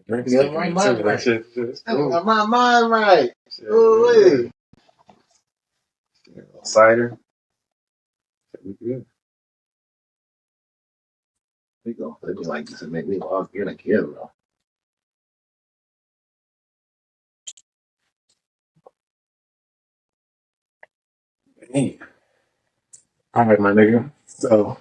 Got my mind right. Got my mind right. Ooh, cider. We good. we go. They be like this and make me log in again, though. Hey. All right, my nigga. So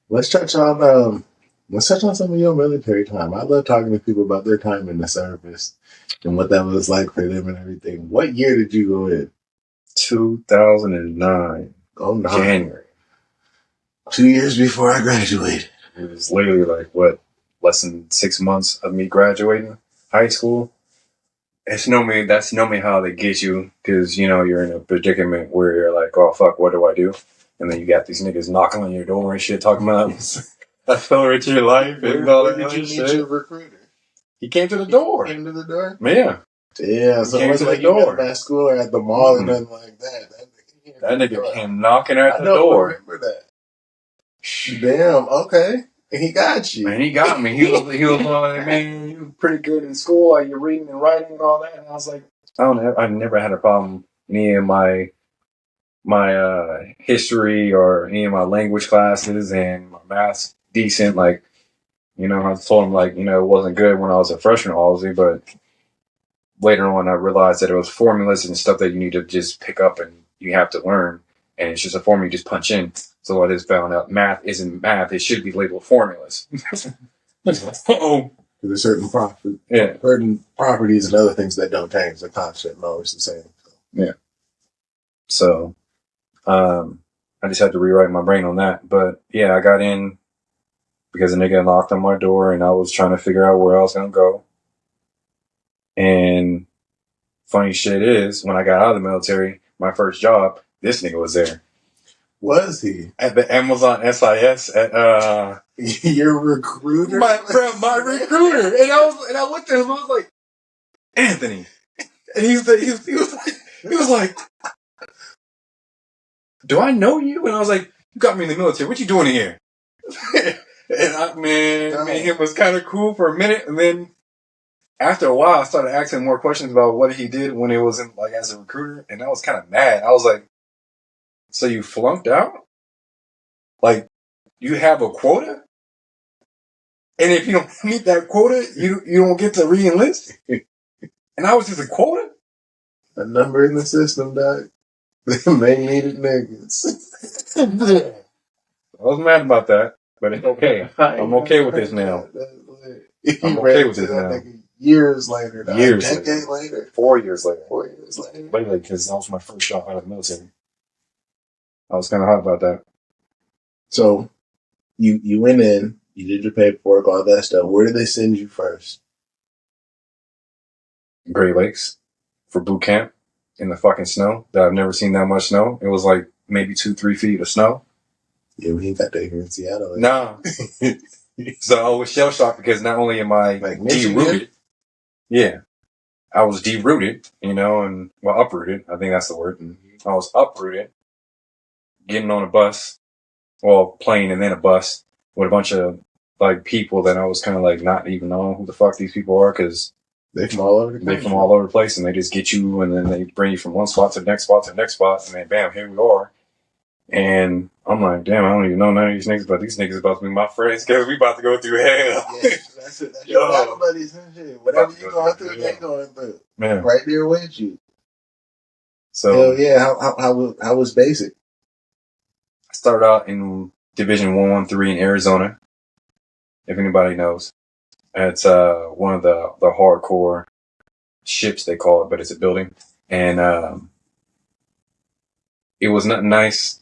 let's touch on some of your military time. I love talking to people about their time in the service and what that was like for them and everything. What year did you go in? 2009. Oh, no. January. 2 years before I graduated. It was literally like, what, less than 6 months of me graduating high school. That's normally how they get you, because, you're in a predicament where you're like, oh, fuck, what do I do? And then you got these niggas knocking on your door and shit, talking about accelerate your life and all that other shit. Where did you meet your recruiter? He came to the door. He came to the door? Yeah. Yeah, so it wasn't like you met him at school or at the mall or nothing like that. That nigga came knocking at the door. I remember that. Damn, okay. He got you. Man, he got me. He was like, man, you're pretty good in school. Like, you're reading and writing and all that. And I was like, I've never had a problem in any of my history or any of my language classes, and my math's decent. Like, I told him, like, it wasn't good when I was a freshman, obviously, but later on I realized that it was formulas and stuff that you need to just pick up and you have to learn. And it's just a formula you just punch in. So I just found out math isn't math. It should be labeled formulas. Oh. There's certain properties and other things that don't change. The concept always the same. So. Yeah. So I just had to rewrite my brain on that. But yeah, I got in because a nigga knocked on my door and I was trying to figure out where I was going to go. And funny shit is, when I got out of the military, my first job, this nigga was there. Was he? At the Amazon SIS at your recruiter? My recruiter. And I looked at him, I was like, Anthony. And he was like, do I know you? And I was like, you got me in the military. What you doing here? And me and him was kind of cool for a minute, and then after a while I started asking more questions about what he did when it wasn't like as a recruiter, and I was kind of mad. I was like, so you flunked out? Like, you have a quota? And if you don't meet that quota, you don't get to re-enlist? And I was just a quota? A number in the system, dog. They needed niggas. I was mad about that, but it's okay. I'm okay with this now. I'm okay with this now. Years later, dog. Years a decade later. 4 years later. 4 years later. Literally, because that was my first job out of the military. I was kind of hot about that. So, you went in, you did your paperwork, all that stuff. Where did they send you first? Great Lakes for boot camp in the fucking snow. That I've never seen that much snow. It was like maybe 2-3 feet of snow. Yeah, we ain't got that here in Seattle. No. So I was shell shocked because not only am I derooted, yeah, I was derooted, and uprooted. I think that's the word. Mm-hmm. I was uprooted, getting on a bus, plane and then a bus with a bunch of like people that I was kind of like not even knowing who the fuck these people are, because they from all over the country. They from all over the place, and they just get you, and then they bring you from one spot to the next spot to the next spot, and then bam, here we are. And I'm like, damn, I don't even know none of these niggas, but these niggas about to be my friends because we about to go through hell. Yeah, that's it. That's your battle buddies and shit. Whatever you going through, they going through. Man. Right there with you. So hell yeah, how was basic? I started out in Division 113 in Arizona, if anybody knows. It's one of the hardcore ships, they call it, but it's a building. And it was nothing nice.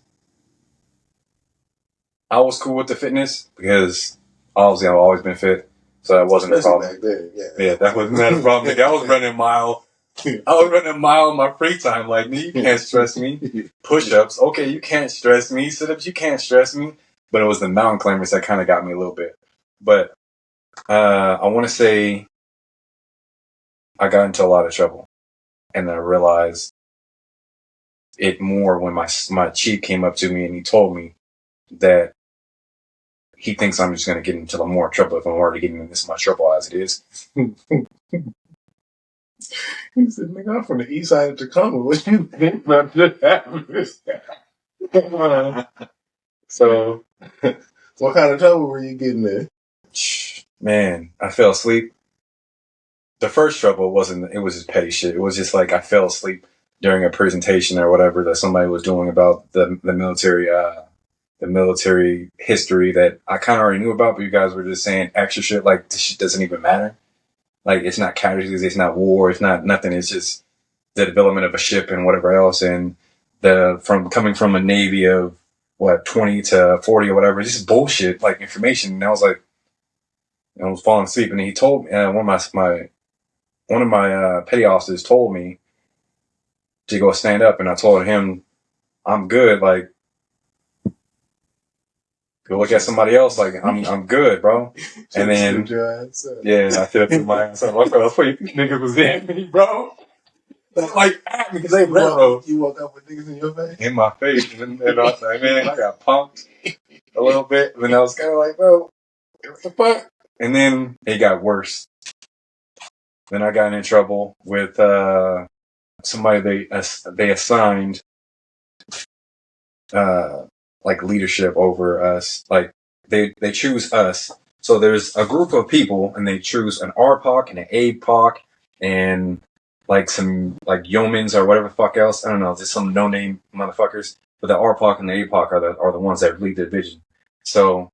I was cool with the fitness because obviously I've always been fit, so that wasn't a problem. Back then, yeah, that wasn't a problem. I was running a mile. I was running a mile in my free time. Like, you can't stress me. Push-ups, okay, you can't stress me. Sit-ups, you can't stress me. But it was the mountain climbers that kind of got me a little bit. But I want to say I got into a lot of trouble, and then I realized it more when my chief came up to me and he told me that he thinks I'm just going to get into more trouble if I'm already getting in this much trouble as it is. He said, "Nigga, I'm from the east side of Tacoma. What you think about this?" So, what kind of trouble were you getting in? man, I fell asleep. The first trouble wasn't, it was just petty shit. It was just like I fell asleep during a presentation or whatever that somebody was doing about the military history that I kind of already knew about, but you guys were just saying extra shit like this shit doesn't even matter. Like it's not casualties, it's not war, it's not nothing. It's just the development of a ship and whatever else, and coming from a navy of 20 to 40 or whatever, just bullshit like information. And I was like, I was falling asleep, and he told me one of my petty officers told me to go stand up, and I told him I'm good. Like, go look at somebody else. Like, I'm good, bro. And then I said my ass up. That's what these niggas was in me, bro. Like, because they bro. You woke up with niggas in your face? In my face. And I was like, man, I got punked a little bit. And I was kind of like, bro, what the fuck? And then it got worse. Then I got in trouble with somebody they assigned like leadership over us. Like they choose us. So there's a group of people, and they choose an RPOC and an APOC and like some like yeomans or whatever the fuck else. I don't know, just some no name motherfuckers. But the RPOC and the APOC are the ones that lead the division. So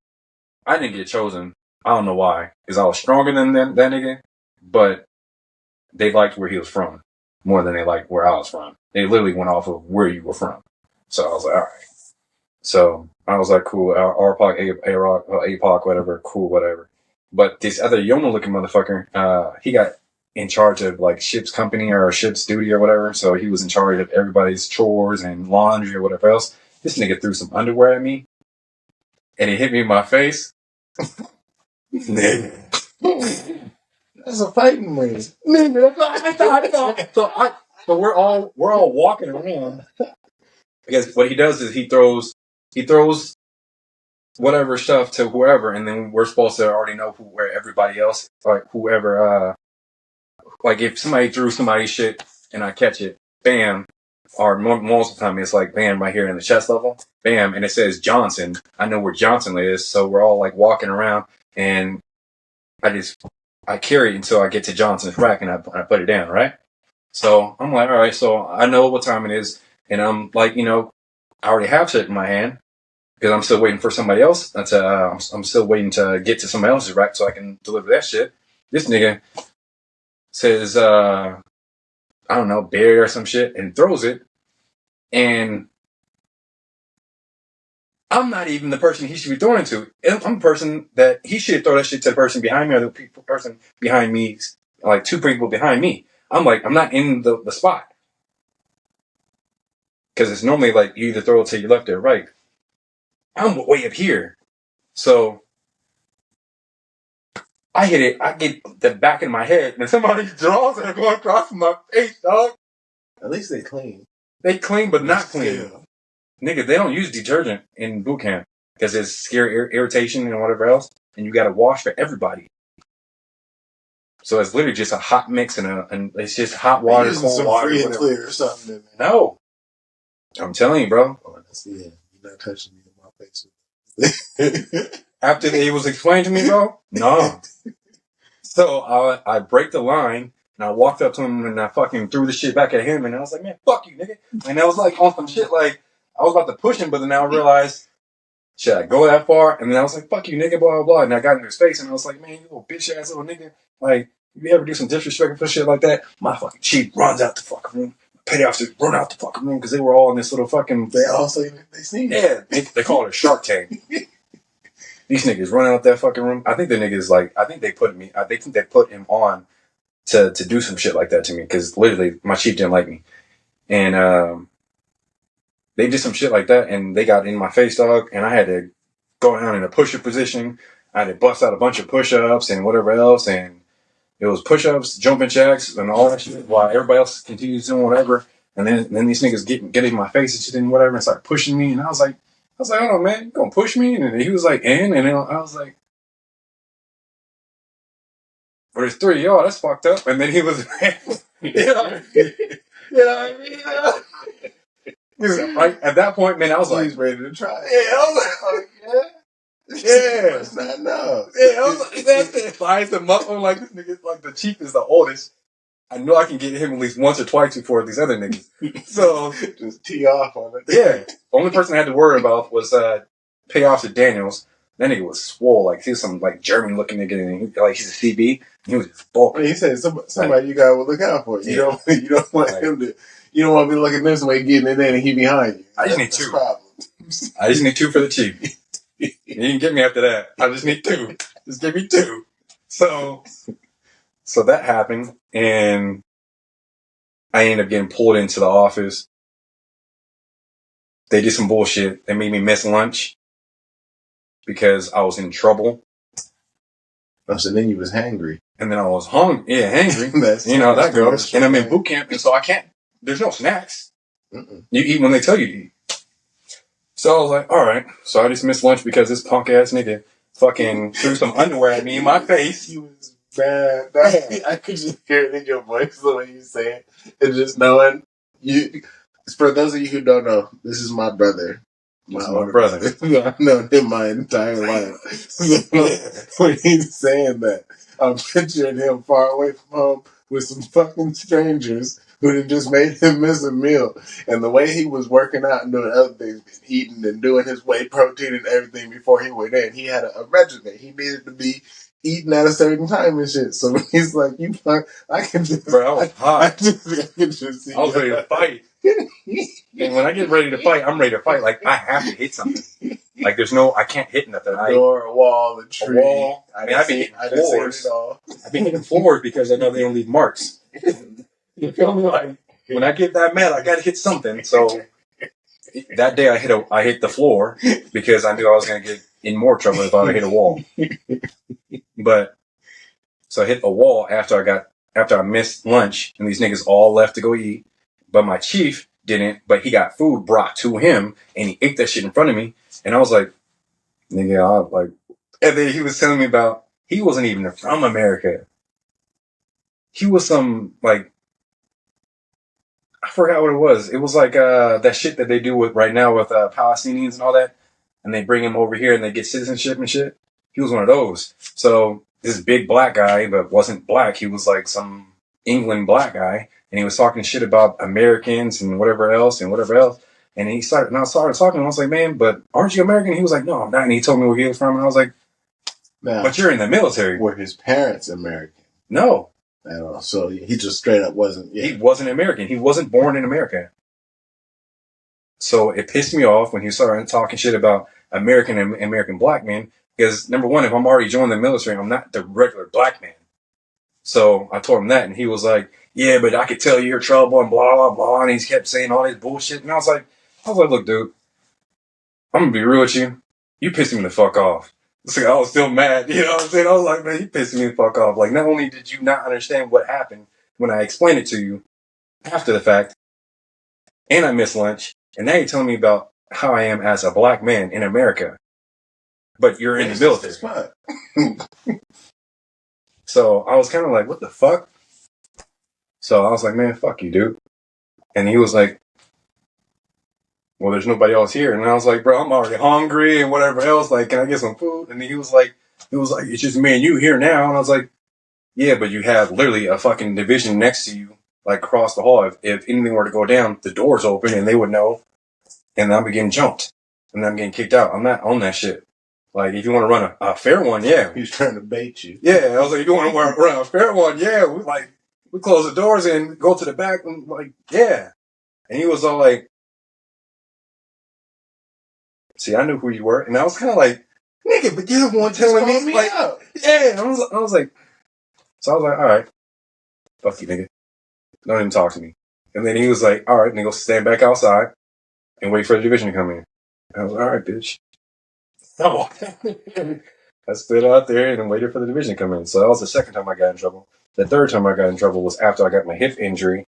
I didn't get chosen. I don't know why, because I was stronger than that nigga, but they liked where he was from more than they liked where I was from. They literally went off of where you were from. So I was like, all right. So I was like, cool, RPOC, APOC, whatever, cool, whatever. But this other Yona looking motherfucker, he got in charge of like ship's company or ship's duty or whatever. So he was in charge of everybody's chores and laundry or whatever else. This nigga threw some underwear at me, and it hit me in my face. Nigga. That's a fighting ring. So we're all walking around. Because what he does is he throws whatever stuff to whoever, and then we're supposed to already know where everybody else, like whoever, like if somebody threw somebody's shit and I catch it, bam. Or most of the time it's like bam right here in the chest level, bam, and it says Johnson. I know where Johnson is, so we're all like walking around, and I carry it until I get to Johnson's rack, and I put it down, right? So I'm like, all right, so I know what time it is, and I'm like, I already have shit in my hand because I'm still waiting for somebody else. I'm still waiting to get to somebody else's rack so I can deliver that shit. This nigga says, I don't know, bear or some shit, and throws it, and I'm not even the person he should be throwing it to. I'm the person that he should throw that shit to the person behind me or the person behind me, like two people behind me. I'm like, I'm not in the spot. Because it's normally like you either throw it to your left or right. I'm way up here. So I hit it, I get the back of my head, and somebody's jaws are going across my face, dog. At least they clean. They clean, but not clean. Yeah. Nigga, they don't use detergent in boot camp because it's scare irritation and whatever else, and you got to wash for everybody. So it's literally just a hot mix and it's just hot water, cold water, free and clear or something. No, I'm telling you, bro. Oh, you're not touching me in my face. After it was explained to me, bro, no. So I break the line. And I walked up to him and I fucking threw the shit back at him, and I was like, man, fuck you, nigga. And I was like on some shit, like I was about to push him, but then I realized, should I go that far? And then I was like, fuck you, nigga, blah, blah, blah. And I got into his face, and I was like, man, you little bitch ass little nigga. Like, if you ever do some disrespectful shit like that, my fucking chief runs out the fucking room. Petty officers run out the fucking room because they were all in this little fucking. They seen it. Yeah, they call it a Shark Tank. These niggas run out that fucking room. I think the niggas I think they put him on to do some shit like that to me because literally my chief didn't like me, and they did some shit like that and they got in my face, dog, and I had to go down in a push-up position. I had to bust out a bunch of push-ups and whatever else, and it was push-ups, jumping jacks, and all that shit while everybody else continues doing whatever. And then these niggas get in my face and shit and whatever and start pushing me, and I was like, was like, hold on, man, you gonna push me? And he was like, and then I was like, but there's 3 of y'all, that's fucked up. And then he was, you know what I mean? Right at that point, man, I was like, he's ready to try. Yeah, I was like, Yeah. It's not no. Yeah, I was like, that's it. So I used to muscle like this nigga, like the chief is the oldest. I know I can get him at least once or twice before these other niggas. So just tee off on it. Yeah. The only person I had to worry about was payoffs at Daniels. That nigga was swole, like he was some like German looking nigga, and like he's a CB. He was just bulky. He said somebody you gotta look out for. You don't want him to. You don't want to be looking this way, getting it in, and he behind you. I just need 2. I just need 2 for the chief. You can get me after that. I just need 2. Just give me 2. So that happened, and I ended up getting pulled into the office. They did some bullshit. They made me miss lunch because I was in trouble. Oh, so then you was hangry. And then I was hungry. Yeah, hangry. That's that goes. And I'm in boot camp, and so I can't. There's no snacks. Mm-mm. You eat when they tell you to eat. So I was like, all right. So I just missed lunch because this punk ass nigga fucking threw some underwear at me in my face. He was bad. I could just hear it in your voice the way you say it. And just knowing you. For those of you who don't know, this is my brother. My brother. I've known him my entire life. So when he's saying that, I'm picturing him far away from home with some fucking strangers who had just made him miss a meal. And the way he was working out and doing other things, eating and doing his whey protein and everything before he went in, he had a regimen. He needed to be eating at a certain time and shit. So he's like, I can just... Bro, I was hot. I can just see I was ready to fight. And when I get ready to fight, I'm ready to fight. Like, I have to hit something. Like, I can't hit nothing. A door, a wall, a tree. A wall. I mean, I've been hitting floors. I've been hitting floors because I know they don't leave marks. You feel me? Like, when I get that mad, I gotta hit something. So, that day I hit the floor because I knew I was gonna get in more trouble if I hit a wall. But, so I hit a wall after I missed lunch, and these niggas all left to go eat. But my chief didn't, but he got food brought to him, and he ate that shit in front of me. And I was like, nigga, and then he was telling me about, he wasn't even from America. He was some, like, I forgot what it was. It was like that shit that they do right now with Palestinians and all that. And they bring him over here and they get citizenship and shit. He was one of those. So this big black guy, but wasn't black. He was like some England black guy. And he was talking shit about Americans and whatever else. And I started talking, and I was like, man, but aren't you American? He was like, no, I'm not. And he told me where he was from. And I was like, but you're in the military. Were his parents American? No. At all. So he just straight up wasn't. Yeah. He wasn't American. He wasn't born in America. So it pissed me off when he started talking shit about American and American black men. Because number one, if I'm already joining the military, I'm not the regular black man. So I told him that, and he was like, yeah, but I could tell you're trouble and blah, blah, blah. And he kept saying all this bullshit. And I was like, look, dude, I'm going to be real with you. You pissed me the fuck off. So I was still mad. You know what I'm saying? I was like, man, you pissed me the fuck off. Like, not only did you not understand what happened when I explained it to you after the fact, and I missed lunch, and now you're telling me about how I am as a black man in America. But you're in the military. So I was kind of like, what the fuck? So I was like, man, fuck you, dude. And he was like, well, there's nobody else here. And I was like, bro, I'm already hungry and whatever else. Like, can I get some food? And he was like, it's just me and you here now. And I was like, yeah, but you have literally a fucking division next to you, like across the hall. If anything were to go down, the door's open and they would know. And I'm getting jumped. And I'm getting kicked out. I'm not on that shit. Like, if you want to run a fair one, yeah. He's trying to bait you. Yeah, I was like, if you want to run a fair one, yeah. We close the doors and go to the back and like, yeah. And he was all like, see, I knew who you were. And I was kind of like, nigga, but you're the one telling me. Like, yeah. And I was like, all right, fuck you, nigga. Don't even talk to me. And then he was like, all right, and he go stand back outside and wait for the division to come in. And I was like, all right, bitch. I stood out there and waited for the division to come in. So that was the second time I got in trouble. The third time I got in trouble was after I got my hip injury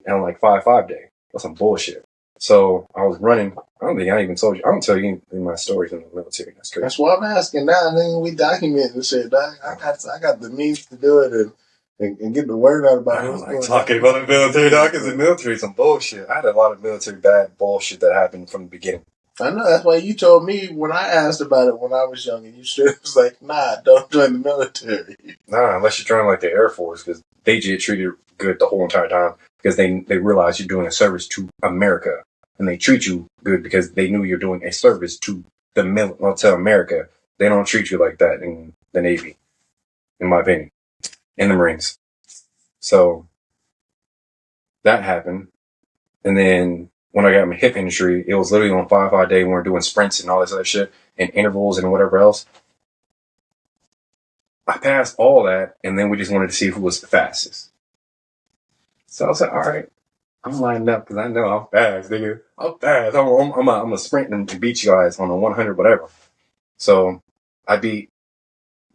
and like 5-5 day. That's some bullshit. So I was running. I don't think I even told you. I don't tell you any of my stories in the military. That's crazy. That's what I'm asking now. Nigga, we document the shit. I got the means to do it and get the word out about I don't what's like going talking on. about the military, dog, because the military is some bullshit. I had a lot of military bad bullshit that happened from the beginning. I know, that's why you told me when I asked about it when I was young, and you straight was like, nah, don't join the military. Nah, unless you're trying like the Air Force, because they get treated good the whole entire time because they realize you're doing a service to America, and they treat you good because they knew you're doing a service to to America. They don't treat you like that in the Navy, in my opinion, in the Marines. So that happened, and then when I got my hip injury, it was literally on 5-5 day when we were doing sprints and all this other shit and intervals and whatever else. I passed all that, and then we just wanted to see who was the fastest. So I was like, all right, I'm lining up because I know I'm fast, nigga. I'm fast. I'm a sprint and beat you guys on a 100, whatever. So I beat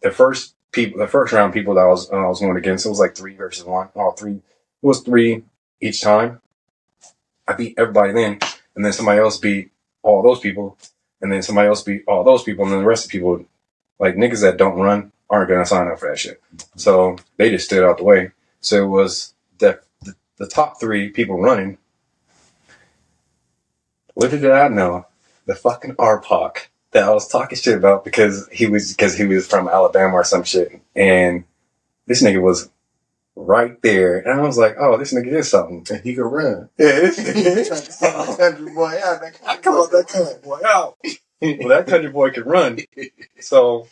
the first round people that I was going against. It was like 3 versus 1. All three. It was 3 each time. I beat everybody then, and then somebody else beat all those people, and then somebody else beat all those people, and then the rest of the people, like niggas that don't run, aren't gonna sign up for that shit. So they just stood out the way. So it was the top 3 people running. Little did I know, the fucking RPOC that I was talking shit about because he was from Alabama or some shit, and this nigga was right there, and I was like, oh, this nigga is something. And he could run. Yeah, this nigga is something. Country boy out. I call that country boy out. Well, that country boy could run. So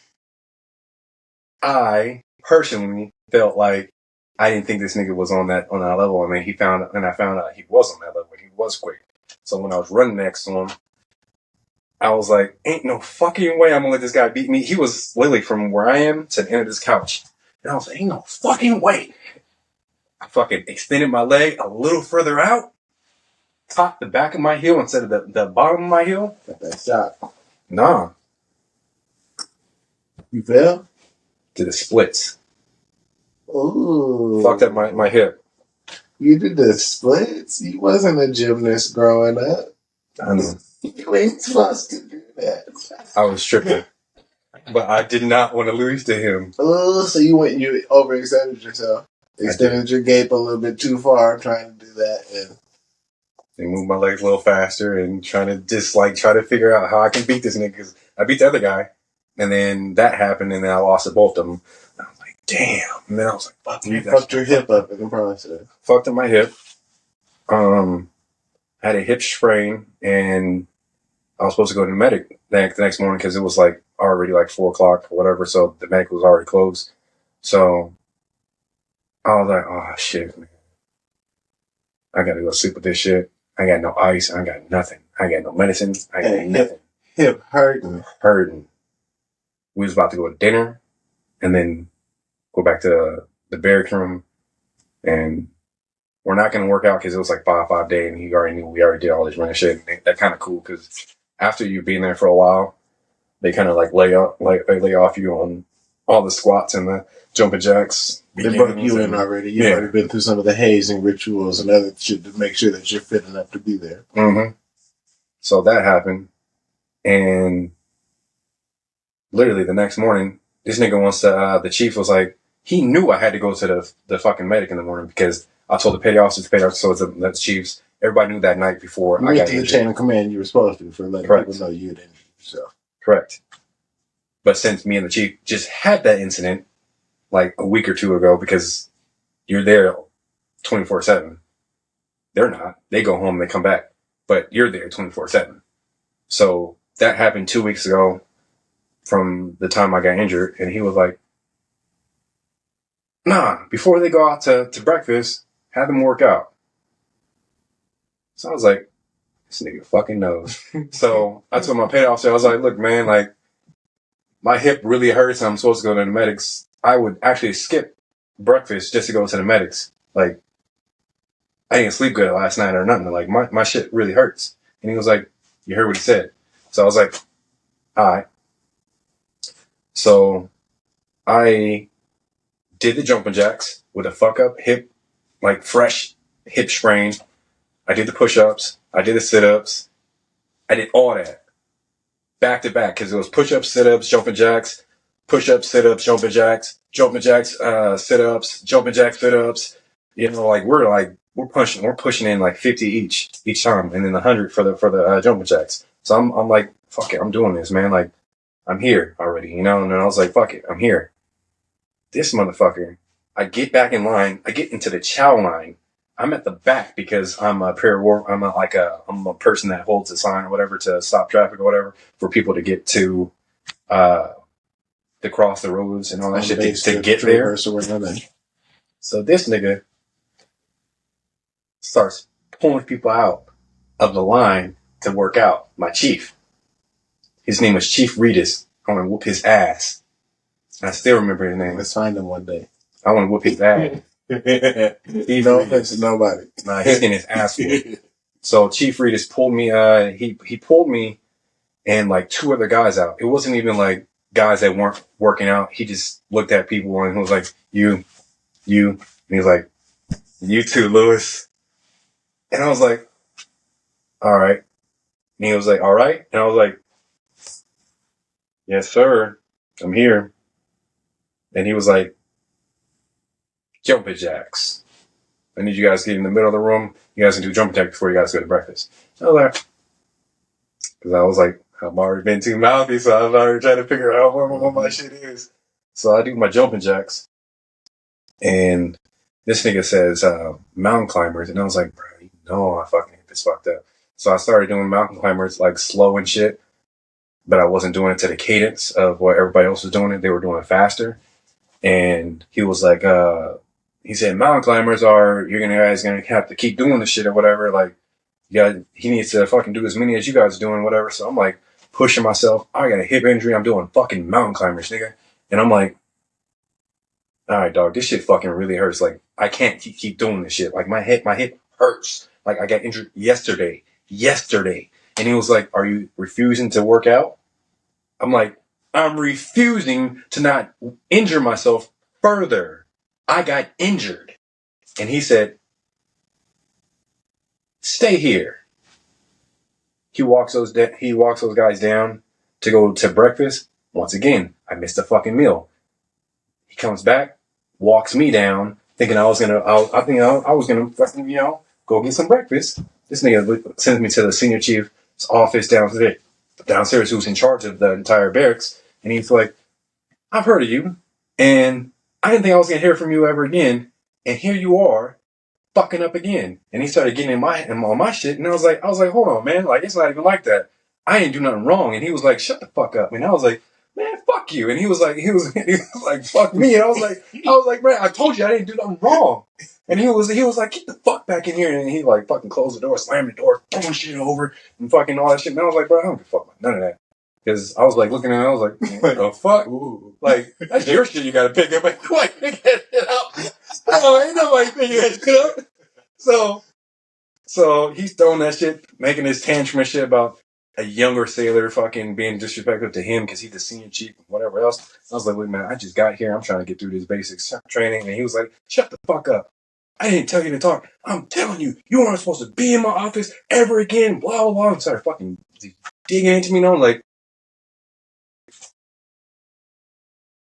I personally felt like I didn't think this nigga was on that level. I mean, I found out he was on that level. He was quick. So when I was running next to him, I was like, ain't no fucking way I'm gonna let this guy beat me. He was literally from where I am to the end of this couch. And I was like, ain't no fucking way. I fucking extended my leg a little further out, topped the back of my heel instead of the bottom of my heel. Got that shot. Nah. You fell? Did the splits. Ooh. Fucked up my hip. You did the splits? You wasn't a gymnast growing up. I know. You ain't supposed to do that. I was tripping. But I did not want to lose to him. Oh, so you overextended yourself. Extended your gape a little bit too far trying to do that. And moved my legs a little faster and trying to figure out how I can beat this nigga. Because I beat the other guy. And then that happened and then I lost to both of them. And I was like, damn. And then I was like, fuck. You fucked your hip up in the process. Fucked up my hip. Had a hip sprain and I was supposed to go to the medic the next morning because it was like already like 4 o'clock or whatever. So the medic was already closed. So I was like, oh shit, man. I gotta go sleep with this shit. I got no ice. I got nothing. I got no medicine. I got nothing. Hip hurting. We was about to go to dinner and then go back to the barracks room. And we're not going to work out because it was like 5-5 day and he already knew we already did all this running shit. And that kind of cool because after you've been there for a while, they kind of like lay off you on all the squats and the jumping jacks. They broke you in already. You've already been through some of the hazing rituals and other shit to make sure that you're fit enough to be there. Mm-hmm. So that happened. And literally the next morning, this nigga wants to, the chief was like, he knew I had to go to the fucking medic in the morning because I told the petty officers, so the chiefs, everybody knew that night before I got injured. The chain of command you were supposed to for letting people know you had injured yourself. Correct. But since me and the chief just had that incident like a week or 2 ago, because you're there 24/7. They're not. They go home, they come back. But you're there 24/7. So that happened 2 weeks ago from the time I got injured. And he was like, nah, before they go out to breakfast, have them work out. So I was like, this nigga fucking knows. So I told my pay officer, I was like, look, man, like, my hip really hurts and I'm supposed to go to the medics. I would actually skip breakfast just to go to the medics. Like, I didn't sleep good last night or nothing. Like, my shit really hurts. And he was like, you heard what he said. So I was like, all right. So I did the jumping jacks with a fuck up hip, like fresh hip sprain. I did the push-ups. I did the sit-ups. I did all that back to back because it was push-ups, sit-ups, jumping jacks, push-ups, sit-ups, jumping jacks, sit-ups, jumping jacks, sit-ups. You know, like we're pushing in like 50 each time, and then 100 for the jumping jacks. So I'm like, fuck it, I'm doing this, man. Like I'm here already, you know. And then I was like, fuck it, I'm here. This motherfucker. I get back in line. I get into the chow line. I'm at the back because I'm a I'm a person that holds a sign or whatever to stop traffic or whatever for people to get to cross the roads and all that shit to get there. So this nigga starts pulling people out of the line to work out. My chief. His name was Chief Reedus. I want to whoop his ass. I still remember his name. Let's find him one day. I want to whoop his ass. No offense to nobody. Nah, he's getting his ass whooped. So Chief Reedus pulled me. He pulled me and like two other guys out. It wasn't even like guys that weren't working out. He just looked at people and he was like, you, and he was like, you too, Lewis. And I was like, all right. And he was like, all right. And I was like, yes, sir. I'm here. And he was like, jumping jacks. I need you guys to get in the middle of the room. You guys can do jumping jacks before you guys go to breakfast. I was like, because I was like, I've already been too mouthy, so I was already trying to figure out what my shit is. So I do my jumping jacks. And this nigga says, mountain climbers. And I was like, bro, you know I fucking hit this fucked up. So I started doing mountain climbers like slow and shit. But I wasn't doing it to the cadence of what everybody else was doing it. They were doing it faster. And he was like, he said, mountain climbers you're guys gonna have to keep doing this shit or whatever. Like, he needs to fucking do as many as you guys are doing, whatever. So I'm like pushing myself. I got a hip injury. I'm doing fucking mountain climbers, nigga. And I'm like, all right, dog, this shit fucking really hurts. Like, I can't keep doing this shit. Like, my hip hurts. Like, I got injured yesterday. And he was like, are you refusing to work out? I'm like, I'm refusing to not injure myself further. I got injured. And he said, stay here. He walks those guys down to go to breakfast. Once again, I missed a fucking meal. He comes back, walks me down, thinking I was gonna fucking, go get some breakfast. This nigga sends me to the senior chief's office downstairs, who's in charge of the entire barracks. And he's like, I've heard of you, and I didn't think I was gonna hear from you ever again. And here you are, fucking up again. And he started getting on my shit, and I was like, hold on, man, like it's not even like that. I didn't do nothing wrong. And he was like, shut the fuck up. And I was like, man, fuck you. And he was like, fuck me. And I was like, man, I told you I didn't do nothing wrong. And he was like, get the fuck back in here. And he like fucking closed the door, slammed the door, throwing shit over, and fucking all that shit. And I was like, bro, I don't give a fuck about none of that. Because I was like looking at it, I was like, what the fuck? Ooh. Like, that's your shit you gotta pick up. Like, pick that shit up. Oh, ain't nobody picking that shit up. So he's throwing that shit, making his tantrum and shit about a younger sailor fucking being disrespectful to him because he's the senior chief and whatever else. I was like, wait, man, I just got here. I'm trying to get through this basic training. And he was like, shut the fuck up. I didn't tell you to talk. I'm telling you, you aren't supposed to be in my office ever again. Blah, blah, blah. And started fucking digging into me. And I'm like,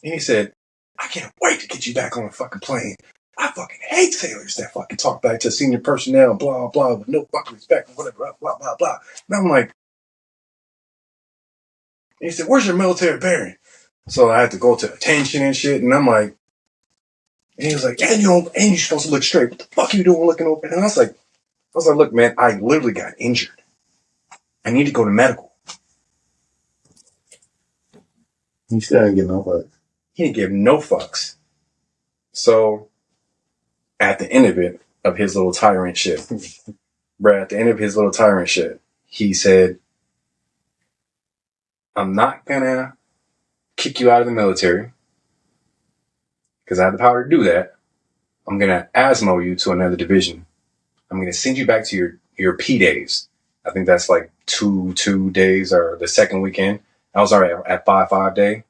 and he said, I can't wait to get you back on the fucking plane. I fucking hate sailors that fucking talk back to senior personnel, blah, blah, with no fucking respect, whatever, blah, blah, blah, blah. And I'm like, and he said, where's your military bearing? So I had to go to attention and shit, and I'm like, and he was like, and you're supposed to look straight. What the fuck are you doing looking over? And I was like, look, man, I literally got injured. I need to go to medical. He still didn't give no fucks. He didn't give no fucks. So at the end of his little tyrant shit, he said, I'm not gonna kick you out of the military because I have the power to do that. I'm gonna ASMO you to another division. I'm gonna send you back to your P days. I think that's like two days or the second weekend. I was already at 5 day.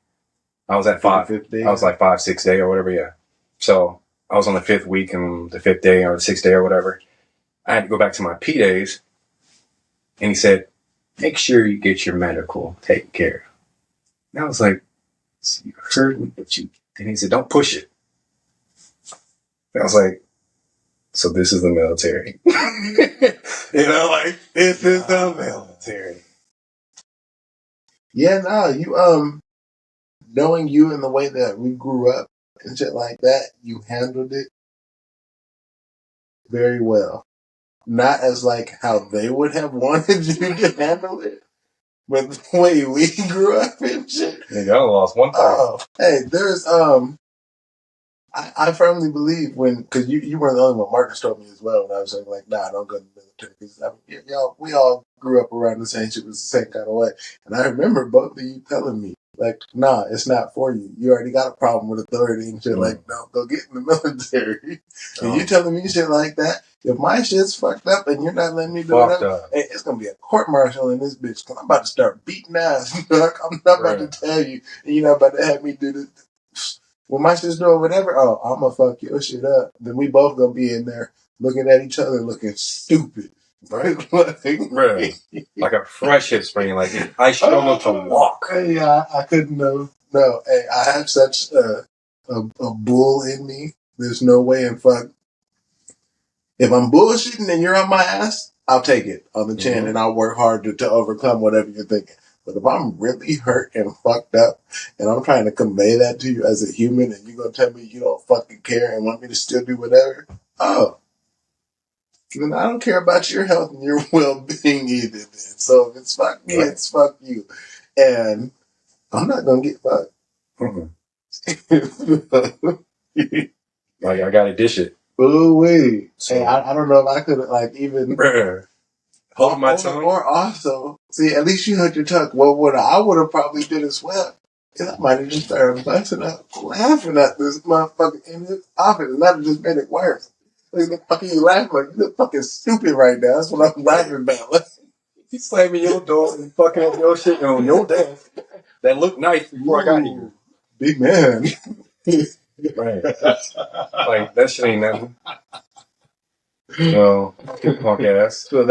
I was at 5. I was like 5, 6 day or whatever. Yeah. So I was on the 5th week and the 5th day or the 6th day or whatever. I had to go back to my P days, and he said, make sure you get your medical taken care of. And I was like, so you heard me, but you. And he said, don't push it. And I was like, so this is the military. Like, this is the military. Yeah, no, you knowing you and the way that we grew up and shit like that, you handled it very well. Not as like how they would have wanted you to handle it, but the way we grew up and shit. Nigga, I lost one time. Oh, hey, there's I firmly believe because you weren't the only one. Marcus told me as well when I was saying like, nah, don't go to the military. Because I mean, y'all, we all grew up around the same shit, was the same kind of way. And I remember both of you telling me like, nah, it's not for you. You already got a problem with authority and shit. Like, no, go get in the military. And you telling me shit like that. If my shit's fucked up and you're not letting me do it, hey, it's gonna be a court martial in this bitch. Cause I'm about to start beating ass. I'm not about to tell you, and you're not about to have me do this. When my shit's doing whatever, I'm gonna fuck your shit up. Then we both gonna be in there looking at each other looking stupid. Right? Like a fresh hip spring. Like, I struggle able to walk. Hey, I couldn't know. No, hey, I have such a bull in me. There's no way in fuck. If I'm bullshitting and you're on my ass, I'll take it on the chin and I'll work hard to overcome whatever you're thinking. But if I'm really hurt and fucked up and I'm trying to convey that to you as a human and you're going to tell me you don't fucking care and want me to still do whatever, then I don't care about your health and your well-being either. Then. So if it's fuck me, it's fuck you. And I'm not going to get fucked. Like, I got to dish it. Oh, wait. So, hey, I don't know if I could like even... Hold my tongue. Or also, see, at least you held your tongue. Well, what I would have probably did as well is I might have just started busting up, laughing at this motherfucker in his office, and that would just made it worse. Like, the fuck are you laughing like? You look fucking stupid right now. That's what I'm laughing about. Like, you slamming your door and fucking up your shit on your desk that looked nice before I got here. Big man. Right. Like, that shit ain't nothing. So, punk ass. So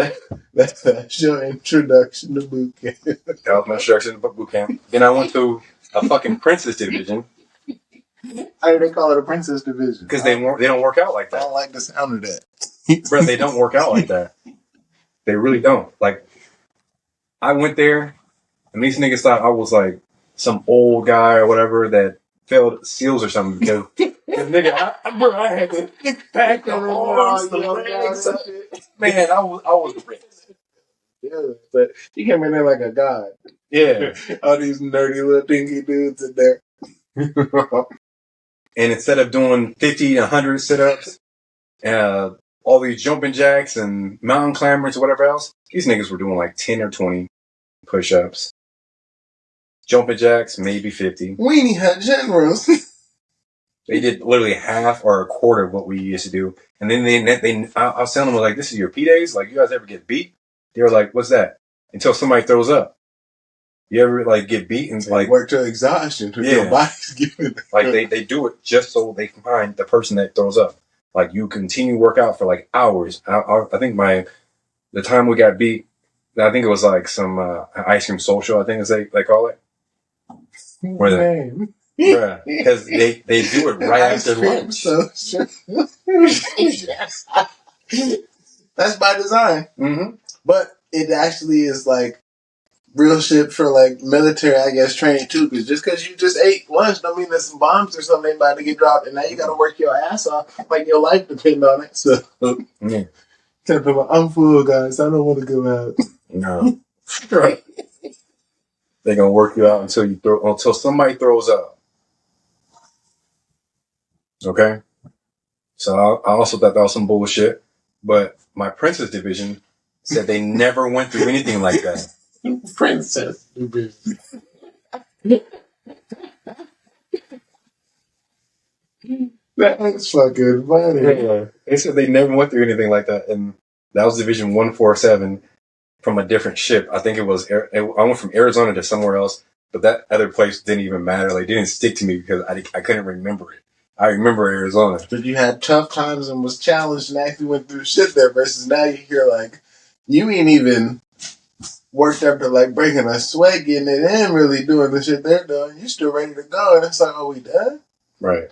that's your introduction to boot camp. That was my introduction to boot camp. Then I went to a fucking princess division. How do they call it a princess division? Because they don't work out like that. I don't like the sound of that. Bro, they don't work out like that. They really don't. Like, I went there, and these niggas thought I was like some old guy or whatever that failed SEALs or something. Because nigga, I had to pack the arms, the legs. Man, I was ripped. Yeah, but he came in there like a god. Yeah. All these nerdy little dinky dudes in there. And instead of doing 50 to 100 sit-ups, all these jumping jacks and mountain climbers or whatever else, these niggas were doing like 10 or 20 push-ups. Jumping jacks, maybe 50. Weenie Hut Generals. They did literally half or a quarter of what we used to do. And then I was telling them, like, this is your P-days? Like, you guys ever get beat? They were like, what's that? Until somebody throws up. You ever, like, get beat and, like... work to exhaustion to your body's giving... Like, they do it just so they can find the person that throws up. Like, you continue to work out for, like, hours. I think the time we got beat, I think it was, like, some ice cream social, I think is they call it. Because they do it right after lunch. That's by design. Mm-hmm. But it actually is, like, real shit for like military, I guess, training too. Because just because you just ate lunch don't mean there's some bombs or something about to get dropped, and now you got to work your ass off like your life depends on it. So, I'm full, guys. I don't want to go out. No, right? They're gonna work you out until somebody throws up. Okay. So I also thought that was some bullshit, but my princess division said they never went through anything like that. Princess division. That's fucking funny. Yeah. They said they never went through anything like that, and that was Division 147 from a different ship. I think it was. I went from Arizona to somewhere else, but that other place didn't even matter. Like, it didn't stick to me because I couldn't remember it. I remember Arizona. But you had tough times and was challenged and actually went through shit there versus now you hear like, you ain't even worked up to like breaking a sweat getting it in really doing the shit they're doing. You still ready to go and it's like, oh, we done? Right.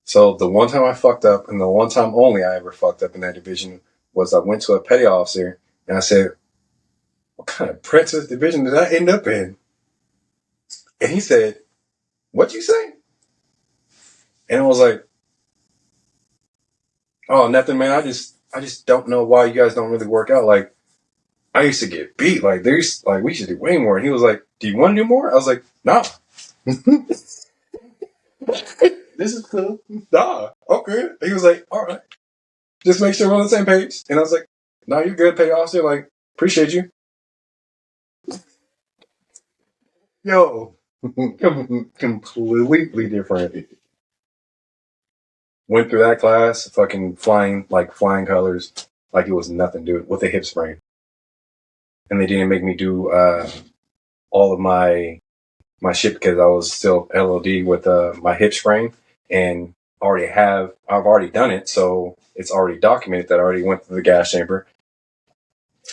So the one time I fucked up and the one time only I ever fucked up in that division was I went to a petty officer and I said, what kind of princess division did I end up in? And he said, what'd you say? And I was like, oh, nothing, man. I just don't know why you guys don't really work out. Like, I used to get beat. Like, we should do way more. And he was like, do you want to do more? I was like, nah. This is cool. Nah. Okay. He was like, all right. Just make sure we're on the same page. And I was like, no, you're good, petty officer. Like, appreciate you. Yo. Completely different. Went through that class, fucking flying colors, like it was nothing, dude, with a hip sprain. And they didn't make me do all of my shit because I was still LOD with my hip sprain, and I've already done it, so it's already documented that I already went through the gas chamber.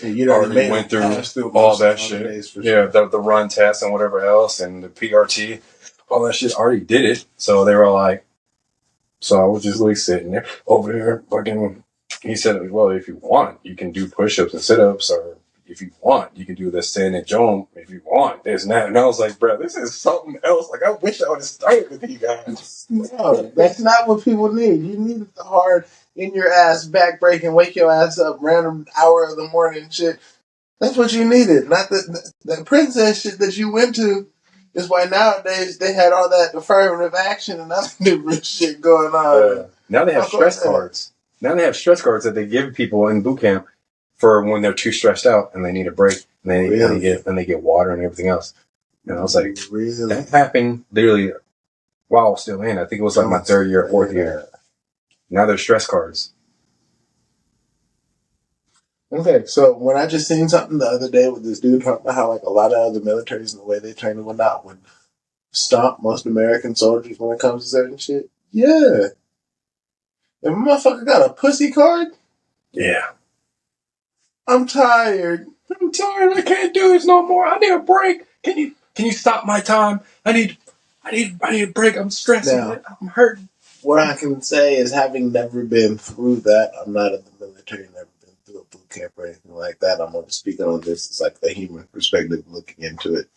You already went through all that shit. Yeah, the run test and whatever else, and the PRT, all that shit. Already did it, so they were like. So I was just like sitting there over there, fucking. He said, "Well, if you want, you can do push-ups and sit-ups, or if you want, you can do the standing jump. If you want, this and that." And I was like, "Bro, this is something else. Like, I wish I would have started with you guys." No, that's not what people need. You need the hard in your ass back break and wake your ass up random hour of the morning shit. That's what you needed. Not the princess shit that you went to. Is why nowadays they had all that affirmative action and other different shit going on. Now they have stress cards. Now they have stress cards that they give people in boot camp for when they're too stressed out and they need a break and they get water and everything else. And I was like, that happened literally while I was still in. I think it was like my third year, fourth year. Now they're stress cards. Okay, so when I just seen something the other day with this dude talking about how like a lot of other militaries and the way they train and whatnot would stomp most American soldiers when it comes to certain shit. Yeah. If a motherfucker got a pussy card, yeah. I'm tired. I can't do this no more. I need a break. Can you stop my time? I need a break. I'm stressed. I'm hurting. What I can say is, having never been through that, I'm not in the military, never been through a boot camp or anything like that. I'm only speaking on this as like a human perspective looking into it.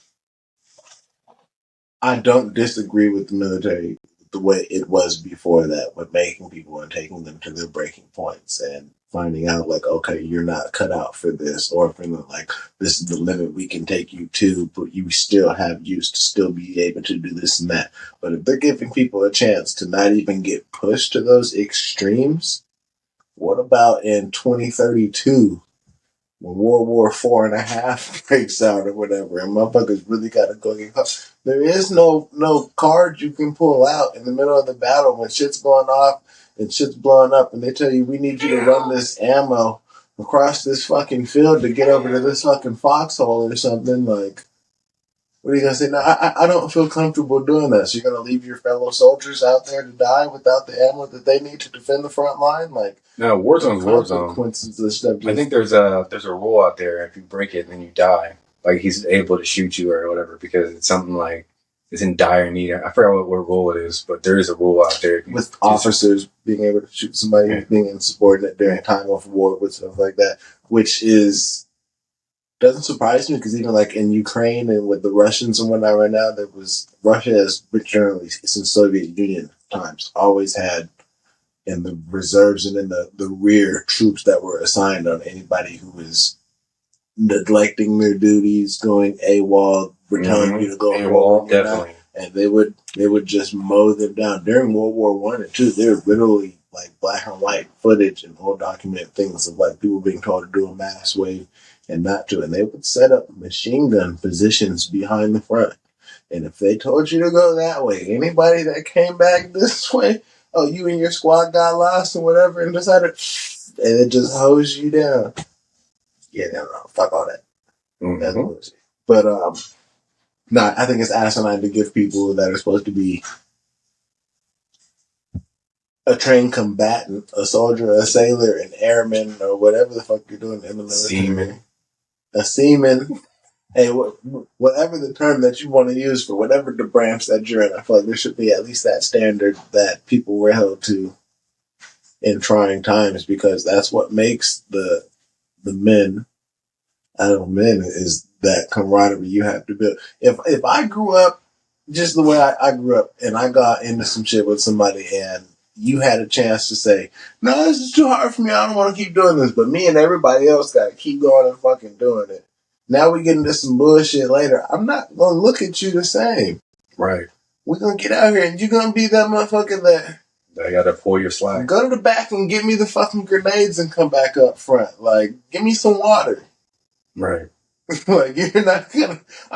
I don't disagree with the military the way it was before that, with making people and taking them to their breaking points and finding out like, okay, you're not cut out for this, or feeling like this is the limit we can take you to, but you still have use to still be able to do this and that. But if they're giving people a chance to not even get pushed to those extremes, what about in 2032? When World War IV.5 breaks out or whatever, and motherfuckers really gotta go get caught. There is no card you can pull out in the middle of the battle when shit's going off and shit's blowing up, and they tell you we need you to run this ammo across this fucking field to get over to this fucking foxhole or something. Like, what are you gonna say? No, I don't feel comfortable doing that. So you're gonna leave your fellow soldiers out there to die without the ammo that they need to defend the front line? Like, no, Warzone's Warzone. I think there's a rule out there. If you break it, then you die. Like, he's able to shoot you or whatever because it's something like it's in dire need. I forgot what rule it is, but there is a rule out there with officers being able to shoot somebody who's being insubordinate during time of war with stuff like that, which is. Doesn't surprise me because even like in Ukraine and with the Russians and whatnot right now, Russia has generally since Soviet Union times always had in the reserves and in the rear troops that were assigned on anybody who was neglecting their duties, going AWOL, telling you to go AWOL, definitely. And they would just mow them down during World War I and II. They're literally like black and white footage and old documented things of like people being told to do a mass wave and not to. And they would set up machine gun positions behind the front. And if they told you to go that way, anybody that came back this way, oh, you and your squad got lost and whatever and decided, and it just hosed you down. Yeah, no, fuck all that. That's bullshit. But, no, I think it's asinine to give people that are supposed to be a trained combatant, a soldier, a sailor, an airman, or whatever the fuck you're doing in the military. A seaman. Hey, whatever the term that you want to use for whatever the branch that you're in, I feel like there should be at least that standard that people were held to in trying times, because that's what makes the men out of men is that camaraderie you have to build. If I grew up just the way I grew up and I got into some shit with somebody and you had a chance to say, no, this is too hard for me, I don't want to keep doing this, but me and everybody else got to keep going and fucking doing it. Now we get into some bullshit later. I'm not going to look at you the same. Right. We're going to get out here and you're going to be that motherfucker that I got to pull your slack. Go to the back and get me the fucking grenades and come back up front. Like, give me some water. Right. Like, I'm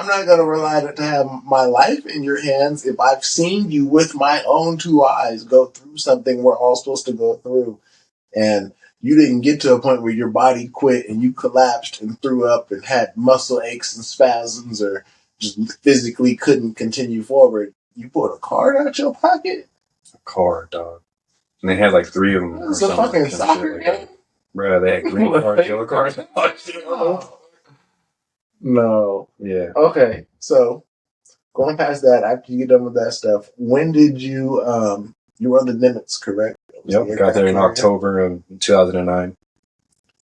not gonna rely to have my life in your hands if I've seen you with my own two eyes go through something we're all supposed to go through, and you didn't get to a point where your body quit and you collapsed and threw up and had muscle aches and spasms or just physically couldn't continue forward. You pulled a card out your pocket? A card, dog. And they had like 3 of them. It's a fucking soccer game? Bro, they had green cards, yellow cards. No. Yeah. Okay, so going past that, after you get done with that stuff, when did you were on the Nimitz, correct? Yep, got there in October of 2009.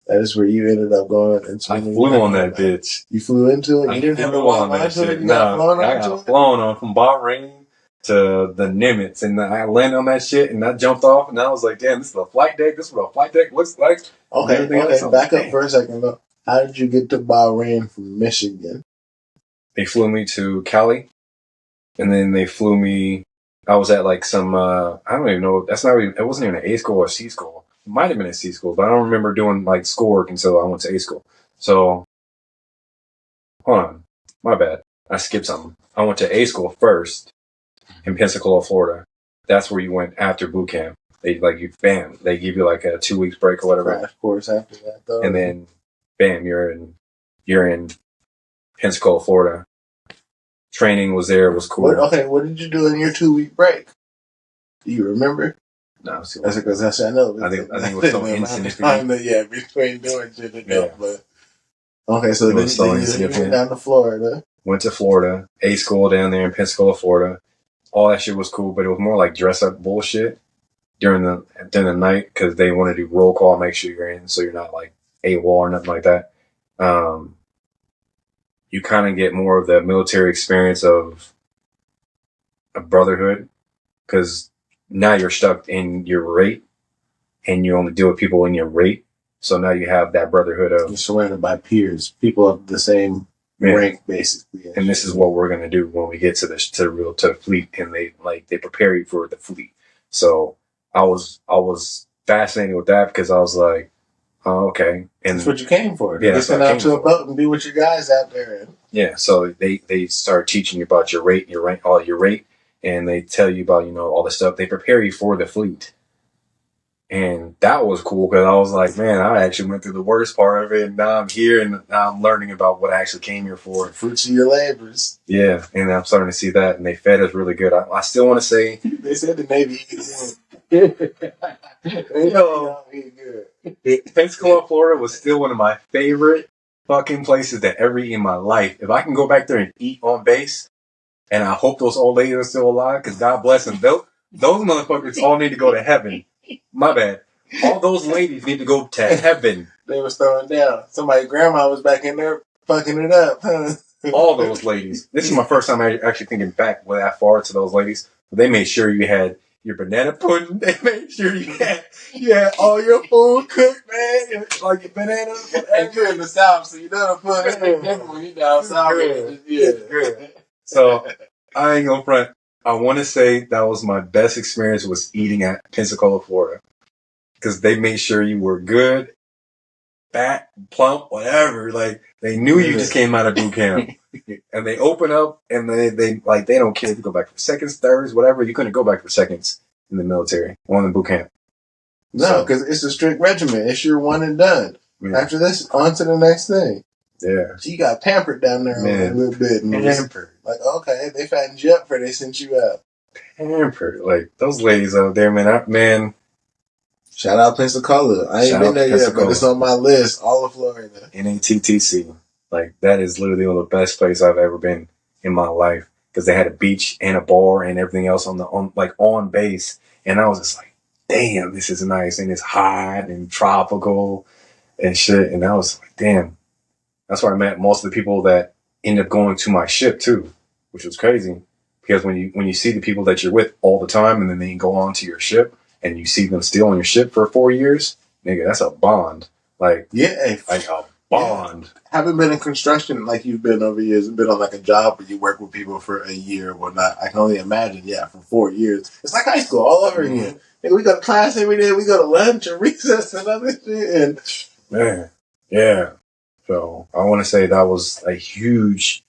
That is where you ended up going. And I flew on that bitch. You flew into it? You didn't have to walk on that shit? No, I got flown on from Bahrain to the Nimitz, and I landed on that shit, and I jumped off, and I was like, damn, this is a flight deck? This is what a flight deck looks like? Okay, back up for a second, though. How did you get to Bahrain from Michigan? They flew me to Cali, and then they flew me. I was at like some. I don't even know. That's not even. It wasn't even an A school or C school. It might have been a C school, but I don't remember doing like schoolwork until I went to A school. So, hold on, my bad. I skipped something. I went to A school first in Pensacola, Florida. That's where you went after boot camp. They they give you like a 2 weeks break or whatever. Crash course after that, though. And then, bam, you're in Pensacola, Florida. Training was there. It was cool. What did you do in your 2 week break? Do you remember? No, that's because I know. I think it was so insignificant. Between doing shit and but okay, so then you went down to Florida. Went to Florida, A school down there in Pensacola, Florida. All that shit was cool, but it was more like dress up bullshit during the night because they want to do roll call, make sure you're in, so you're not like AWOL or nothing like that. You kind of get more of the military experience of a brotherhood because now you're stuck in your rate and you only deal with people in your rate. So now you have that brotherhood of... You're surrounded by peers, people of the same rank, basically. And this is what we're going to do when we get to the fleet, and they prepare you for the fleet. So I was fascinated with that because I was like, oh, okay. And that's what you came for. Yeah, get sent out to a boat and be with your guys out there. Yeah, so they start teaching you about your rate, all your rate, and they tell you about, all the stuff. They prepare you for the fleet. And that was cool because I was like, man, I actually went through the worst part of it, and now I'm here and now I'm learning about what I actually came here for. The fruits of your labors. Yeah, and I'm starting to see that, and they fed us really good. I still want to say... They said the Navy eats good. Pensacola, Florida was still one of my favorite fucking places to ever eat in my life. If I can go back there and eat on base, and I hope those old ladies are still alive, because God bless them. Those motherfuckers all need to go to heaven. My bad. All those ladies need to go to heaven. They was throwing down. Somebody's grandma was back in there fucking it up, huh? All those ladies. This is my first time actually thinking back that far to those ladies. They made sure you had your banana pudding. They made sure you had all your food cooked, man. Like your banana. And you're in the South, so you know the food is different when you down South. Yeah. So I ain't gonna front. I want to say that was my best experience was eating at Pensacola, Florida. Because they made sure you were good, fat, plump, whatever. Like, they knew you just came out of boot camp. And they open up and they don't care if you go back for seconds, thirds, whatever. You couldn't go back for seconds in the military or in the boot camp. No, because it's a strict regimen. It's your one and done. Yeah. After this, on to the next thing. Yeah. So you got pampered down there a little bit. And pampered. Like, okay, they fattened you up before they sent you out. pampered. Like those ladies out there, man. Shout out Pensacola. I ain't been there yet, but it's on my list. All of Florida. NATTC. Like that is literally one of the best places I've ever been in my life because they had a beach and a bar and everything else on base, and I was just like, damn, this is nice and it's hot and tropical and shit, and I was like, damn. That's where I met most of the people that ended up going to my ship too, which was crazy because when you see the people that you're with all the time and then they go on to your ship and you see them still on your ship for 4 years, nigga, that's a bond. Like a bond. Yeah. Haven't been in construction like you've been over years. Been on like a job where you work with people for a year or whatnot. I can only imagine, for 4 years. It's like high school all over again. Nigga, we go to class every day. We go to lunch or recess and other shit. And man, yeah. So I want to say that was a huge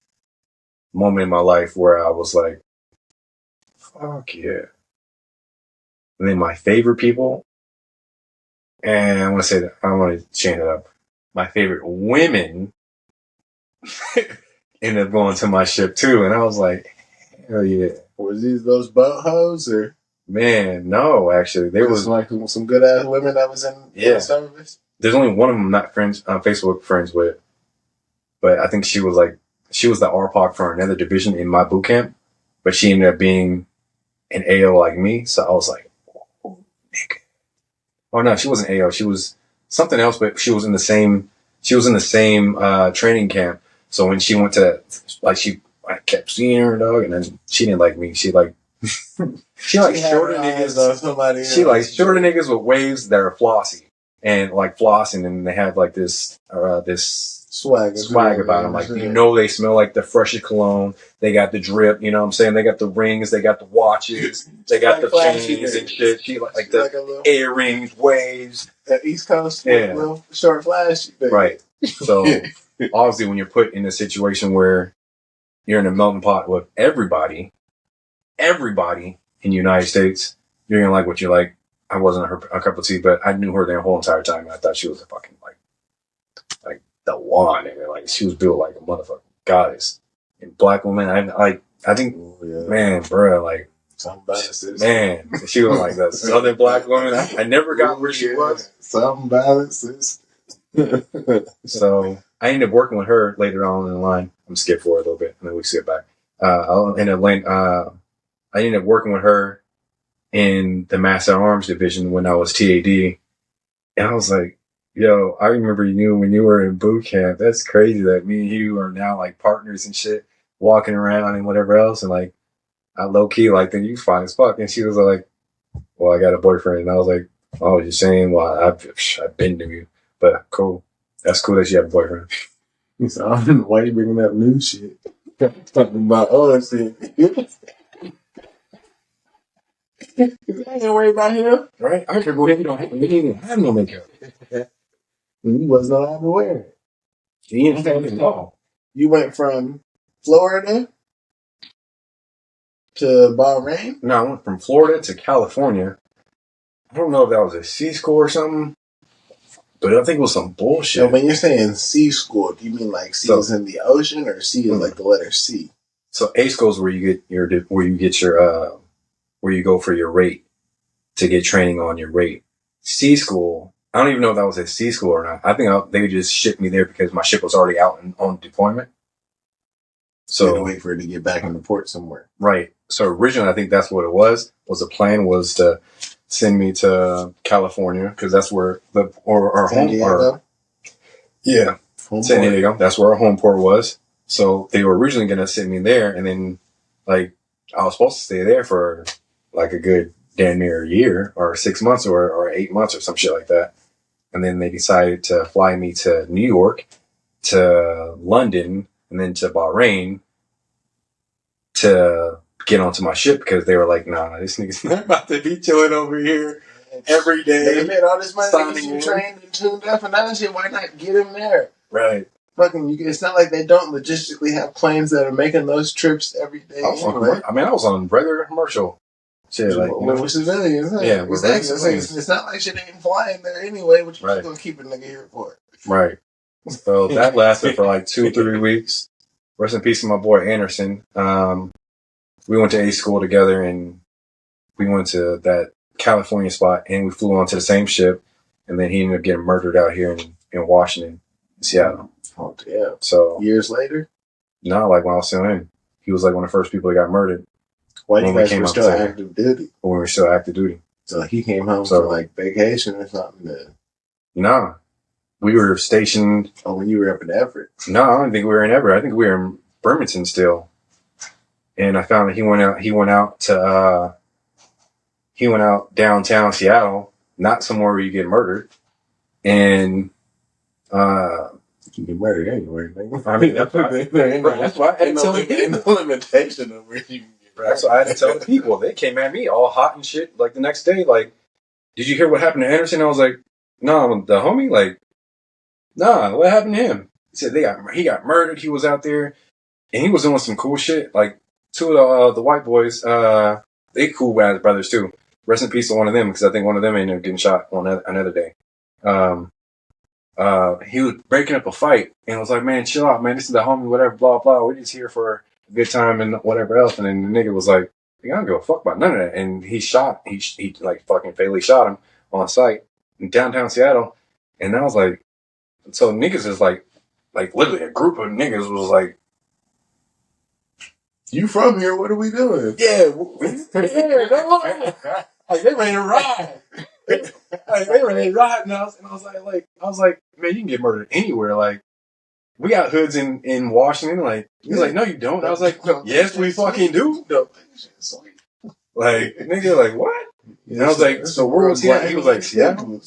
moment in my life where I was like, fuck yeah. And then my favorite people, and I want to say that, I want to change it up. My favorite women ended up going to my ship too. And I was like, hell yeah. Was these those boat hoes or? Man, no, actually. There was like some good ass women that was in the service. There's only one of them I'm not Facebook friends with. But I think she was the RPOC for another division in my boot camp. But she ended up being an AO like me. So I was like, oh, nigga. Oh no, she wasn't AO. She was something else, but she was in the same training camp. So when she went to I kept seeing her, dog, and then she didn't like me. She liked shorter niggas. She likes shorter niggas with waves that are flossy and like flossing, and they have like this swag about them. Like, they smell like the freshest cologne. They got the drip, you know what I'm saying? They got the rings, they got the watches, they got the chains and shit. She like the earrings, waves. That East Coast, little short flash. Right. So obviously when you're put in a situation where you're in a melting pot with everybody in the United States, you're gonna like what you like. I wasn't a cup of tea, but I knew her the whole entire time, and I thought she was a fucking like the one, and like she was built like a motherfucking goddess. And black woman, I think, man, bro, like something balances. Man, she was like the southern black woman. I never got where she was. Something balances. So I ended up working with her later on in the line. I'm skip forward a little bit, and then we skip back. I ended up working with her in the Master Arms division when I was TAD, and I was like, yo, I remember you when you were in boot camp. That's crazy that me and you are now like partners and shit, walking around and whatever else. And like, I low key like think you fine as fuck. And she was like, well, I got a boyfriend. And I was like, oh, you're saying, well, I've been to you, but cool. That's cool that you have a boyfriend. He said, I don't know why you bringing up new shit. Talking about shit. I ain't worried about him. Right? I remember when he didn't have no makeup. He wasn't allowed to wear it. He didn't have it at all. You went from Florida to Bahrain? No, I went from Florida to California. I don't know if that was a C school or something, but I think it was some bullshit. So when you're saying C school, do you mean like C is in the ocean, or C is like the letter C? So A school is where you go for your rate to get training on your rate. C school, I don't even know if that was a C school or not. I think they just shipped me there because my ship was already out on deployment. So you had to wait for it to get back in the port somewhere. Right. So originally, I think that's what it was. The plan was to send me to California because that's where our San Diego? San Diego. That's where our home port was. So they were originally going to send me there, and then like I was supposed to stay there for like a good damn near a year or 6 months or 8 months or some shit like that. And then they decided to fly me to New York, to London, and then to Bahrain to get onto my ship because they were like, nah, this nigga's not about to be chilling over here every day. They made all this money to get you trained and tuned up and that shit. Why not get him there? Right. Fucking, it's not like they don't logistically have planes that are making those trips every day. I was on regular commercial shit. Like, with civilians. Yeah, exactly. It's not like shit ain't flying there anyway. What you just gonna keep a nigga here for? Right. So that lasted for like 2-3 weeks. Rest in peace to my boy Anderson. we went to A school together, and we went to that California spot, and we flew onto the same ship, and then he ended up getting murdered out here in Washington, Seattle. Oh damn! So years later, not like when I was still in, he was like one of the first people that got murdered. While you guys were still active duty. When we were still active duty. So he came home for like vacation or something. Then. Nah, we were stationed. Oh, when you were up in Everett? No, I don't think we were in Everett. I think we were in Bremerton still. And I found that he went out downtown Seattle, not somewhere where you get murdered. And you can get murdered anywhere. I mean, that's why I had to tell the people. No limitation of where you can get murdered. That's why I had to tell the people. They came at me all hot and shit. Like the next day, like, did you hear what happened to Anderson? I was like, no, the homie, like, nah, what happened to him? He said he got murdered. He was out there and he was doing some cool shit. Like two of the white boys, they cool as brothers too. Rest in peace to one of them, because I think one of them ended up getting shot on another day. He was breaking up a fight and was like, man, chill out, man. This is the homie, whatever, blah, blah. We're just here for a good time and whatever else. And then the nigga was like, I don't give a fuck about none of that. And he like fucking fatally shot him on site in downtown Seattle. And I was like, so niggas is like literally a group of niggas was like, you from here? What are we doing? Yeah, like they ready to ride. Like they ready to ride, and I was like, man, you can get murdered anywhere. Like we got hoods in Washington. Like he's like, no, you don't. I was like, yes, we fucking do. Like nigga, like what? And I was like, so where was he at? He was like, Seattle.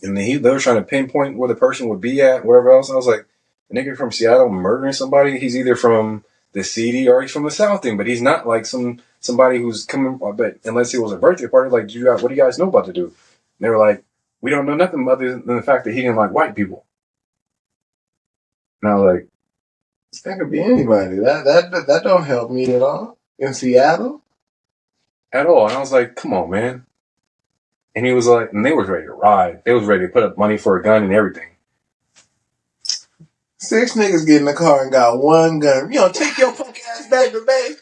And then they were trying to pinpoint where the person would be at, wherever else. I was like, a nigga from Seattle murdering somebody. He's either from the city or he's from the South end, but he's not like somebody who's coming. But unless it was a birthday party, like, what do you guys know about to do? And they were like, we don't know nothing other than the fact that he didn't like white people. And I was like, that could be anybody. That don't help me at all in Seattle at all. And I was like, come on, man. And he was like, and they was ready to ride. They was ready to put up money for a gun and everything. 6 niggas get in the car and got one gun. You know, take your punk ass back to base.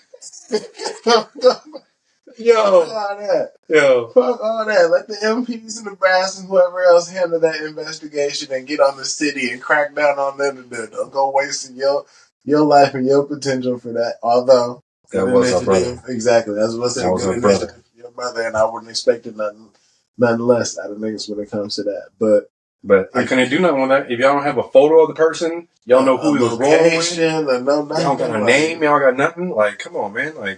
Yo. Fuck all that. Yo. Fuck all that. Let the MPs and the brass and whoever else handle that investigation and get on the city and crack down on them. Don't go wasting your life and your potential for that. Although, that was our brother. Exactly. That's what I said. That was our brother. Your brother, and I wouldn't expect it nothing less out of niggas when it comes to that. But I couldn't do nothing with that. If y'all don't have a photo of the person, y'all know who he was rolling with. Y'all don't got a name. Y'all got nothing. Like, come on, man. I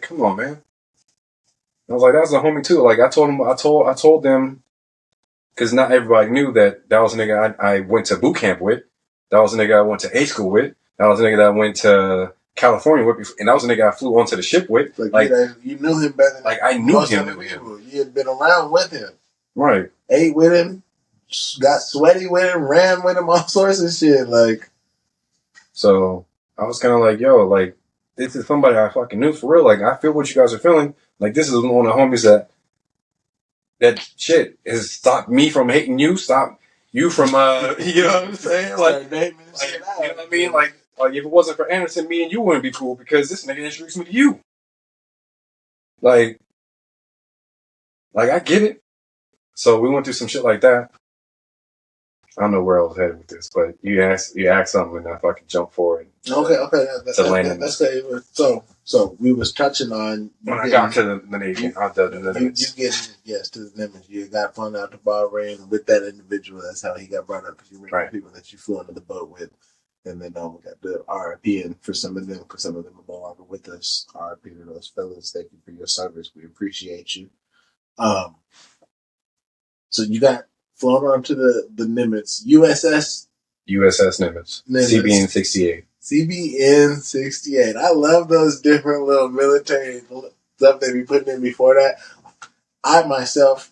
was like, that's a homie too. Like, I told them, because not everybody knew that was a nigga I went to boot camp with. That was a nigga I went to A school with. That was a nigga that I went to California with, and that was a nigga I flew onto the ship with. Like you knew him better than I knew him. You had been around with him. Right. Ate with him. Got sweaty with him, ran with him, all sorts of shit. Like, so I was kind of like, yo, like, this is somebody I fucking knew for real. Like, I feel what you guys are feeling. Like, this is one of the homies that shit has stopped me from hating you, stopped you from, you know what I'm saying? Like, you know what I mean? Like, if it wasn't for Anderson, me and you wouldn't be cool because this nigga introduced me to you. Like, I get it. So we went through some shit like that. I don't know where I was headed with this, but you asked something and I fucking jump forward. Okay. That's good. So we was touching on when I got to the Navy. You get to the limits. You got flown out to Bahrain with that individual. That's how he got brought up, because you remember people that you flew under the boat with. And then we got the RIP, and for some of them are no longer with us. RIP to those fellas. Thank you for your service. We appreciate you. So you got flown onto the Nimitz, USS Nimitz. CBN 68. CBN 68. I love those different little military stuff they be putting in before that. I myself,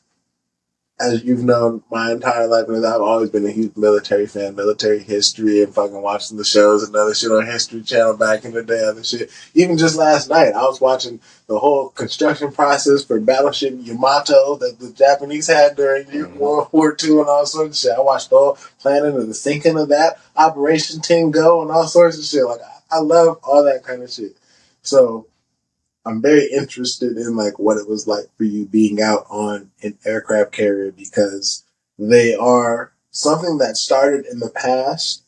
as you've known my entire life, I've always been a huge military fan, military history, and fucking watching the shows and other shit on History Channel back in the day, other shit. Even just last night, I was watching the whole construction process for Battleship Yamato that the Japanese had during World War II and all sorts of shit. I watched the whole planning of the sinking of that, Operation Tingo and all sorts of shit. Like, I love all that kind of shit. So, I'm very interested in like what it was like for you being out on an aircraft carrier because they are something that started in the past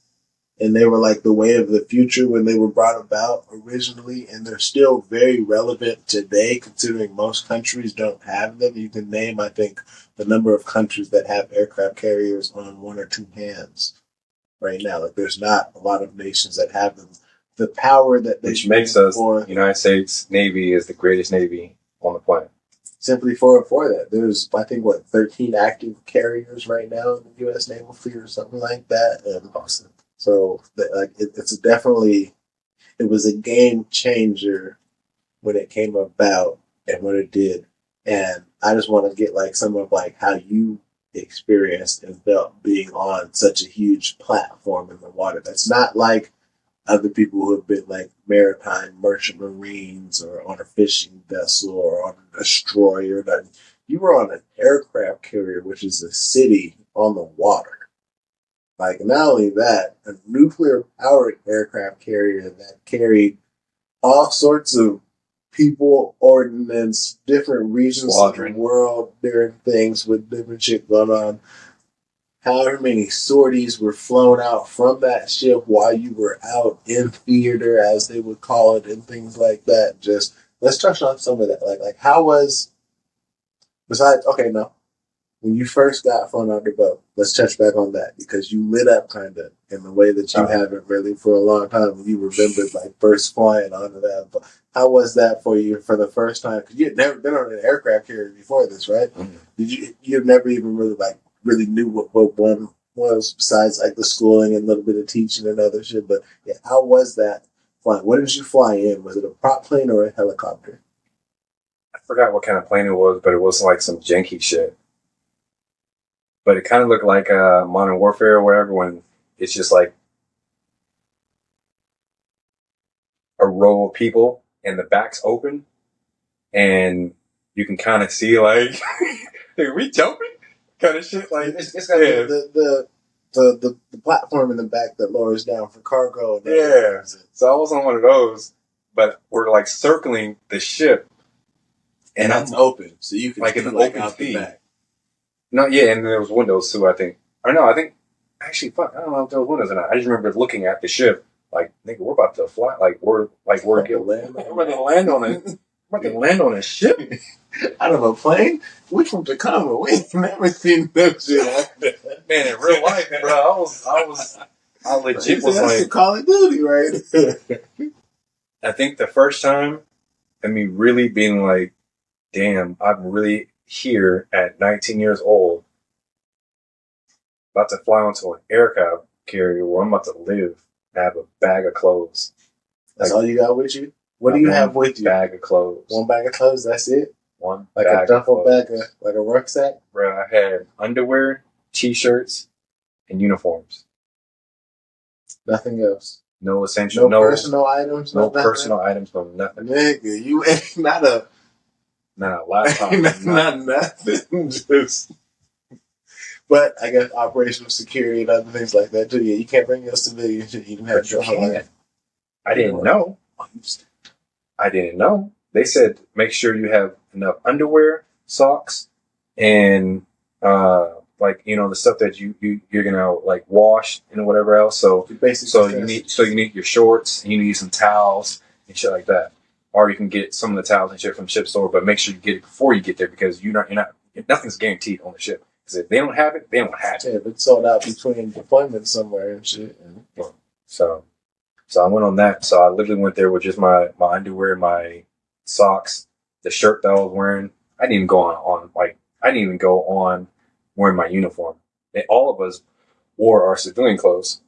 and they were like the way of the future when they were brought about originally, and they're still very relevant today considering most countries don't have them. You can name, I think, the number of countries that have aircraft carriers on one or two hands right now. Like there's not a lot of nations that have them. The power that they which makes us United States Navy is the greatest Navy on the planet. Simply for that, there's I think what 13 active carriers right now in the U.S. Naval Fleet or something like that, and awesome. So like it's definitely it was a game changer when it came about and what it did, and I just want to get like some of like how you experienced and felt being on such a huge platform in the water. That's not like other people who have been like maritime merchant marines or on a fishing vessel or on a destroyer. You were on an aircraft carrier, which is a city on the water. Like not only that, a nuclear powered aircraft carrier that carried all sorts of people, ordnance, different regions of the world, different things with different shit going on. However many sorties were flown out from that ship while you were out in theater, as they would call it, and things like that. Just let's touch on some of that. Like how was besides okay, no. When you first got flown out the boat, let's touch back on that because you lit up kind of in the way that you haven't really for a long time. You remembered like first flying onto that. But how was that for you for the first time? Because you had never been on an aircraft carrier before this, right? Mm-hmm. Did you? You've never even really knew what one was besides like the schooling and a little bit of teaching and other shit. But yeah, how was that flying? What did you fly in? Was it a prop plane or a helicopter? I forgot what kind of plane it was, but it was like some janky shit. But it kind of looked like Modern Warfare or whatever when it's just like a row of people and the back's open and you can kind of see like, are we jumping? Kind of shit. Like it's got the platform in the back that lowers down for cargo. And yeah. So I was on one of those, but we're like circling the ship. And that's open. So you can like in an open out the back. No, yeah, and there was windows too, I think. Or no, I think, actually, fuck, I don't know if there was windows or not. I just remember looking at the ship, like, nigga, we're about to fly, we're about to land on it. We're about to land on a ship? Out of a plane? We from Tacoma. We ain't never seen no shit like that. Man, in real life, bro, I legit was like... That's Call of Duty, right? I think the first time, I mean, really being like, damn, I'm really... here at 19 years old, about to fly onto an aircraft carrier where I'm about to live and have a bag of clothes. That's all you got with you? What do you have with you? Bag of clothes. One bag of clothes, that's it? One like bag a duffel bag, like a rucksack? Bro, I had underwear, t-shirts, and uniforms. Nothing else? No essential, no personal items? No personal items, no nothing. Nigga, you ain't not a... Nah, laptop. not nothing. Just, but I guess operational security and other things like that too. Yeah, you can't bring your civilian shit. You can have your whole life. I didn't know. I didn't know. They said make sure you have enough underwear, socks, and the stuff that you're gonna like wash and whatever else. So you need your shorts. And you need some towels and shit like that. Or you can get some of the towels and shit from the ship store, but make sure you get it before you get there because nothing's guaranteed on the ship. Because if they don't have it, they don't have it. Yeah, if it's sold out between deployments somewhere and shit. So I went on that. So I literally went there with just my underwear, my socks, the shirt that I was wearing. I didn't even go on wearing my uniform. All of us wore our civilian clothes.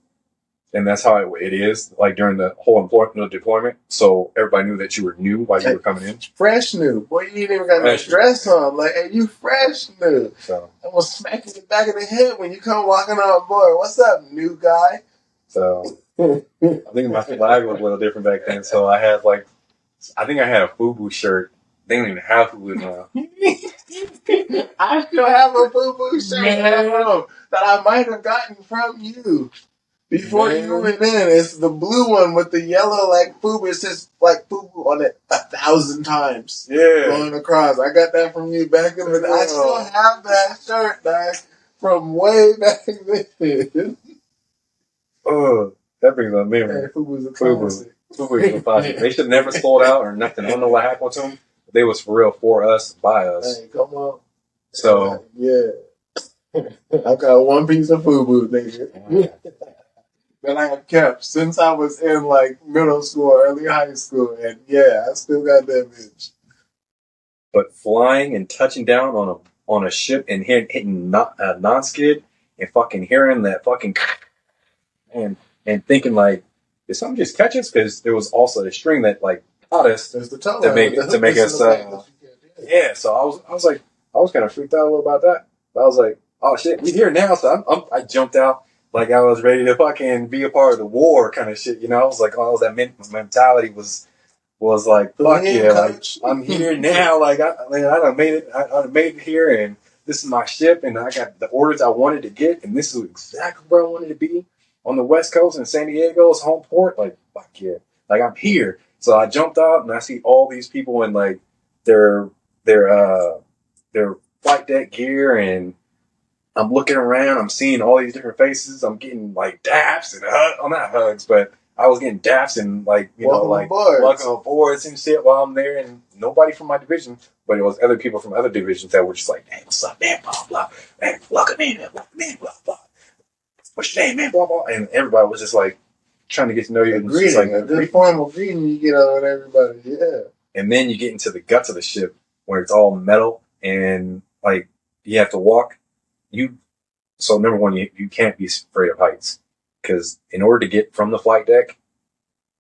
And that's how it is, like during the whole deployment. So everybody knew that you were new while you were coming in. Fresh new. Boy, you ain't even got no dress on. Like, hey, you fresh new. So I was smacking the back of the head when you come walking on board. What's up, new guy? So I think my flag was a little different back then. So I had I think I had a FUBU shirt. They don't even have FUBU now. I still have a FUBU shirt at home that I might have gotten from you. Before you went in, it's the blue one with the yellow like FUBU. It says like FUBU on it 1,000 times. Yeah. Going across. I got that from you back in the day. I still have that shirt, guys, from way back then. Oh, that brings up memory. Hey, FUBU's a classic. FUBU's a classic. They should never sold out or nothing. I don't know what happened to them. They was for real for us, by us. Hey, come on. So yeah. I got one piece of FUBU, nigga. That I have kept since I was in like middle school, early high school, and yeah, I still got that bitch. But flying and touching down on a ship and hitting non-skid and fucking hearing that fucking and thinking like, did something just catch us? Because there was also the string that like caught us to make us. Yeah, so I was like, I was kind of freaked out a little about that. But I was like, oh shit, we here now. So I jumped out. Like I was ready to fucking be a part of the war kind of shit, you know. I was like, oh, that mentality was like, fuck yeah, like I'm here now. Like I done made it. I done made it here, and this is my ship, and I got the orders I wanted to get, and this is exactly where I wanted to be on the West Coast in San Diego's home port. Like fuck yeah, like I'm here. So I jumped out, and I see all these people in like their flight deck gear, and I'm looking around, I'm seeing all these different faces. I'm getting like daps and not hugs, but I was getting daps and like, welcome aboard and shit while I'm there. And nobody from my division, but it was other people from other divisions that were just like, hey, what's up, man? Blah, blah. Man, welcome in, blah, blah. What's your name, man? Blah, blah. And everybody was just like trying to get to know you. A good formal greeting you get on with everybody, yeah. And then you get into the guts of the ship where it's all metal and like you have to walk. So number one, you can't be afraid of heights because in order to get from the flight deck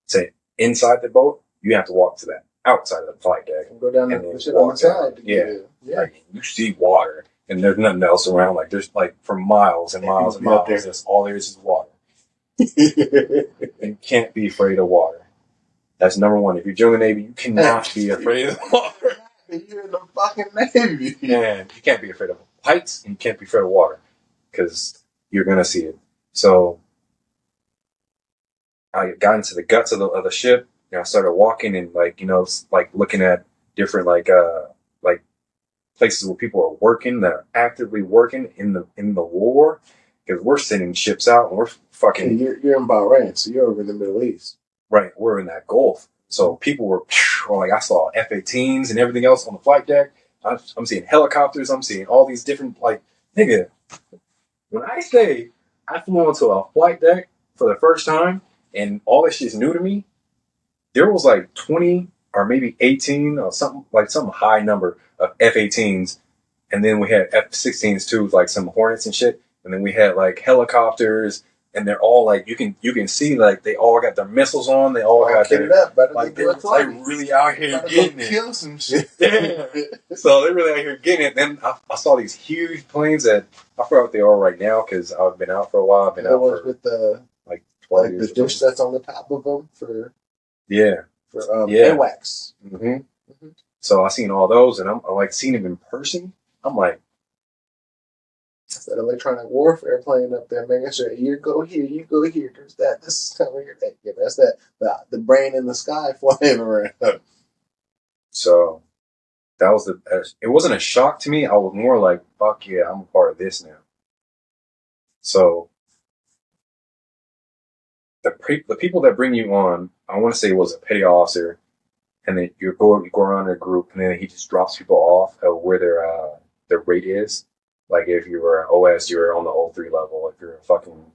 to inside the boat, you have to walk to that outside of the flight deck and go down the shit on the side. Yeah. Like, you see water and there's nothing else around. Like there's like for miles and miles and miles. That's all there is water. You can't be afraid of water. That's number one. If you're joining the Navy, you cannot be afraid of water. You're in the fucking Navy. And you can't be afraid of heights and you can't be afraid of water because you're going to see it. So I got into the guts of the ship and I started walking and like, like looking at different like places where people are working that are actively working in the war because we're sending ships out and we're fucking. You're in Bahrain, so you're over in the Middle East. Right. We're in that Gulf. So people were like, I saw F-18s and everything else on the flight deck. I'm seeing helicopters. I'm seeing all these different, like, nigga, when I say I flew onto a flight deck for the first time and all this shit's new to me, there was like 20 or maybe 18 or something high number of F-18s. And then we had F-16s too, like some Hornets and shit. And then we had like helicopters. And they're all like you can see like they all got their missiles on. They all got their like they're like really out here getting it. Kill some shit. Yeah. So they're really out here getting it. Then I saw these huge planes that I forgot what they are right now because I've been out for a while. I've been out for with the like 12 years. The dish that's on the top of them for AWACS. Mm-hmm. Mm-hmm. So I seen all those, and I'm like seeing them in person. I'm like. That electronic warfare plane up there, making sure you go here, there's that, this is coming here, that, yeah, that's that, the brain in the sky flying around. So that was it wasn't a shock to me. I was more like, fuck yeah, I'm a part of this now. So the people that bring you on, I want to say was a petty officer, and then you go around in a group, and then he just drops people off of where their rate is. Like if you were an OS, you were on the 03 level. If you're a fucking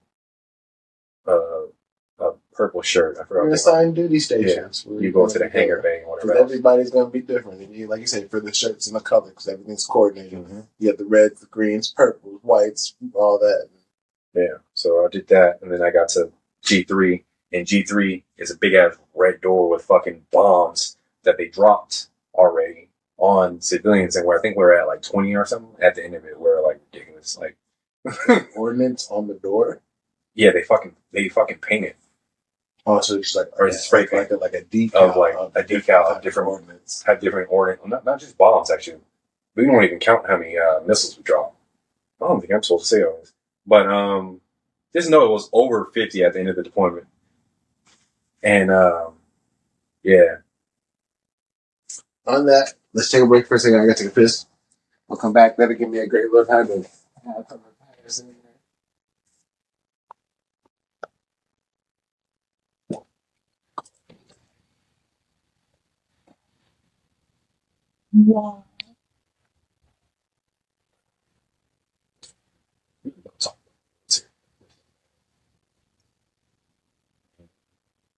a purple shirt, I forgot. You're assigned duty stations. Yeah. You go to the hangar bay or whatever. Everybody's going to be different. And like you said, for the shirts and the color, because everything's coordinated. Mm-hmm. You have the reds, the greens, purples, whites, all that. Yeah. So I did that, and then I got to G3, and G3 is a big ass red door with fucking bombs that they dropped already on civilians, and where I think we're at like 20 or something at the end of it. We're like ridiculous, like ordnance on the door. Yeah, they fucking paint it. Oh, so it's like or it's spray paint like a decal of like a decal of different ordnance. Had different ordnance, not just bombs actually. We don't even count how many missiles we dropped. I don't think I'm supposed to say all this, but Just know it was over 50 at the end of the deployment. And yeah. On that, let's take a break for a second. I gotta take a piss. I'll come back. That'll give me a great little time to have some repairs in there. Wow.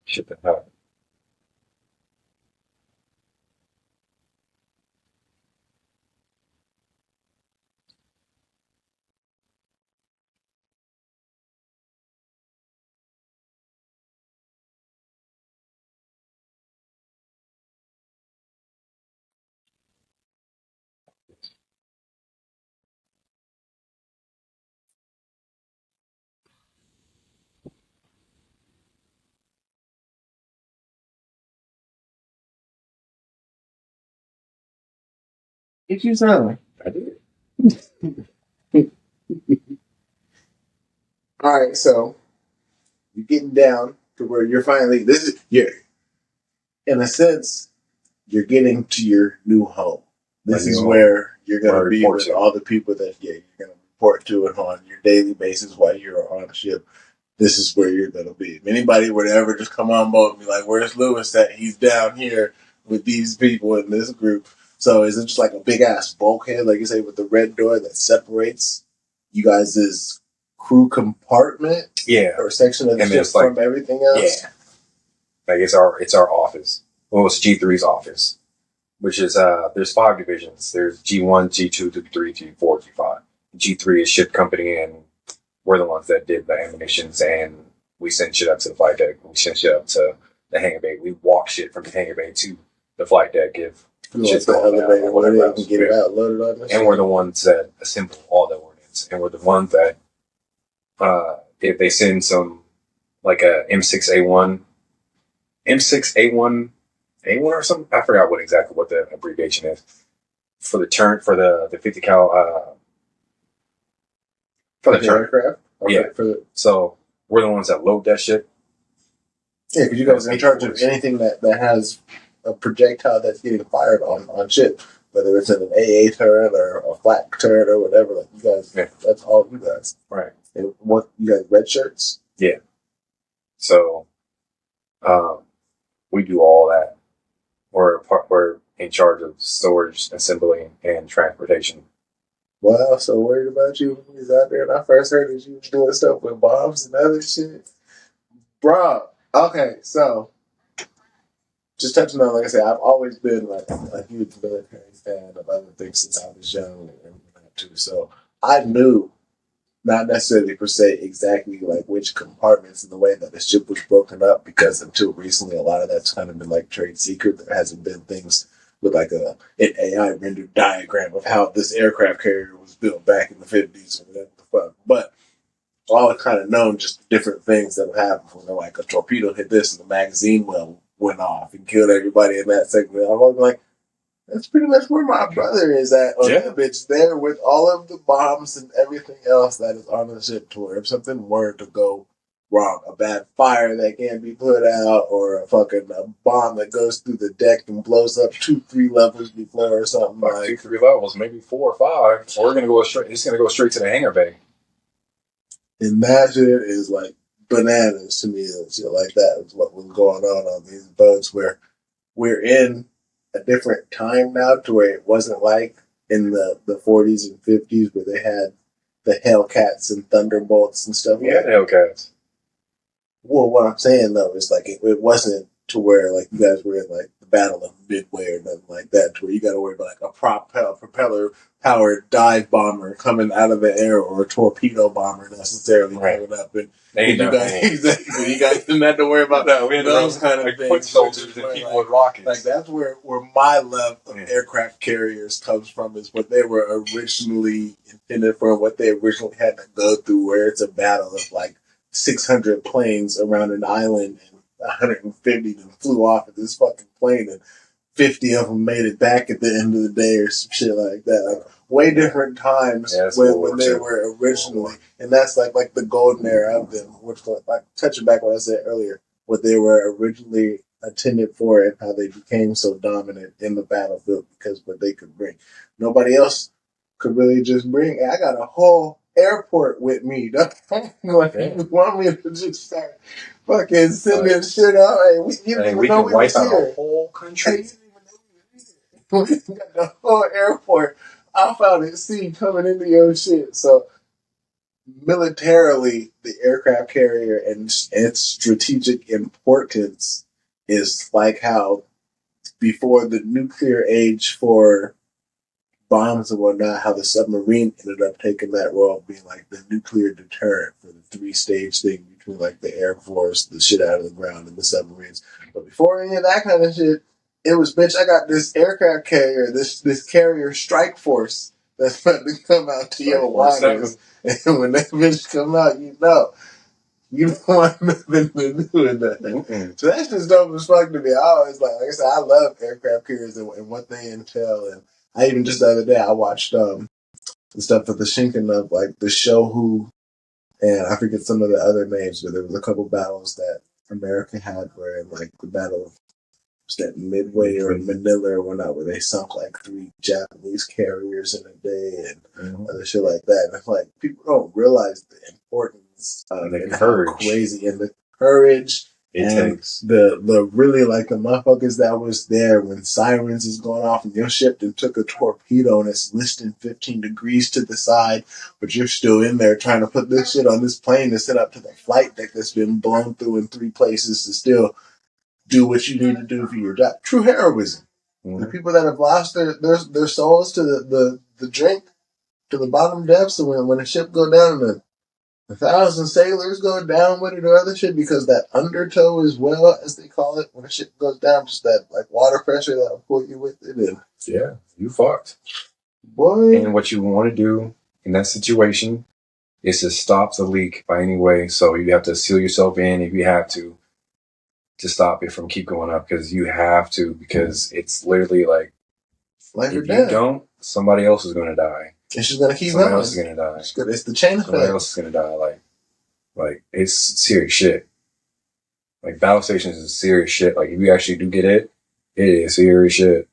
Shit that happened. Get you some. I did. All right, so you're getting down to where you're finally. This is in a sense, you're getting to your new home. This is where you're gonna be with all the people that you're gonna report to it on your daily basis while you're on the ship. This is where you're gonna be. If anybody were to ever just come on board and be like, "Where's Lewis at? He's down here with these people in this group." So is it just like a big ass bulkhead, like you say, with the red door that separates you guys' crew compartment? Yeah. Or section of the ship from everything else? Yeah. Like it's our office. Well, it's G3's office, which is there's 5 divisions. There's G1, G2, G3, G4, G5. G3 is ship company, and we're the ones that did the ammunitions, and we send shit up to the flight deck. We send shit up to the hangar bay. We walk shit from the hangar bay to the flight deck if shit's going down, whatever else. Get it out, load it on this. And we're the ones that assemble all the ordnance, and we're the ones that if they send some like a M6A1 or something, I forgot what the abbreviation is for the turn for the 50 cal for the turn aircraft. Okay, yeah. So we're the ones that load that shit. Yeah, because you guys are in charge of anything that has a projectile that's getting fired on ship, whether it's in an AA turret or a flak turret or whatever. Like you guys, that's all you guys. Right. And what you guys, red shirts? Yeah. So, we do all that. We're in charge of storage, assembly, and transportation. Well, I was so worried about you when you was out there, and I first heard that you was doing stuff with bombs and other shit. Bro, okay, so just touching on, like I said, I've always been like a huge military fan of other things since I was young and that too. So I knew, not necessarily per se exactly like which compartments and the way that the ship was broken up, because until recently a lot of that's kind of been like trade secret. There hasn't been things with like an AI rendered diagram of how this aircraft carrier was built back in the 50s or whatever the fuck. But I've always kind of known just different things that would happen. When like a torpedo hit this and the magazine well went off and killed everybody in that segment. I'm always like, that's pretty much where my brother is at on that bitch there with all of the bombs and everything else that is on the ship, to where if something were to go wrong, a bad fire that can't be put out, or a fucking bomb that goes through the deck and blows up 2-3 levels before or something like 2-3 levels, maybe 4 or 5. Or we're gonna go straight. It's gonna go straight to the hangar bay. And that shit is like bananas to me. Shit like that is what was going on these boats, where we're in a different time now, to where it wasn't like in the 40s and 50s where they had the Hellcats and Thunderbolts and stuff. We had Hellcats. Well, what I'm saying though is like it wasn't to where like you guys were in like the Battle of Midway or nothing like that, to where you got to worry about like a propeller powered dive bomber coming out of the air, or a torpedo bomber necessarily coming up. And you guys didn't have to worry about that. We had those kind of things. Foot soldiers and people with rockets. Like that's where my love of aircraft carriers comes from, is what they were originally intended for, what they originally had to go through, where it's a battle of like 600 planes around an island, and 150 of them flew off of this fucking plane, and 50 of them made it back at the end of the day or some shit like that. Like, way different times when they were originally, and that's like the golden era of them, which like touching back what I said earlier, what they were originally intended for and how they became so dominant in the battlefield because what they could bring, nobody else could really just bring. I got a whole airport with me. Like, you want me to just start fucking sending shit out? Hey, you didn't even know we was here. A whole country. We got the whole airport off out at sea coming into your shit. So militarily, the aircraft carrier and its strategic importance is like how before the nuclear age for bombs and whatnot, how the submarine ended up taking that role, being like the nuclear deterrent for the 3-stage thing between like the Air Force, the shit out of the ground, and the submarines. But before any of that kind of shit, it was, bitch, I got this aircraft carrier, this carrier strike force that's about to come out to your waters. And when that bitch come out, you don't want nothing to do with that. Mm-mm. So that's just dope as fuck to me. I always like I said, I love aircraft carriers and what they entail. And I even just the other day I watched the stuff that the Shinkin of like the show Who, and I forget some of the other names, but there was a couple battles that America had where in like the battle of that Midway or Manila or whatnot, where they sunk like 3 Japanese carriers in a day and other shit like that. And I'm like, people don't realize the importance of the courage, how crazy, and the courage it takes. The really like the motherfuckers that was there when sirens is going off and your ship then took a torpedo and it's listing 15 degrees to the side, but you're still in there trying to put this shit on this plane to set up to the flight deck that's been blown through in 3 places to still do what you need to do for your job. True heroism. Mm-hmm. The people that have lost their souls to the drink, to the bottom depths, and when a ship go down and 1,000 sailors go down with it or other shit, because that undertow as well, as they call it, when a ship goes down, just that like water pressure that'll pull you with it. And yeah, you fucked. Boy. And what you want to do in that situation is to stop the leak by any way. So you have to seal yourself in if you have to stop it from keep going up, because you have to, because it's literally like if you don't, somebody else is going to die. It's just going to keep somebody going. Else is going to die. It's the chain effect. Somebody else is going to die. Like it's serious shit. Like battle stations is serious shit. Like if you actually do get it is serious shit.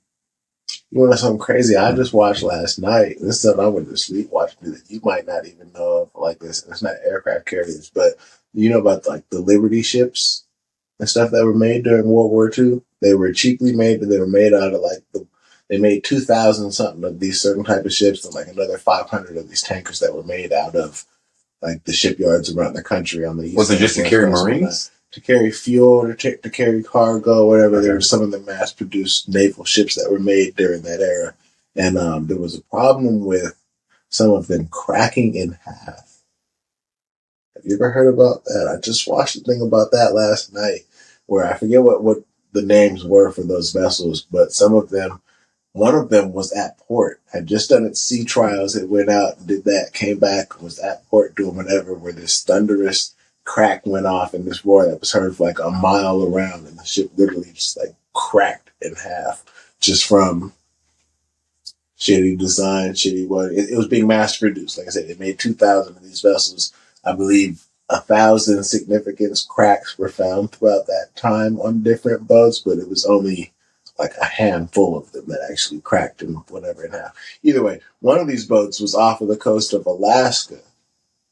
You want to know something crazy? I just watched last night. This is something I went to sleep watching that you might not even know of like this. It's not aircraft carriers, but you know about like the Liberty ships and stuff that were made during World War II. They were cheaply made, but they were made out of like they made 2,000 something of these certain type of ships, and like another 500 of these tankers that were made out of like the shipyards around the country on the east. Was it just to carry Marines? To carry fuel, to carry cargo, whatever. Okay. There were some of the mass-produced naval ships that were made during that era, and there was a problem with some of them cracking in half. Have you ever heard about that? I just watched a thing about that last night, where I forget what the names were for those vessels, but some of them, one of them was at port, had just done its sea trials, it went out and did that, came back, was at port doing whatever, where this thunderous crack went off and this roar that was heard for like a mile around, and the ship literally just like cracked in half just from shitty design, shitty what. It was being mass produced. Like I said, they made 2,000 of these vessels. I believe 1,000 significant cracks were found throughout that time on different boats, but it was only like a handful of them that actually cracked and whatever in half. Either way, one of these boats was off of the coast of Alaska,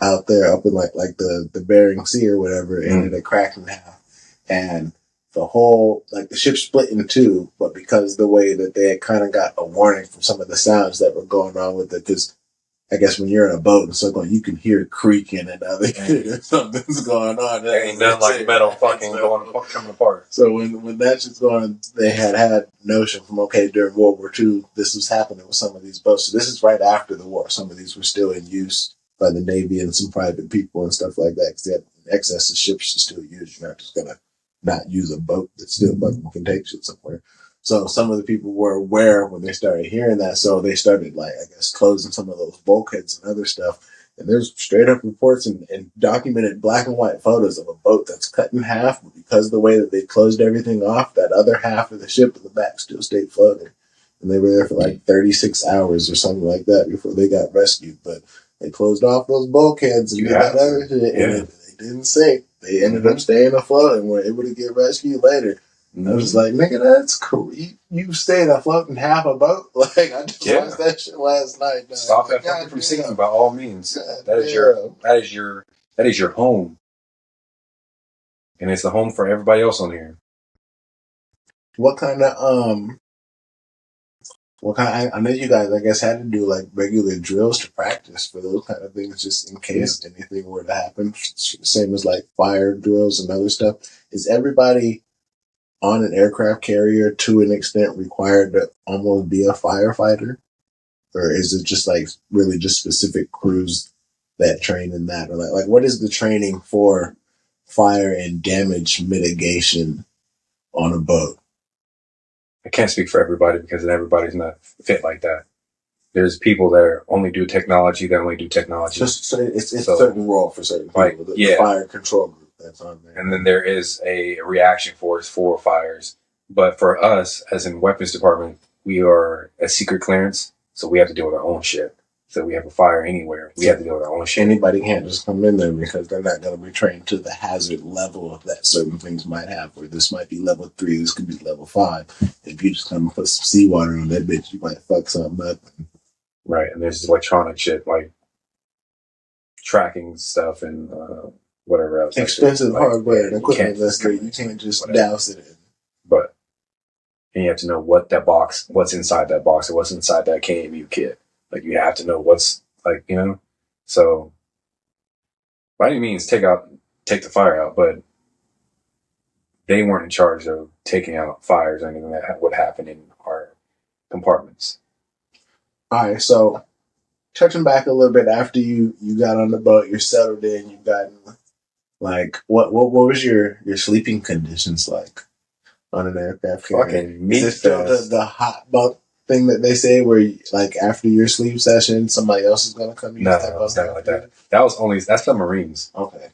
out there up in like the Bering Sea or whatever, and it cracked in half. And the whole, like the ship split in two, but because of the way that they had kind of got a warning from some of the sounds that were going on with it, because I guess when you're in a boat and so on, you can hear creaking and other something's going on. Ain't nothing like metal fucking coming apart. So when that shit's going on, they had notion from, okay, during World War II, this was happening with some of these boats. So this is right after the war. Some of these were still in use by the Navy and some private people and stuff like that, because they had excess of ships to still use. You're not just going to not use a boat that still fucking can take shit somewhere. So some of the people were aware when they started hearing that, so they started, like, I guess, closing some of those bulkheads and other stuff. And there's straight up reports and documented black and white photos of a boat that's cut in half, but because of the way that they closed everything off, that other half of the ship in the back still stayed floating. and they were there for like 36 hours or something like that before they got rescued. But they closed off those bulkheads and did that other shit, and they didn't sink. They ended up staying afloat and were able to get rescued later. I was just like, nigga, that's cool. You stayed afloat in half a boat. Like, I just watched that shit last night. Man. Stop that fucking from sinking by all means. That is your home. And it's the home for everybody else on here. What kind of I know you guys, I guess, had to do like regular drills to practice for those kind of things, just in case anything were to happen. Same as like fire drills and other stuff. Is everybody on an aircraft carrier to an extent required to almost be a firefighter? Or is it just like really just specific crews that train in that? Or like what is the training for fire and damage mitigation on a boat? I can't speak for everybody because everybody's not fit like that. There's people that only do technology. That only do technology. Just it's a certain role for certain people. Like, the fire control group that's on there. And then there is a reaction force for fires. But for us, as in weapons department, we are a secret clearance, so we have to deal with our own shit. So we have a fire anywhere, we have to deal with our own shit. Anybody can't just come in there because they're not going to be trained to the hazard level that certain things might have. Where this might be level 3, this could be level 5. If you just come and put some seawater on that bitch, you might fuck something up. Right, and there's electronic shit like tracking stuff and whatever else. Expensive hardware and equipment that's great. You can't just douse it in. But and you have to know what's inside that box, or what's inside that KMU kit. Like, you have to know what's, like, you know. So by any means, take the fire out, but they weren't in charge of taking out fires or anything that would happen in our compartments. All right, so touching back a little bit after you got on the boat, you're settled in, you've gotten, like, what was your sleeping conditions like on an aircraft carrier? Fucking meat. Is it still the hot bunk thing that they say where, like, after your sleep session, somebody else is going to come use that? No, it's not like that. That's submarines. Okay.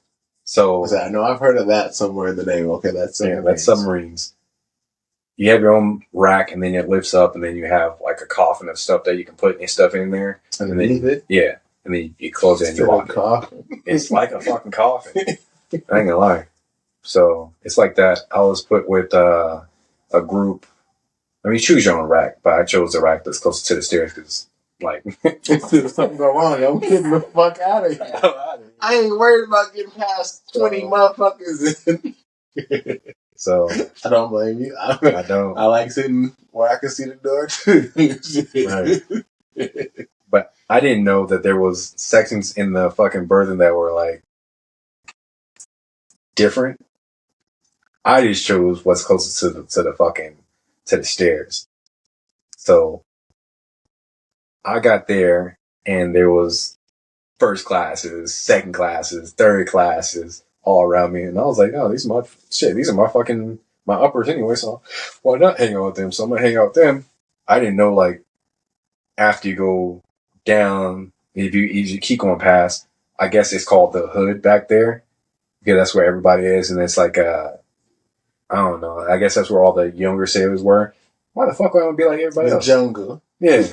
So I know I've heard of that somewhere in the name. Okay, that's submarines. Yeah, that's submarines. You have your own rack, and then it lifts up, and then you have like a coffin of stuff that you can put your stuff in there. Underneath it? Yeah. And then you close it and you lock it. It's like a fucking coffin. I ain't gonna lie. So it's like that. I was put with a group. I mean, you choose your own rack, but I chose the rack that's closer to the stairs because, like, if something go wrong, I'm getting the fuck out of here. I ain't worried about getting past 20 motherfuckers. So I don't blame you. I don't. I like sitting where I can see the door too. Right. But I didn't know that there was sections in the fucking berthing that were like different. I just chose what's closest to the stairs. So I got there and there was first classes, second classes, third classes all around me, and I was like, oh, these are my uppers anyway, so why not hang out with them? So I'm gonna hang out with them. I didn't know, like, after you go down, if you keep going past, I guess it's called the hood back there, because that's where everybody is, and it's like I don't know, I guess that's where all the younger sailors were. Why the fuck would I want to be like everybody else? The jungle. Yeah.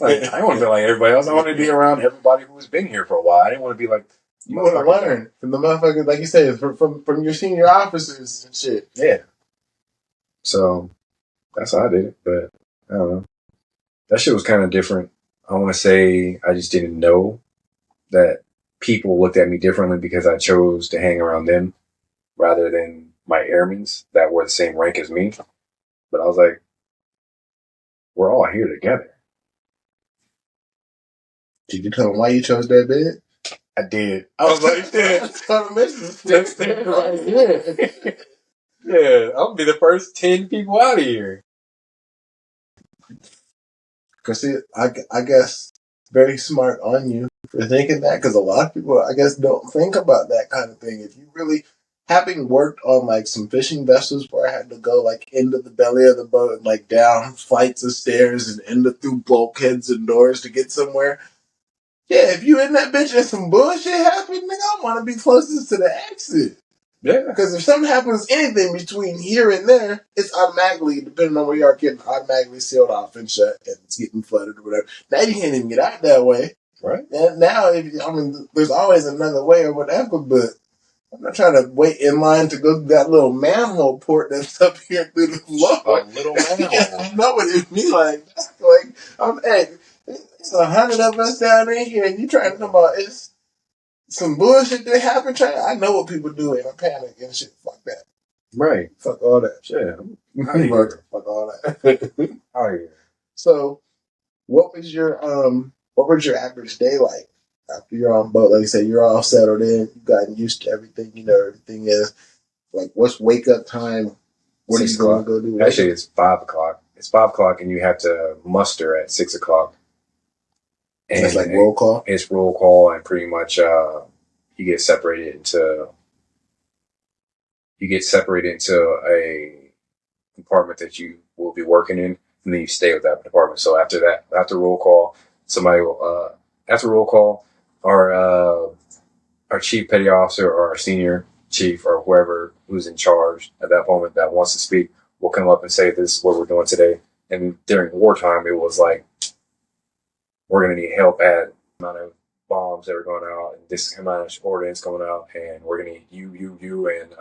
Like, I don't want to be like everybody else. I want to be around everybody who's been here for a while. I didn't want to be like, you want to learn from the motherfuckers, like you said, from your senior officers and shit. Yeah. So that's how I did it, but I don't know. That shit was kind of different. I want to say I just didn't know that people looked at me differently because I chose to hang around them rather than my airmans that were the same rank as me. But I was like, we're all here together. Did you tell them why you chose that bed? I did. I was like, yeah. Yeah, I'm gonna be the first 10 people out of here. Because, see, I guess very smart on you for thinking that, because a lot of people, I guess, don't think about that kind of thing. If you really, having worked on, like, some fishing vessels where I had to go, like, into the belly of the boat and, like, down flights of stairs and into through bulkheads and doors to get somewhere. Yeah, if you in that bitch and some bullshit happened, nigga, I want to be closest to the exit. Yeah. Because if something happens, anything between here and there, it's automatically, depending on where you are, getting automatically sealed off and shut, and it's getting flooded or whatever. Now you can't even get out that way. Right. And now, there's always another way or whatever, but I'm not trying to wait in line to go through that little manhole port that's up here through the floor. A little manhole. I know what it be like. Like, hey, there's 100 of us down in here, and you trying to talk about it's some bullshit that happened. I know what people do, and I panic and shit. Fuck that. Right. Fuck all that. Shit. Fuck all that. Out of here. So, what was your average day like after you're on boat? Like you said, you're all settled in, you've gotten used to everything, you know everything is. Like, what's wake up time? What are you going to go do? Actually, it's 5 o'clock. It's 5 o'clock, and you have to muster at 6 o'clock. And it's like roll call? It's roll call, and pretty much you get separated into a compartment that you will be working in, and then you stay with that department. So after that, after roll call, our chief petty officer or our senior chief or whoever who's in charge at that moment that wants to speak will come up and say, this is what we're doing today. And during wartime, it was like, we're going to need help at the amount of bombs that are going out, and this amount of ordnance coming out, and we're going to need you, and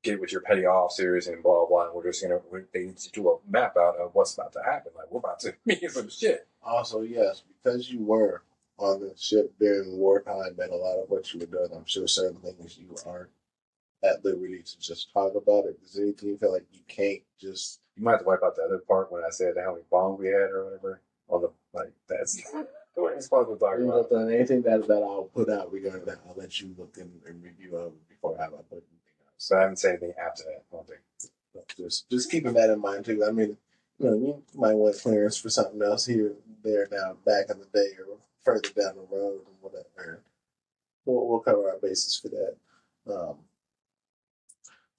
get with your petty officers and blah, blah, and we're just going to, they need to do a map out of what's about to happen. Like, we're about to meet some shit. Also, yes, because you were on the ship during wartime and a lot of what you were doing, I'm sure certain things you aren't at liberty to just talk about it. Is there anything you feel like you can't just... You might have to wipe out the other part when I said how many bombs we had or whatever. On the, like, that's what you're supposed to talk about. Anything that I'll put out regarding that, I'll let you look and review of it before I put anything else. So I haven't said anything after that, I don't think. Just keeping that in mind too. I mean, you might want clearance for something else here, there, now, back in the day, or further down the road, or whatever. We'll cover our bases for that.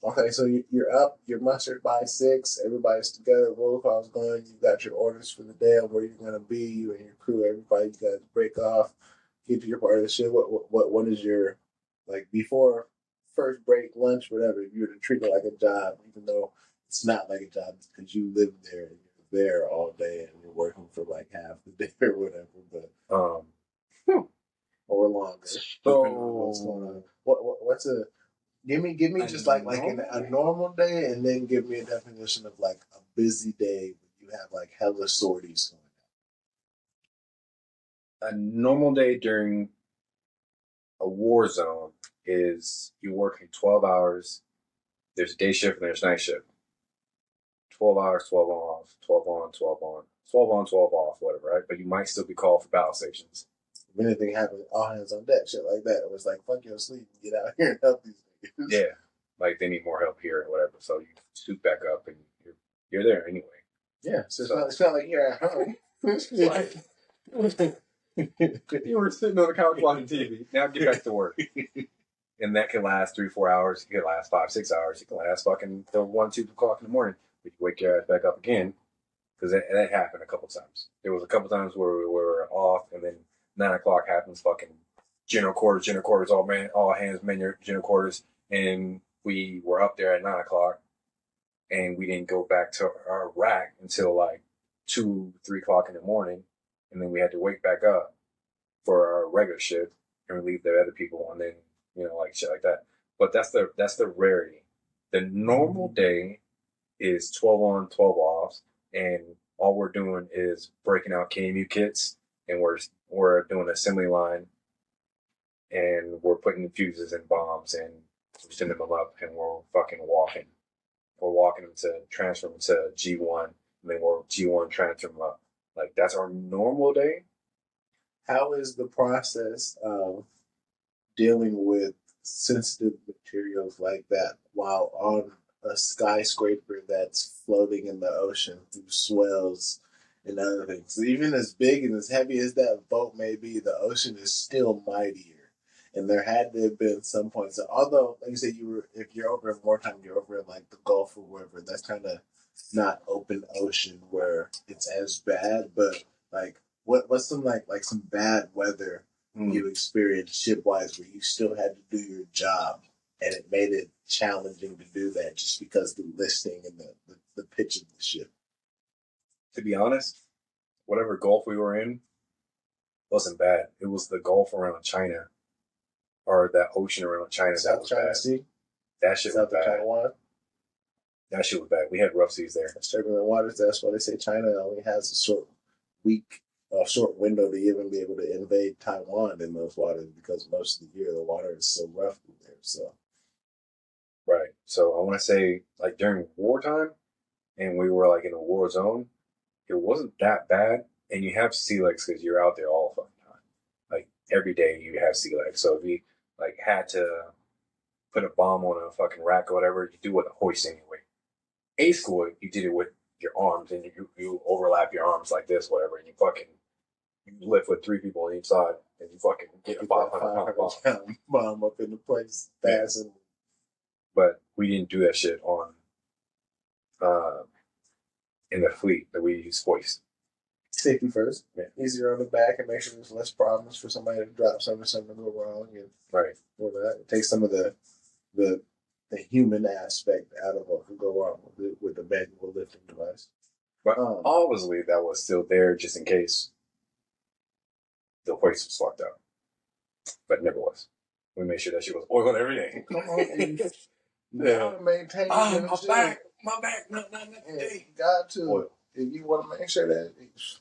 Okay, so you're up, you're mustered by 6, everybody's together, roll call's going, you got your orders for the day of where you're going to be, you and your crew, everybody, you guys break off, get to your part of the shit. What is your, like, before first break, lunch, whatever, if you were to treat it like a job, even though it's not like a job because you live there and you're there all day and you're working for like half the day or whatever, but or longer. So what's going on? What's a Give me just like a normal day, and then give me a definition of like a busy day when you have like hella sorties A going normal day during a war zone is you working 12 hours. There's day shift and there's night shift. 12 hours, 12 on off, 12 on, 12 on, 12 on, 12 off, whatever, right? But you might still be called for battle stations. If anything happens, all hands on deck, shit like that. It was like, fuck your sleep, get out here and help these niggas. Yeah, like they need more help here or whatever. So you suit back up and you're there anyway. Yeah, so it's not like you're at home. You were sitting on the couch watching TV. Now get back to work. And that can last 3-4 hours. It can last 5-6 hours. It can last fucking till 1-2 o'clock in the morning. But you wake your ass back up again, because that happened a couple times. There was a couple times where we were off, and then 9 o'clock happens. Fucking general quarters. All hands, men, general quarters, and we were up there at 9 o'clock, and we didn't go back to our rack until like 2-3 o'clock in the morning, and then we had to wake back up for our regular shift and relieve the other people, and then like shit like that. But that's the rarity. The normal day is 12 on, 12 off, and all we're doing is breaking out KMU kits, and we're doing an assembly line, and we're putting fuses and bombs, and we're sending them up, and we're fucking walking. We're walking them to transfer them to G1, and then we're G1 transfer them up. Like, that's our normal day. How is the process of dealing with sensitive materials like that while on a skyscraper that's floating in the ocean through swells and other things? Even as big and as heavy as that boat may be, the ocean is still mightier. And there had to have been some points. So although, like you said, if you're over in wartime, you're over in like the Gulf or wherever. That's kind of not open ocean where it's as bad. But like, what's some like some bad weather you experienced ship wise where you still had to do your job and it made it challenging to do that just because the listing and the pitch of the ship. To be honest, whatever Gulf we were in wasn't bad. It was the Gulf around China or that ocean around China that was China bad. Sea, That shit was South of bad. Taiwan. That shit was bad. We had rough seas there. Turbulent waters. That's why they say China only has a short window to even be able to invade Taiwan in those waters because most of the year the water is so rough there. So, Right. So I want to say, like during wartime, and we were like in a war zone, it wasn't that bad. And you have sea legs because you're out there all the fucking time. Like every day you have sea legs. So if you like had to put a bomb on a fucking rack or whatever, you do it with a hoist anyway. A school, you did it with your arms and you overlap your arms like this, whatever, and you lift with 3 people on each side and you fucking get a 500 pound bomb up into place fast. Yeah. But we didn't do that shit on in the fleet that we use hoist. Safety first. Yeah. Easier on the back and make sure there's less problems for somebody to drop something or something to go wrong. And right. For that, it takes some of the human aspect out of what could go wrong with the manual lifting device. But obviously that was still there just in case the hoist was fucked up. But it never was. We made sure that shit was oiled every day. Come on, yeah. Maintain my back, not today. Got to. Oil. If you want to make sure that it's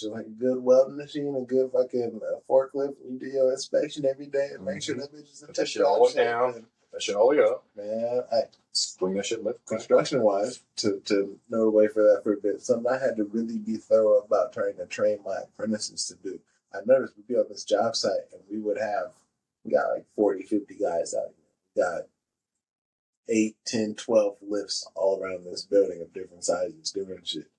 like a good welding machine, a good fucking forklift, you do your inspection every day and make sure that bitch is that shit all the way down. That shit all the way up. Man, swing that shit lift. Construction wise, to know the way for that for a bit, something I had to really be thorough about trying to train my apprentices to do. I noticed we'd be on this job site and we got like 40, 50 guys out here. We got 8, 10, 12 lifts all around this building of different sizes doing shit.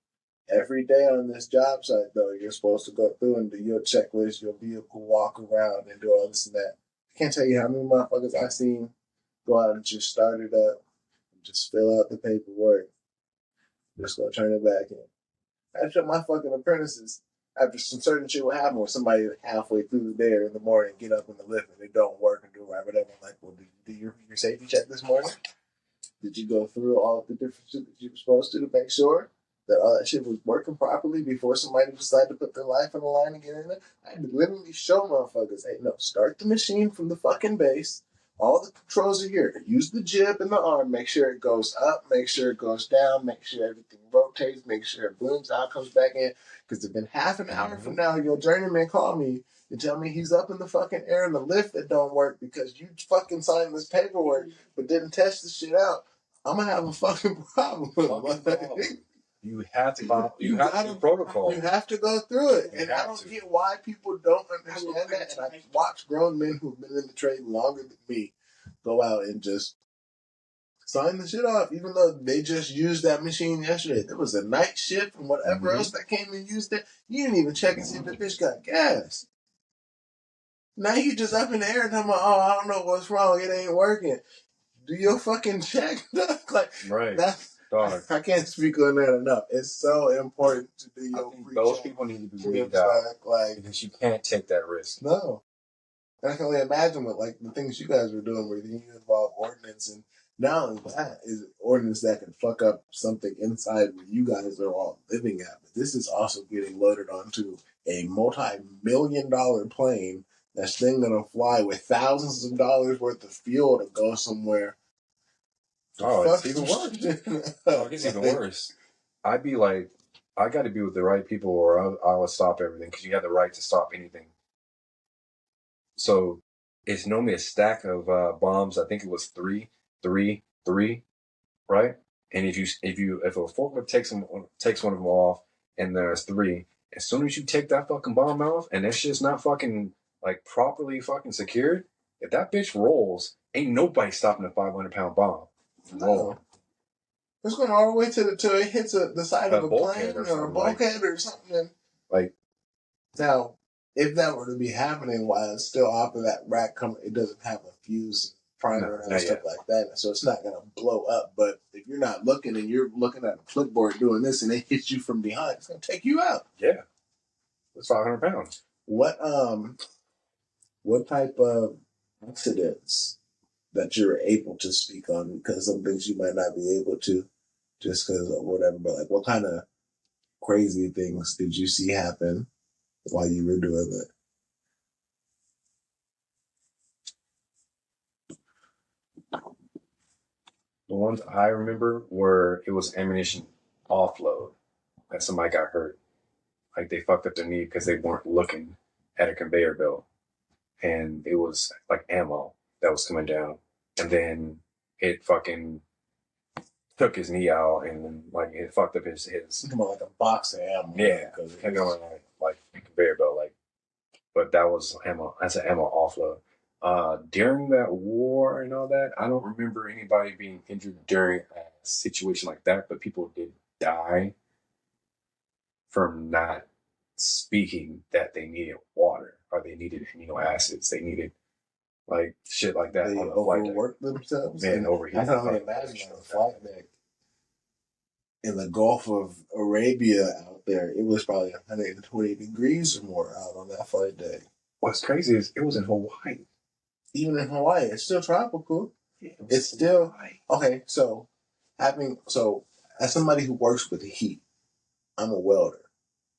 Every day on this job site, though, you're supposed to go through and do your checklist, your vehicle, walk around and do all this and that. I can't tell you how many motherfuckers I've seen go out and just start it up and just fill out the paperwork. Just go turn it back in. I showed my fucking apprentices after some certain shit would happen where somebody halfway through the day or in the morning get up in the lift and it don't work and do right, whatever. I'm like, well, did you do your safety check this morning? Did you go through all the different shit that you were supposed to make sure that all that shit was working properly before somebody decided to put their life on the line and get in there? I had to literally show motherfuckers, hey, no, start the machine from the fucking base. All the controls are here. Use the jib and the arm. Make sure it goes up. Make sure it goes down. Make sure everything rotates. Make sure it blooms out, comes back in. Because if in half an hour from now, your journeyman call me and tell me he's up in the fucking air in the lift that don't work because you fucking signed this paperwork but didn't test the shit out, I'm going to have a fucking problem. You have to follow. You have to protocol. You have to go through it, and I don't get why people don't understand that. And I watch grown men who've been in the trade longer than me go out and just sign the shit off, even though they just used that machine yesterday. There was a night shift and whatever else that came and used it. You didn't even check and see if the bitch got gas. Now you just up in the air talking about, oh, I don't know what's wrong. It ain't working. Do your fucking check. Like, right. That's. Dog. I can't speak on that enough. It's so important to do your pre-check. Those people need to be weeded out because you can't take that risk. No. And I can only imagine what like the things you guys were doing where you involve ordnance, and not only that is ordnance that can fuck up something inside where you guys are all living at. But this is also getting loaded onto a multi-million-dollar plane that's then gonna fly with thousands of dollars worth of fuel to go somewhere. It's even worse. It's even worse. I'd be like, I got to be with the right people, or I would stop everything because you have the right to stop anything. So it's normally a stack of bombs. I think it was 3, 3, 3, right? And if a forklift takes one of them off, and there's 3, as soon as you take that fucking bomb off, and that shit's not fucking like properly fucking secured, if that bitch rolls, ain't nobody stopping a 500-pound bomb. No. It's going all the way till it hits the side of a plane or a bulkhead or something. Like, now, if that were to be happening while it's still off of that rack, it doesn't have a fuse primer and stuff like that, so it's not going to blow up. But if you're not looking and you're looking at a clipboard doing this and it hits you from behind, it's going to take you out. Yeah, it's 500 pounds. What type of accidents that you're able to speak on, because some things you might not be able to just because of whatever. But like, what kind of crazy things did you see happen while you were doing it? The ones I remember were it was ammunition offload that somebody got hurt. Like they fucked up their knee because they weren't looking at a conveyor belt, and it was like ammo that was coming down, and then it fucking took his knee out, and then like it fucked up his Come on, like a box of ammo. yeah, and on like conveyor belt like, but that was ammo. That's an ammo offload. During that war and all that, I don't remember anybody being injured during a situation like that, but people did die from not speaking that they needed water or they needed amino acids. They needed like shit like that They on the flight deck. overworked themselves. Man, and overheated. I can only imagine on the flight deck in the Gulf of Arabia out there, it was probably 120 degrees or more out on that flight deck. What's crazy is it was in Hawaii. Even in Hawaii, it's still tropical. Yeah, it's still okay. So as somebody who works with heat, I'm a welder.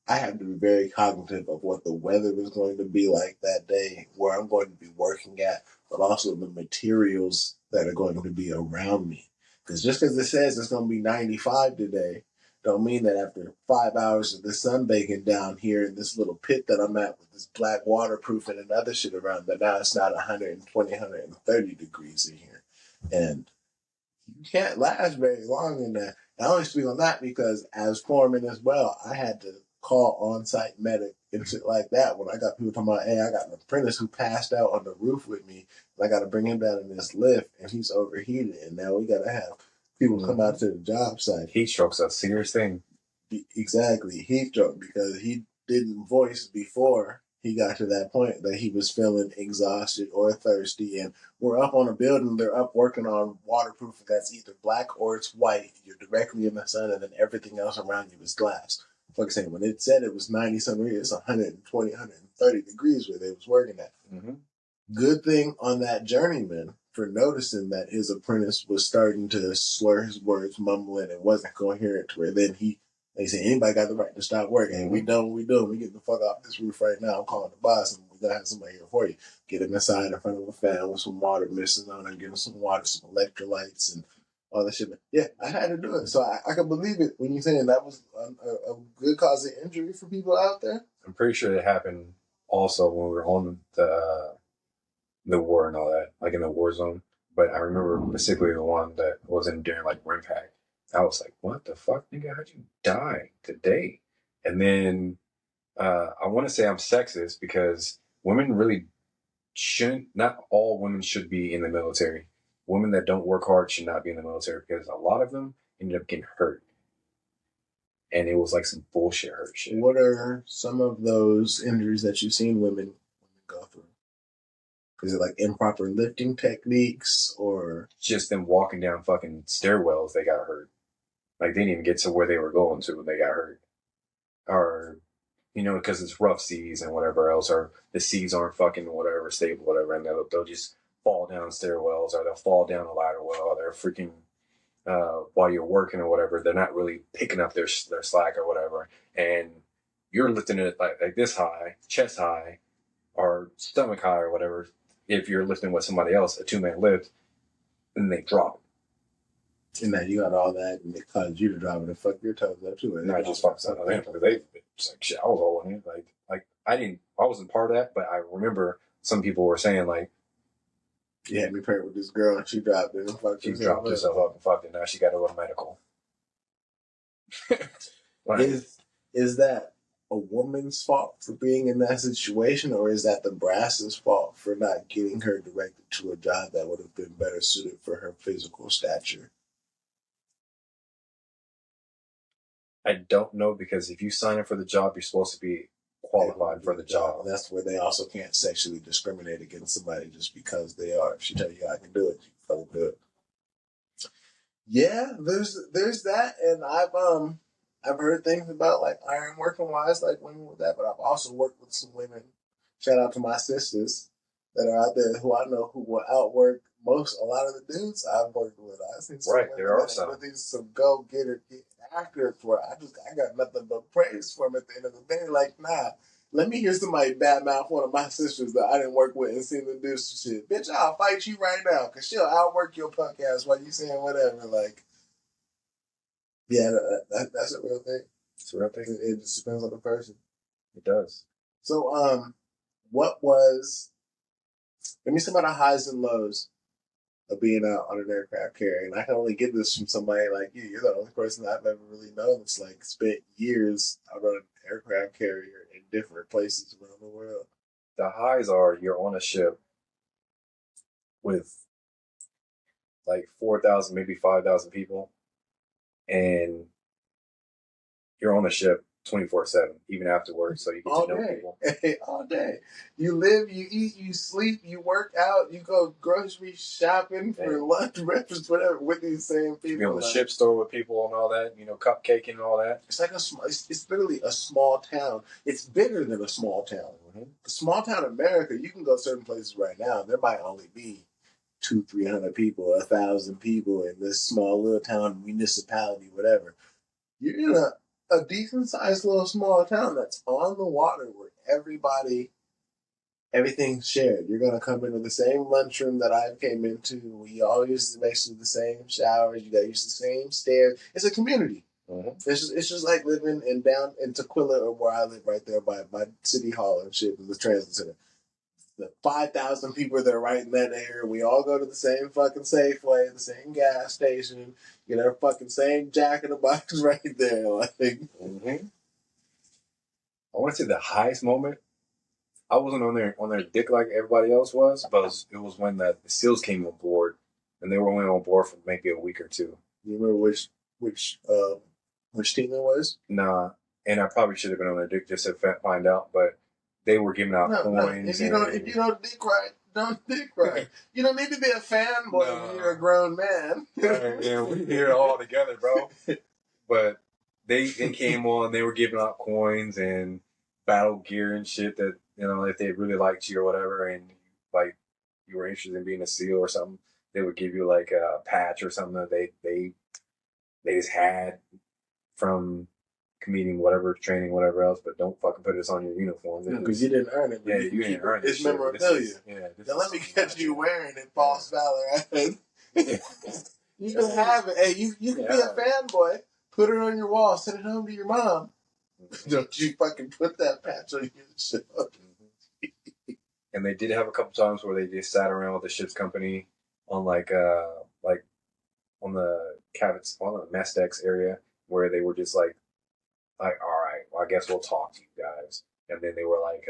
I have to be very cognitive of what the weather is going to be like that day, where I'm going to be working at, but also the materials that are going to be around me. Because just because it says it's going to be 95 today, don't mean that after 5 hours of the sun baking down here in this little pit that I'm at with this black waterproofing and other shit around, that now it's not 120, 130 degrees in here. And you can't last very long in that. I only speak on that because as foreman as well, I had to call on-site medic and shit like that when I got people talking about, hey, I got an apprentice who passed out on the roof with me, and I got to bring him down in this lift, and he's overheated, and now we got to have people come out to the job site. Heat stroke's a serious thing. Exactly, heat stroke, because he didn't voice before he got to that point that he was feeling exhausted or thirsty. And we're up on a building, they're up working on waterproofing that's either black or it's white. You're directly in the sun, and then everything else around you is glass. Like I said, when it said it was 90 some degrees, it's 120, 130 degrees where they was working at. Mm-hmm. Good thing on that journeyman for noticing that his apprentice was starting to slur his words, mumbling, and wasn't coherent, to where then they say, anybody got the right to stop working. Mm-hmm. We done what we doing. We getting the fuck off this roof right now. I'm calling the boss, and we're going to have somebody here for you. Get him inside in front of a fan with some water missing on it, give him some water, some electrolytes, and all that shit. But yeah, I had to do it. So I can believe it when you're saying that was a good cause of injury for people out there. I'm pretty sure it happened also when we were on the war and all that, like in the war zone. But I remember specifically the one that wasn't during like RIMPAC. I was like, what the fuck, nigga? How'd you die today? And then I want to say I'm sexist because women really shouldn't, not all women should be in the military. Women that don't work hard should not be in the military because a lot of them ended up getting hurt. And it was like some bullshit hurt shit. What are some of those injuries that you've seen women go through? Is it like improper lifting techniques or just them walking down fucking stairwells? They got hurt. Like they didn't even get to where they were going to when they got hurt. Or, you know, because it's rough seas and whatever else, or the seas aren't fucking whatever, stable, whatever, and they'll just fall down stairwells or they'll fall down a ladder well, or they're freaking, while you're working or whatever, they're not really picking up their slack or whatever. And you're lifting it like this high, chest high, or stomach high or whatever. If you're lifting with somebody else, a 2-man lift, and they drop. And then you got all that, and it caused you to drop it and fuck your toes up too. And I just fucked something up because they it's like shit. I was all in it. Like I wasn't part of that, but I remember some people were saying like, you had me paired with this girl and she dropped it and fucked. She dropped herself up and fucked it. Now she got to go to medical. Like, is that a woman's fault for being in that situation, or is that the brass's fault for not getting her directed to a job that would have been better suited for her physical stature? I don't know, because if you sign up for the job, you're supposed to be qualified for the job. That's where they also can't sexually discriminate against somebody just because they are. If she tell you I can do it, you can fucking do it. Yeah, there's that, and I've heard things about like iron working wise, like women with that, but I've also worked with some women. Shout out to my sisters that are out there who I know who will outwork a lot of the dudes I've worked with. I've seen some Right, there women are that some. really some go getter, get after it for. I got nothing but praise for them at the end of the day. Like, nah, let me hear somebody badmouth one of my sisters that I didn't work with and see them do some shit. Bitch, I'll fight you right now because she'll outwork your punk ass while you saying whatever. Like, yeah, that's a real thing. It's a real thing. It just depends on the person. It does. So, what was? Give me some of the highs and lows of being out on an aircraft carrier. And I can only get this from somebody like you. You're the only person I've ever really known that's like spent years out on an aircraft carrier in different places around the world. The highs are you're on a ship with like 4,000, maybe 5,000 people, and you're on the ship 24/7, even after work, so you get all to know day. people. All day. You live, you eat, you sleep, you work out, you go grocery shopping for lunch, breakfast, whatever, with these same people. You be on the ship store with people and all that, cupcaking and all that. It's like it's literally a small town. It's bigger than a small town. Mm-hmm. The small town America, you can go certain places right now. There might only be 200-300 people, 1,000 people in this small little town, municipality, whatever. You're in a decent sized little small town that's on the water where everything's shared. You're gonna come into the same lunchroom that I came into. We all use basically the same showers. You got to use the same stairs. It's a community. Mm-hmm. It's just like living down in Tequila or where I live right there by City Hall and shit, the transit center. The 5,000 people that are right in that area, we all go to the same fucking Safeway, the same gas station, get our fucking same Jack in the Box right there. Like, mm-hmm. I want to say the highest moment. I wasn't on their dick like everybody else was, but it was when the SEALs came on board, and they were only on board for maybe a week or two. You remember which team it was? Nah, and I probably should have been on their dick just to find out, but they were giving out coins. If you don't dick right, don't dick right. You don't need to be a fanboy when you're a grown man. Yeah, we're here all together, bro. But they came on. They were giving out coins and battle gear and shit that if they really liked you or whatever, and like you were interested in being a SEAL or something, they would give you like a patch or something that they just had from commuting, whatever training, whatever else. But don't fucking put this on your uniform because you didn't earn it. Yeah, you didn't earn it. It's memorabilia. Now let me catch you wearing it, false valor. You can have it. Hey, you can be a fanboy. Put it on your wall. Send it home to your mom. Don't you fucking put that patch on your shirt. And they did have a couple times where they just sat around with the ship's company on like on the mess decks area where they were just like, all right, well, I guess we'll talk to you guys. And then they were like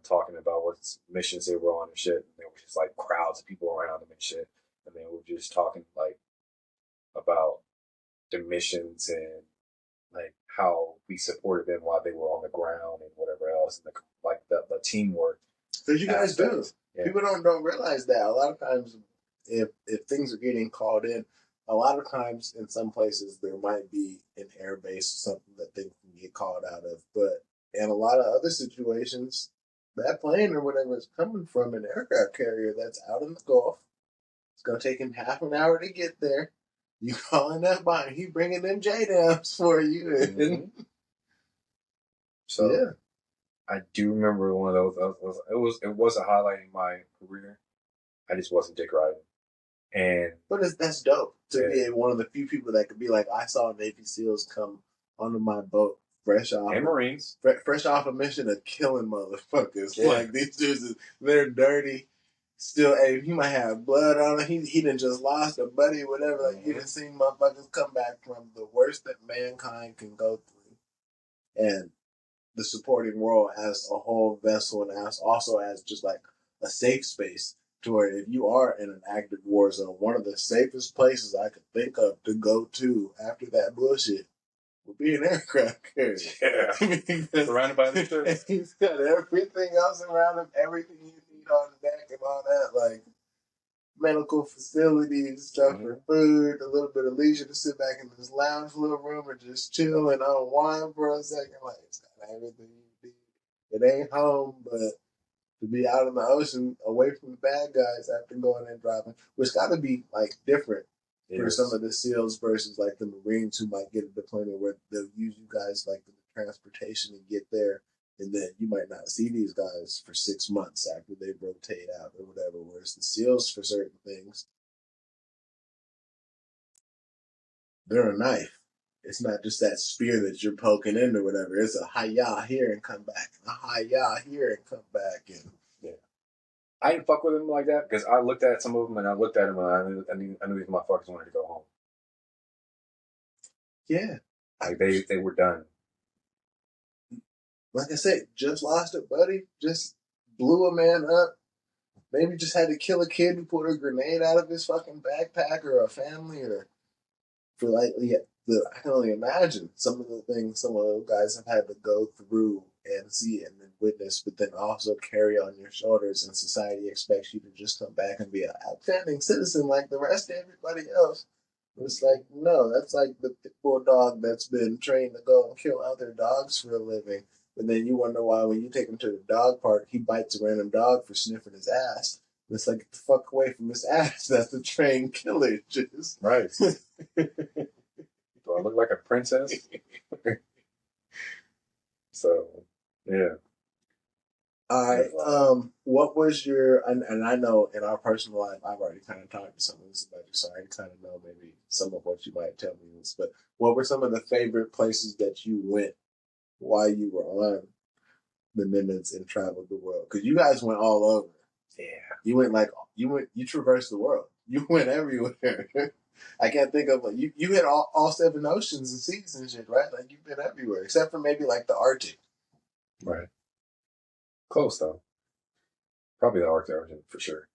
talking about what missions they were on and shit. And there were just like crowds of people around them and shit. And they were just talking like about the missions and like how we supported them while they were on the ground and whatever else, and the teamwork. Because you guys do. Yeah. People don't realize that a lot of times, if things are getting called in, a lot of times in some places there might be an air base or something that they can get called out of, but in a lot of other situations, that plane or whatever is coming from an aircraft carrier that's out in the Gulf. It's gonna take him half an hour to get there. You calling that bot, he bringing them J-Dams for you. Mm-hmm. So yeah. I do remember one of those. It was a highlight in my career. I just wasn't dick riding, but that's dope to be one of the few people that could be like, I saw Navy SEALs come onto my boat fresh off and Marines fresh off a mission of killing motherfuckers. Yeah. Like these dudes, they're dirty. Still, hey, he might have blood on him. He done just lost a buddy, whatever. Like you done seen motherfuckers come back from the worst that mankind can go through, and the supporting world as a whole vessel and also as just like a safe space to where if you are in an active war zone, one of the safest places I could think of to go to after that bullshit would be an aircraft carrier. Yeah. Surrounded by the ships. He's got everything else around him, everything you need on the deck and all that, like medical facilities, stuff for food, a little bit of leisure to sit back in this lounge little room and just chill and unwind for a second. Like, it's got everything you need. It ain't home, but to be out in the ocean away from the bad guys after going and driving, which got to be like different for some of the SEALs versus like the Marines who might get a deployment where they'll use you guys like the transportation and get there, and then you might not see these guys for 6 months after they rotate out or whatever. Whereas the SEALs for certain things, they're a knife. It's not just that spear that you're poking in or whatever. It's a hi-yah here and come back, and a hi-yah here and come back, and yeah. I didn't fuck with them like that because I looked at some of them and I looked at them and I knew these motherfuckers wanted to go home. yeah, like they were done. Like I said, just lost a buddy, just blew a man up. Maybe just had to kill a kid who put a grenade out of his fucking backpack, or a family, or for like I can only imagine some of the things some of those guys have had to go through and see and then witness, but then also carry on your shoulders. And society expects you to just come back and be an outstanding citizen like the rest of everybody else. It's like, no, that's like the pit bull dog that's been trained to go and kill other dogs for a living. But then you wonder why when you take him to the dog park, he bites a random dog for sniffing his ass. It's like, get the fuck away from his ass. That's the trained killer. Just right. Do I look like a princess? So, yeah. All right. What was your, and I know in our personal life, I've already kind of talked to some of this about you, so I kind of know maybe some of what you might tell me this, but what were some of the favorite places that you went while you were on the Nimitz and traveled the world? Because you guys went all over. Yeah. You traversed the world. You went everywhere. I can't think of, like, you hit all seven oceans and seas and shit, right? Like, you've been everywhere, except for maybe like the Arctic. Right. Close though. Probably the Arctic Ocean for sure.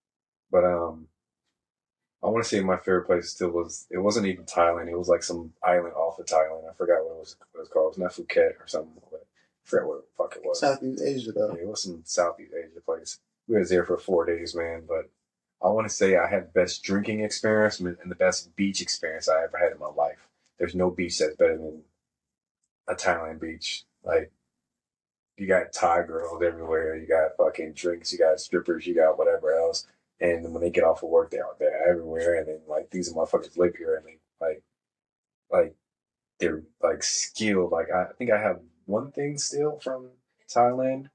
But I want to say my favorite place still was. It wasn't even Thailand. It was like some island off of Thailand. I forgot what it was called. It was not Phuket or something. But I forgot what the fuck it was. Southeast Asia, though. Yeah, it was some Southeast Asia place. We was there for 4 days, man. But I want to say I had the best drinking experience and the best beach experience I ever had in my life. There's no beach that's better than a Thailand beach. Like, you got Thai girls everywhere. You got fucking drinks. You got strippers. You got whatever else. And then when they get off of work, they're everywhere. And then like these motherfuckers live here, and they like they're like skilled. Like I think I have one thing still from Thailand.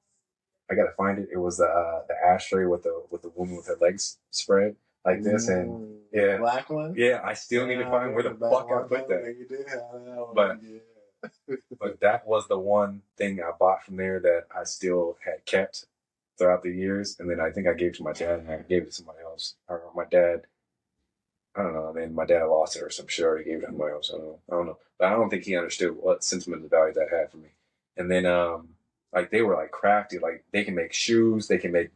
I gotta find it. It was the ashtray with the woman with her legs spread like this, and yeah, black one. Yeah, I still need to find where the fuck I put that. You did have that one, but yeah. But that was the one thing I bought from there that I still had kept throughout the years. And then I think I gave it to my dad, and I gave it to somebody else. Or my dad, I don't know. And then my dad lost it or some shit, or he gave it to somebody else. I don't know. But I don't think he understood what sentimental value that had for me. And then, like, they were like crafty. Like, they can make shoes, they can make,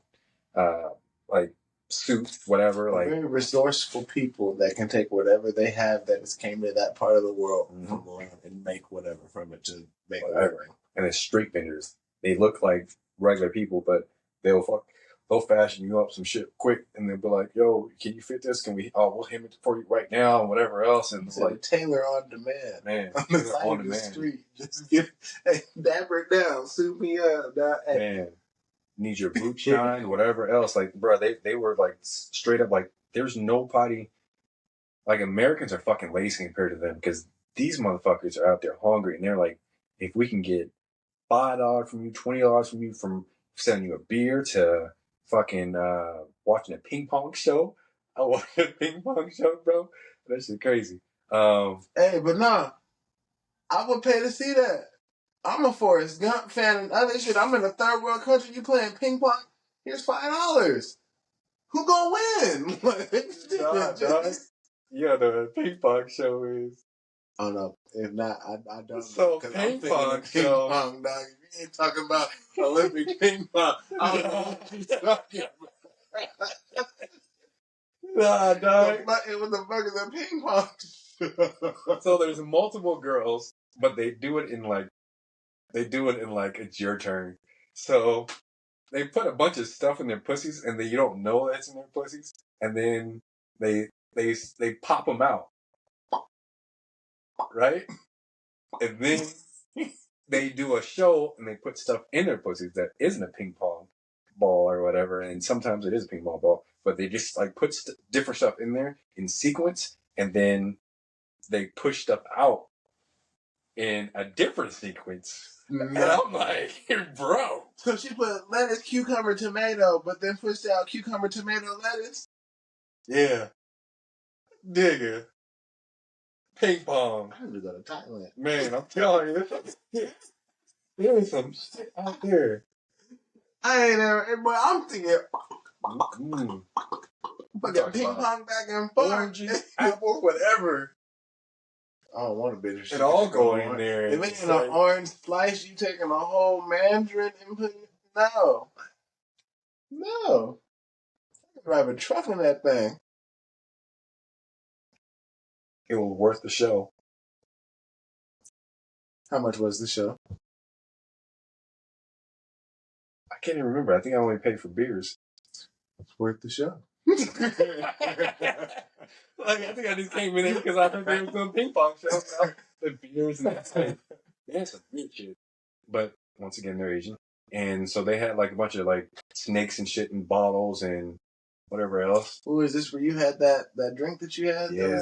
like, suits, whatever. Like, very resourceful people that can take whatever they have that has came to that part of the world and make whatever from it to make whatever. And it's street vendors. They look like regular people, but they'll fashion you up some shit quick, and they'll be like, "Yo, can you fit this? Can we? Oh, we'll hem it for you right now, and whatever else." And it's like tailor on demand, man, on the side of the street. Just get dapper it down, suit me up, man. Need your boot shine, whatever else. Like, bro, they were like straight up like, there's nobody. Like, Americans are fucking lazy compared to them, because these motherfuckers are out there hungry, and they're like, if we can get $5 from you, $20 from you, from selling you a beer to fucking watching a ping pong show. I watched a ping pong show, bro. That shit crazy. Hey, but nah, I would pay to see that. I'm a Forrest Gump fan and other shit. I'm in a third world country. You playing ping pong? Here's $5. Who gonna win? Dog. Yeah, the ping pong show is. Oh no! If not, I don't. So ping pong show, dog. If you ain't talking about Olympic ping pong, I don't know what you're talking about. Nah, dog. What the fuck is a ping pong? So there's multiple girls, but they do it in like it's your turn. So they put a bunch of stuff in their pussies, and then you don't know that's in their pussies, and then they pop them out, right? And then they do a show, and they put stuff in their pussies that isn't a ping pong, ball or whatever, and sometimes it is a ping pong ball, but they just like put different stuff in there in sequence, and then they push stuff out in a different sequence. And I'm like, bro. So she put lettuce, cucumber, tomato, but then pushed out cucumber, tomato, lettuce? Yeah. Nigga. Ping pong. I need to go to Thailand. Man, I'm telling you. There's some shit out there. I ain't ever, boy, I'm thinking, Mm. fucking ping pong back and forth. Oranges, apple, whatever. I don't want a bitter shit. It all go in there. If it's in an orange slice, you taking a whole mandarin and putting it? No. No. I can drive a truck in that thing. It was worth the show. How much was the show? I can't even remember. I think I only paid for beers. It's worth the show. Like, I think I just came in there because I heard they were doing ping pong shows. The beers and that stuff. They had some weird shit. But once again, they're Asian. And so they had like a bunch of like snakes and shit in bottles and whatever else. Who is this where you had that drink that you had? Yeah.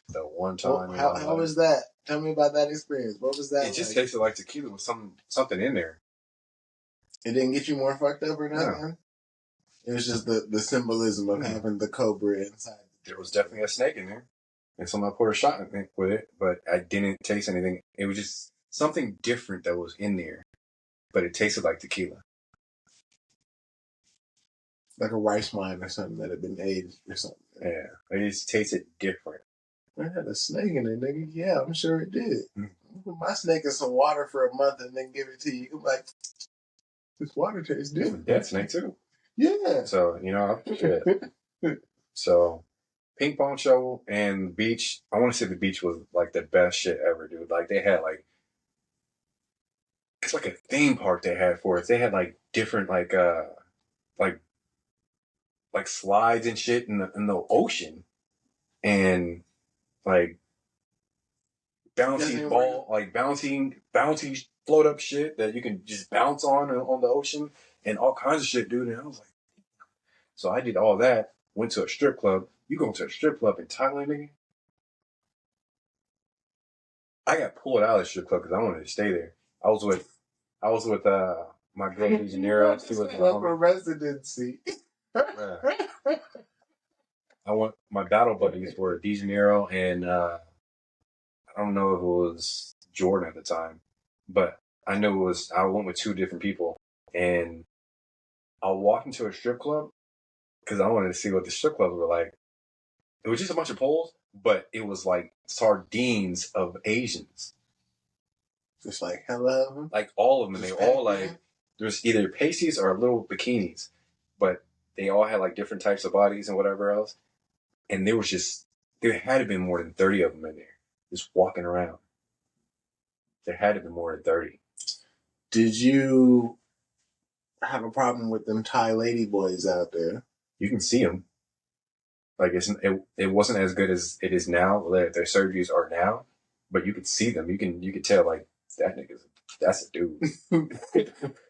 The one time. How was that? Tell me about that experience. What was that? It just tasted like tequila with something in there. It didn't get you more fucked up or nothing? No. It was just the symbolism of having the cobra inside. There was definitely a snake in there. And somebody poured a shot with it, but I didn't taste anything. It was just something different that was in there, but it tasted like tequila. Like a rice wine or something that had been aged or something. Yeah, it just tasted different. I had a snake in it, nigga. Yeah, I'm sure it did. Put my snake in some water for a month and then give it to you. You're like, this water tastes different. Dead snake too. Yeah. So, shit. So, ping pong show and beach. I want to say the beach was like the best shit ever, dude. Like they had like, it's like a theme park they had for us. They had like different like slides and shit in the ocean, and like bouncy ball, like bouncy float up shit that you can just bounce on the ocean and all kinds of shit, dude. And I was like, so I did all that. Went to a strip club. You go to a strip club in Thailand, nigga? I got pulled out of the strip club because I wanted to stay there. I was with my girl De Janeiro. She was for residency. My battle buddies were De Janeiro and I don't know if it was Jordan at the time, but I knew I went with two different people, and I walked into a strip club because I wanted to see what the strip clubs were like. It was just a bunch of poles, but it was like sardines of Asians. Just like, hello? Like all of them. They all like, there's either pasties or little bikinis, but they all had like different types of bodies and whatever else. And there had to have been more than 30 of them in there, just walking around. There had to be more than 30. Did you have a problem with them Thai lady boys out there? You can see them. Like it wasn't as good as it is now. Their surgeries are now, but you could see them. You could tell like that's a dude.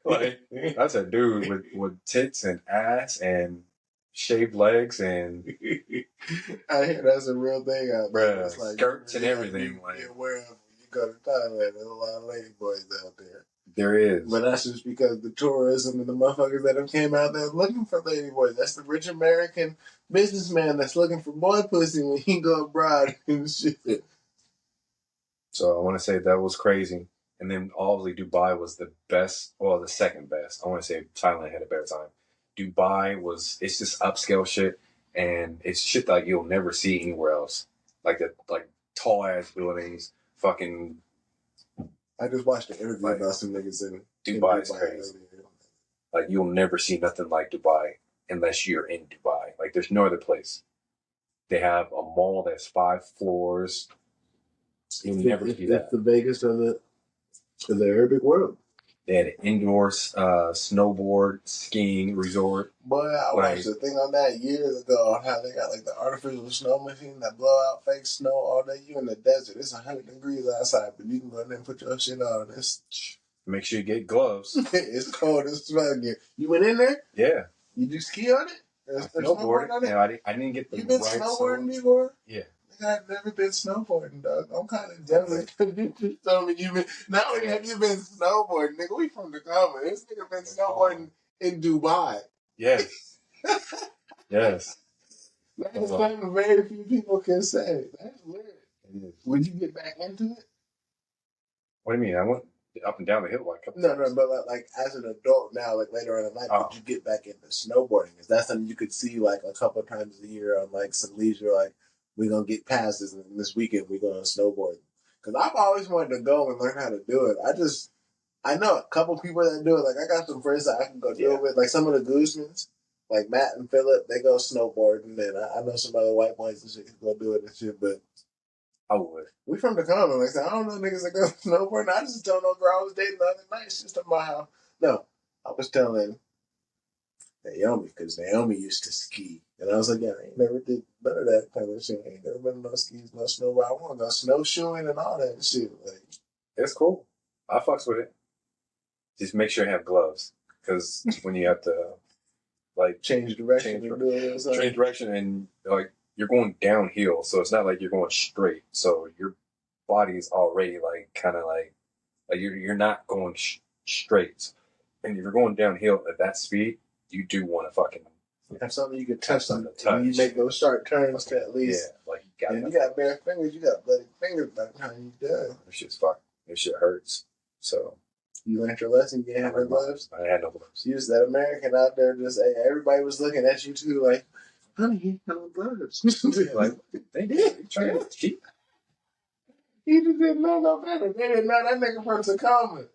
Like that's a dude with tits and ass and shaved legs and I hear that's a real thing out there. It's like skirts and everything. Be aware of when you go to Thailand. There's a lot of lady boys out there. There is. But that's just because the tourism and the motherfuckers that have came out there looking for lady boys. That's the rich American businessman that's looking for boy pussy when he go abroad and shit. So I want to say that was crazy. And then obviously Dubai was the best, well, the second best. I want to say Thailand had a better time. Dubai it's just upscale shit, and it's shit that you'll never see anywhere else. Like tall ass buildings, fucking. I just watched an interview about some niggas in Dubai. Is crazy. Like you'll never see nothing like Dubai unless you're in Dubai. Like there's no other place. They have a mall that's 5 floors. You'll never see that. It's the Vegas of the Arabic world. They had an indoor snowboard skiing resort. Boy, I watched the thing on that years ago on how they got like the artificial snow machine that blow out fake snow all day. You in the desert. It's 100 degrees outside, but you can go in there and put your shit on. Make sure you get gloves. It's cold as fuck. You went in there? Yeah. You do ski on it? I snowboarded. On it? And I didn't get the You been right snowboarding before? Yeah. I've never been snowboarding, dog. I'm kind of jealous because you just told me you been. Not only have you been snowboarding, nigga, we from the Tacoma. This nigga been snowboarding in Dubai. Yes. Yes. That is something very few people can say. That's weird. It is. Would you get back into it? What do you mean? I went up and down the hill like a couple No, times. but like as an adult now, like later on in life, could you get back into snowboarding? Is that something you could see like a couple of times a year on like some leisure? Like we're gonna get past this, and this weekend we're gonna snowboard. Because I've always wanted to go and learn how to do it. I know a couple people that do it. Like I got some friends that I can go do it with. Like some of the Guzmans, like Matt and Phillip, they go snowboarding, and I know some other white boys and shit can go do it and shit. But I would. we from the Tacoma. Like I don't know niggas that go snowboarding. I just told no girl I was dating the other night. She's talking about how. No, I was telling Naomi because Naomi used to ski, and I was like, yeah, I ain't never did none of that kind of shit. I ain't never been on no skis, no snowboard. I want to go snowshoeing and all that shit. Like it's cool. I fucks with it. Just make sure you have gloves because when you have to like change direction, change direction, and like you're going downhill, so it's not like you're going straight. So your body's already like kind of like you're not going straight, and if you're going downhill at that speed, you do want to fucking have something you can touch. You make those sharp turns to at least. Yeah, like you got bare fingers. You got bloody fingers by the time you done. This shit's fucked. This shit hurts. So. You learned your lesson. You didn't have no gloves. I had no gloves. You was that American out there. Just everybody was looking at you too, like, honey, you have no gloves. Like, they did. Trying to cheat. He just didn't know no better. They didn't know that nigga from Tacoma. Right.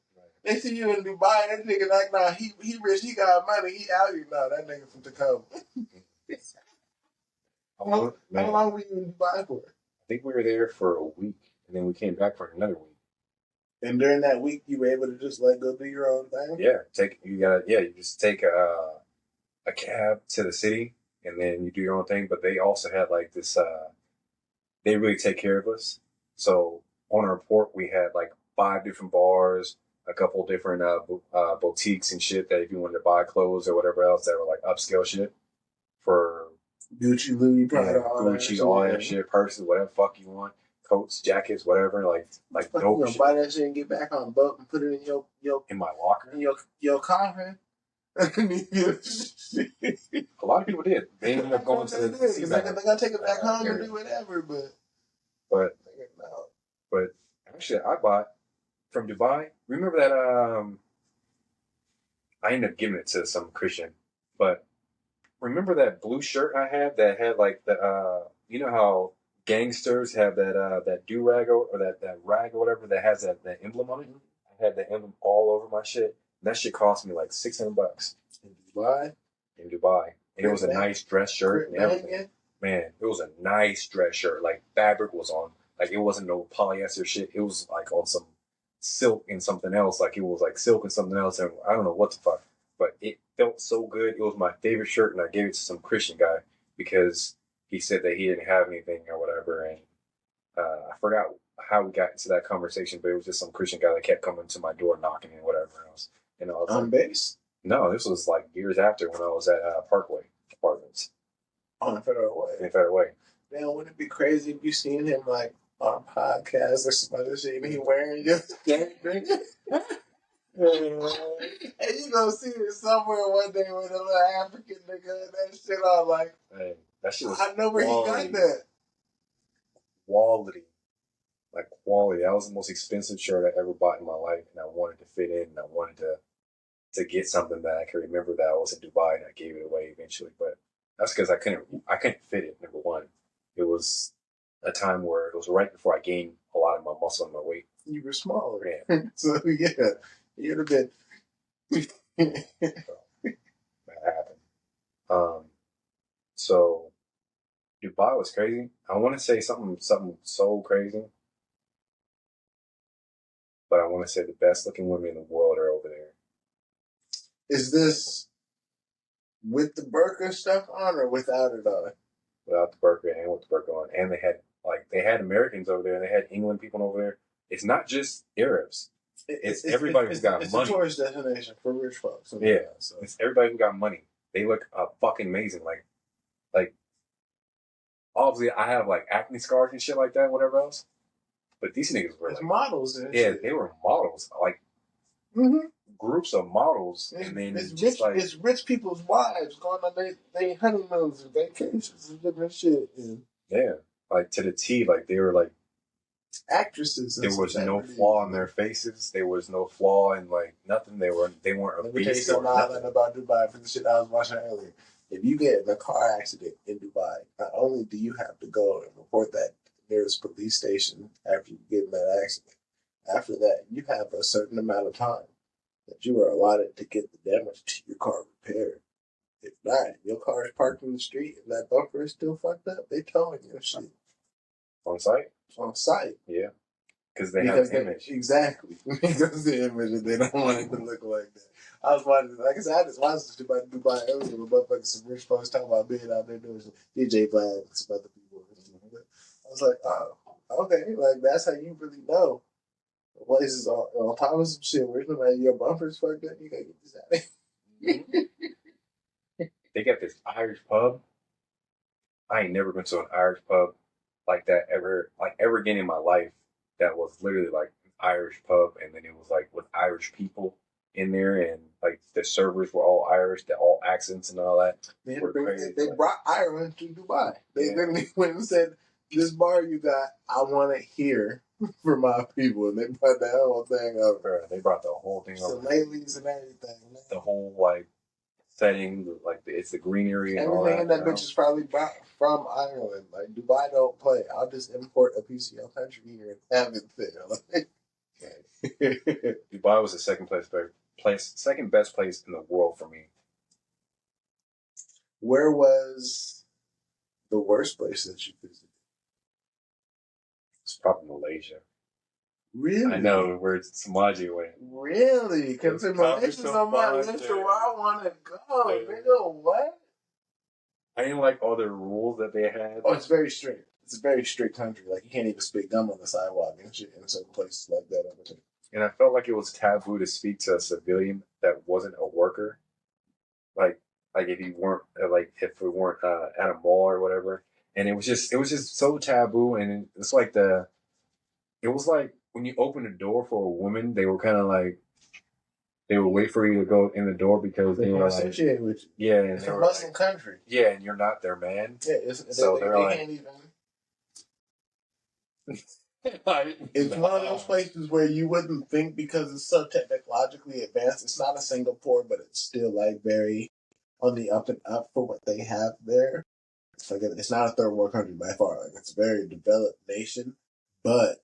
They see you in Dubai. That nigga like, nah, he rich. He got money. He out here. Nah, that nigga from Tacoma. How long were you in Dubai for? I think we were there for a week, and then we came back for another week. And during that week, you were able to just like go do your own thing. Yeah, you just take a cab to the city, and then you do your own thing. But they also had like this. They really take care of us. So on our port, we had like 5 different bars, a couple different boutiques and shit that if you wanted to buy clothes or whatever else that were like upscale shit for Gucci, Louis, Prada, all that shit, purses, whatever fuck you want. Coats, jackets, whatever, like dope. You gonna buy that shit and get back on the boat and put it in your in my locker, in your coffin. A lot of people did. They ended up going to the they're gonna take it back home and do whatever, but actually, I bought from Dubai. Remember that? I ended up giving it to some Christian, but remember that blue shirt I had that had like the you know how gangsters have that do rag or that rag or whatever that has that emblem on it. I had that emblem all over my shit. That shit cost me like $600 in Dubai. And it was a nice dress shirt and everything. Man, it was a nice dress shirt. Like fabric was on. Like it wasn't no polyester shit. It was like on some silk and something else. Like it was like silk and something else. And I don't know what the fuck, but it felt so good. It was my favorite shirt, and I gave it to some Christian guy because he said that he didn't have anything or whatever, and I forgot how we got into that conversation, but it was just some Christian guy that kept coming to my door knocking and whatever else. And I was on base? No, this was like years after when I was at Parkway Apartments. On Federal Way. In Federal Way. Man, wouldn't it be crazy if you seen him like on podcasts or some other shit and he wearing your drink? And you gonna see it somewhere one day with a little African nigga and that shit on like, hey, that shit was I know where quality. He got that. Quality. Like quality. That was the most expensive shirt I ever bought in my life, and I wanted to fit in, and I wanted to get something that I could remember that I was in Dubai, and I gave it away eventually. But that's because I couldn't fit it, number one. It was a time where it was right before I gained a lot of my muscle and my weight. You were smaller. Yeah. So yeah. You'd have been. That happened. So Dubai was crazy. I want to say something so crazy, but I want to say the best looking women in the world are over there. Is this with the burqa stuff on or without it on? Without the burqa and with the burqa on, and they had Americans over there, and they had England people over there. It's not just Arabs. It's everybody who got it's money. It's a tourist destination for rich folks. Yeah, so it's everybody who got money. They look fucking amazing. Like obviously I have like acne scars and shit like that, whatever else. But these niggas were like models. And yeah, shit. they were models. Like groups of models, and then it's just rich. It's rich people's wives going on they honeymoons and vacations and different shit. And yeah, like to the T. Like they were like actresses. There was no flaw in their faces. There was no flaw in like nothing. They weren't Let me tell you something I learned about Dubai from the shit I was watching earlier. If you get in a car accident in Dubai, not only do you have to go and report that nearest police station after you get in that accident, after that you have a certain amount of time that you are allotted to get the damage to your car repaired. If not, if your car is parked in the street and that bumper is still fucked up, they towing your shit on site. On site, yeah, because they have the image. Exactly, because the image, and they don't want it to look like that. I was watching, like I said, I just watched this about Dubai earlier, with motherfuckers, some rich folks talking about being out there doing some DJ Vlad and some other people. I was like, oh, okay, like that's how you really know. The places on top of some shit where it's like your bumper's fucked up, you gotta get this out of here. They got this Irish pub. I ain't never been to an Irish pub like that ever again in my life. That was literally like an Irish pub, and then it was like with Irish people in there, and like the servers were all Irish, all accents and all that. They brought Ireland to Dubai. They literally went and said, "This bar you got, I want it here for my people," and they brought that whole thing over. They brought the whole thing over. Ladies and everything. Man. The whole like setting, like it's the greenery and all that. Everything in that bitch is probably brought from Ireland. Like Dubai don't play. I'll just import a piece of your country here and have it there. Dubai was the second best place in the world for me. Where was the worst place that you visited? It's probably Malaysia. Really? I know where Samaji went. Really? Because Malaysia's on my list of where I want to go. Nigga, what? I didn't like all the rules that they had. Oh, it's very strict. It's a very strict country. Like, you can't even spit gum on the sidewalk and shit in certain places like that. And I felt like it was taboo to speak to a civilian that wasn't a worker. Like if you weren't, if we weren't at a mall or whatever. And it was just so taboo. And it's like it was like when you open a door for a woman, they were kind of like, they would wait for you to go in the door because they were associated with you. Yeah, and it's a Muslim country. Yeah, and you're not their man. Yeah, they're like, can't even. It's one of those places where you wouldn't think, because it's so technologically advanced. It's not a Singapore, but it's still like very on the up and up for what they have there. It's like it's not a third world country by far. Like it's a very developed nation, but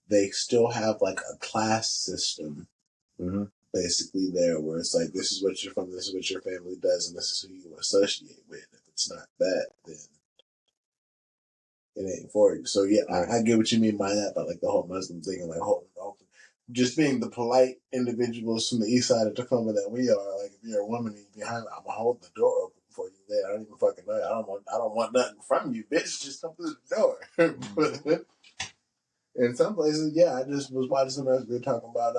they still have like a class system. Mm-hmm. Basically there, where it's like, this is what you're from, this is what your family does, and this is who you associate with. If it's not that, then it ain't for you. So yeah, I get what you mean by that, but like the whole Muslim thing and like holding it open. Just being the polite individuals from the east side of Tacoma that we are, like if you're a woman and you're behind, I'm gonna hold the door open for you there. I don't even fucking know you. I don't want nothing from you, bitch. Just come through the door. But in some places, yeah, I just was watching something else. We were talking about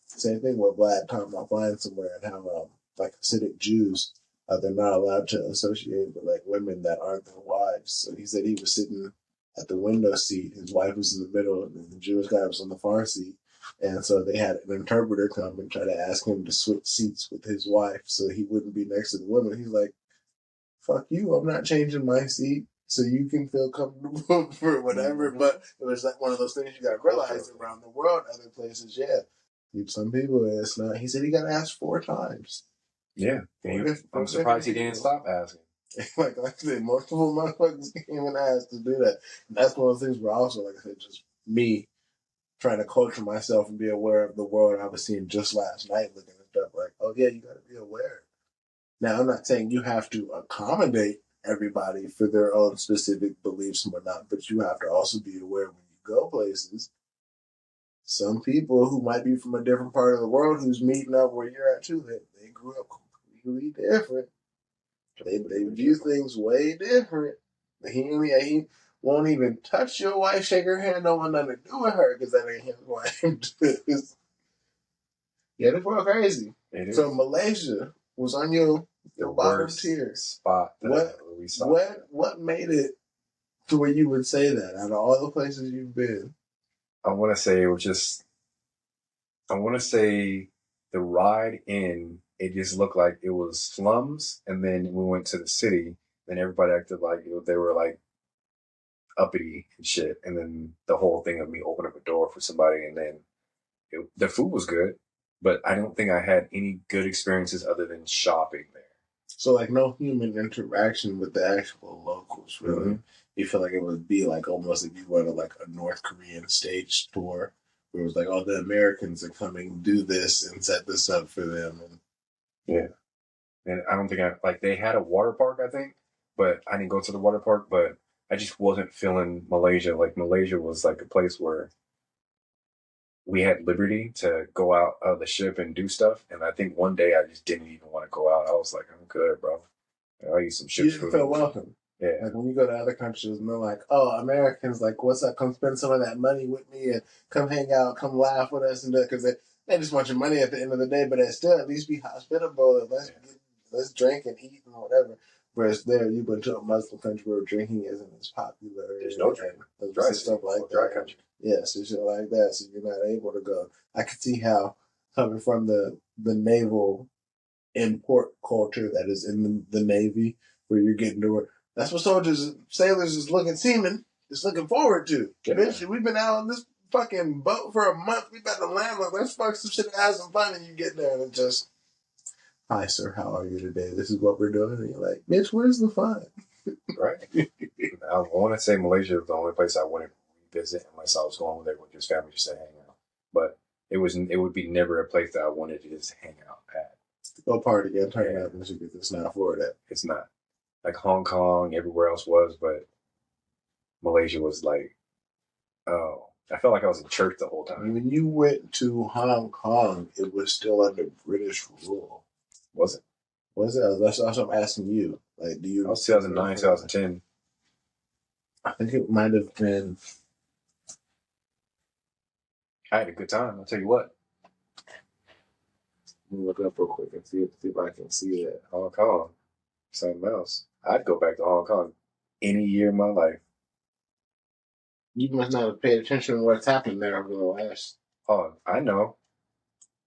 same thing with Vlad talking about flying somewhere and how like Hasidic Jews, they're not allowed to associate with like women that aren't their wives. So he said he was sitting at the window seat, his wife was in the middle, and the Jewish guy was on the far seat. And so they had an interpreter come and try to ask him to switch seats with his wife so he wouldn't be next to the woman. He's like, fuck you, I'm not changing my seat so you can feel comfortable for whatever. Mm-hmm. But it was like one of those things you got to realize around the world, other places, yeah. Some people, it's not. He said he got asked 4 times. Yeah. I'm surprised he didn't stop asking. like I said, multiple motherfuckers came and asked to do that. And that's one of the things where also, like I said, just me trying to culture myself and be aware of the world I was seeing just last night, looking at stuff like, oh yeah, you got to be aware. Now, I'm not saying you have to accommodate everybody for their own specific beliefs and whatnot, but you have to also be aware when you go places. Some people who might be from a different part of the world who's meeting up where you're at too, they grew up completely different. They view things way different. He won't even touch your wife, shake her hand, don't want nothing to do with her because that ain't his wife. Yeah, they're going crazy. It is. So Malaysia was on your The bottom worst tier. spot that we stopped. What made it to where you would say that out of all the places you've been? I want to say it was just. I want to say the ride in. It just looked like it was slums, and then we went to the city. Then everybody acted like they were like uppity and shit. And then the whole thing of me opening up a door for somebody, and then the food was good, but I don't think I had any good experiences other than shopping there. So like no human interaction with the actual locals, really. Mm-hmm. You feel like it would be like almost if you went to like a North Korean stage tour where it was like all the Americans are coming do this and set this up for them. And Yeah. And I don't think they had a water park, I think, but I didn't go to the water park, but I just wasn't feeling Malaysia. Like Malaysia was like a place where we had liberty to go out of the ship and do stuff. And I think one day I just didn't even want to go out. I was like, I'm good, bro. I'll eat some you ship's didn't food. feel welcome. Yeah. Like when you go to other countries and they're like, oh, Americans, like, what's up? Come spend some of that money with me and come hang out, come laugh with us and do it. Because they just want your money at the end of the day, but it still at least be hospitable and let's drink and eat and whatever. Whereas there, you went to a Muslim country where drinking isn't as popular. There's no drink. Dry stuff like dry that. country. Yeah, so shit like that. So you're not able to go. I could see how coming from the naval import culture that is in the Navy, where you're getting to work. That's what sailors is looking forward to. Yeah. Bitch, we've been out on this fucking boat for a month. We about to land. Like, let's fuck some shit and have some fun. And you get there and it just, hi, sir, how are you today? This is what we're doing. And you're like, bitch, where's the fun? Right. I want to say Malaysia was the only place I wouldn't revisit unless I was going there with just family just to hang out. But it would be never a place that I wanted to just hang out at. Go party and turn up and shit. It's not for that. It's not. Like Hong Kong, everywhere else was, but Malaysia was like, oh, I felt like I was in church the whole time. When you went to Hong Kong, it was still under British rule. Was it? Was it? That's what I'm asking you. Like, do you? That was 2009, 2010. I think it might have been. I had a good time. I'll tell you what. Let me look up real quick and see if I can see that. Hong Kong, something else. I'd go back to Hong Kong any year of my life. You must not have paid attention to what's happened there over the last. Oh, I know.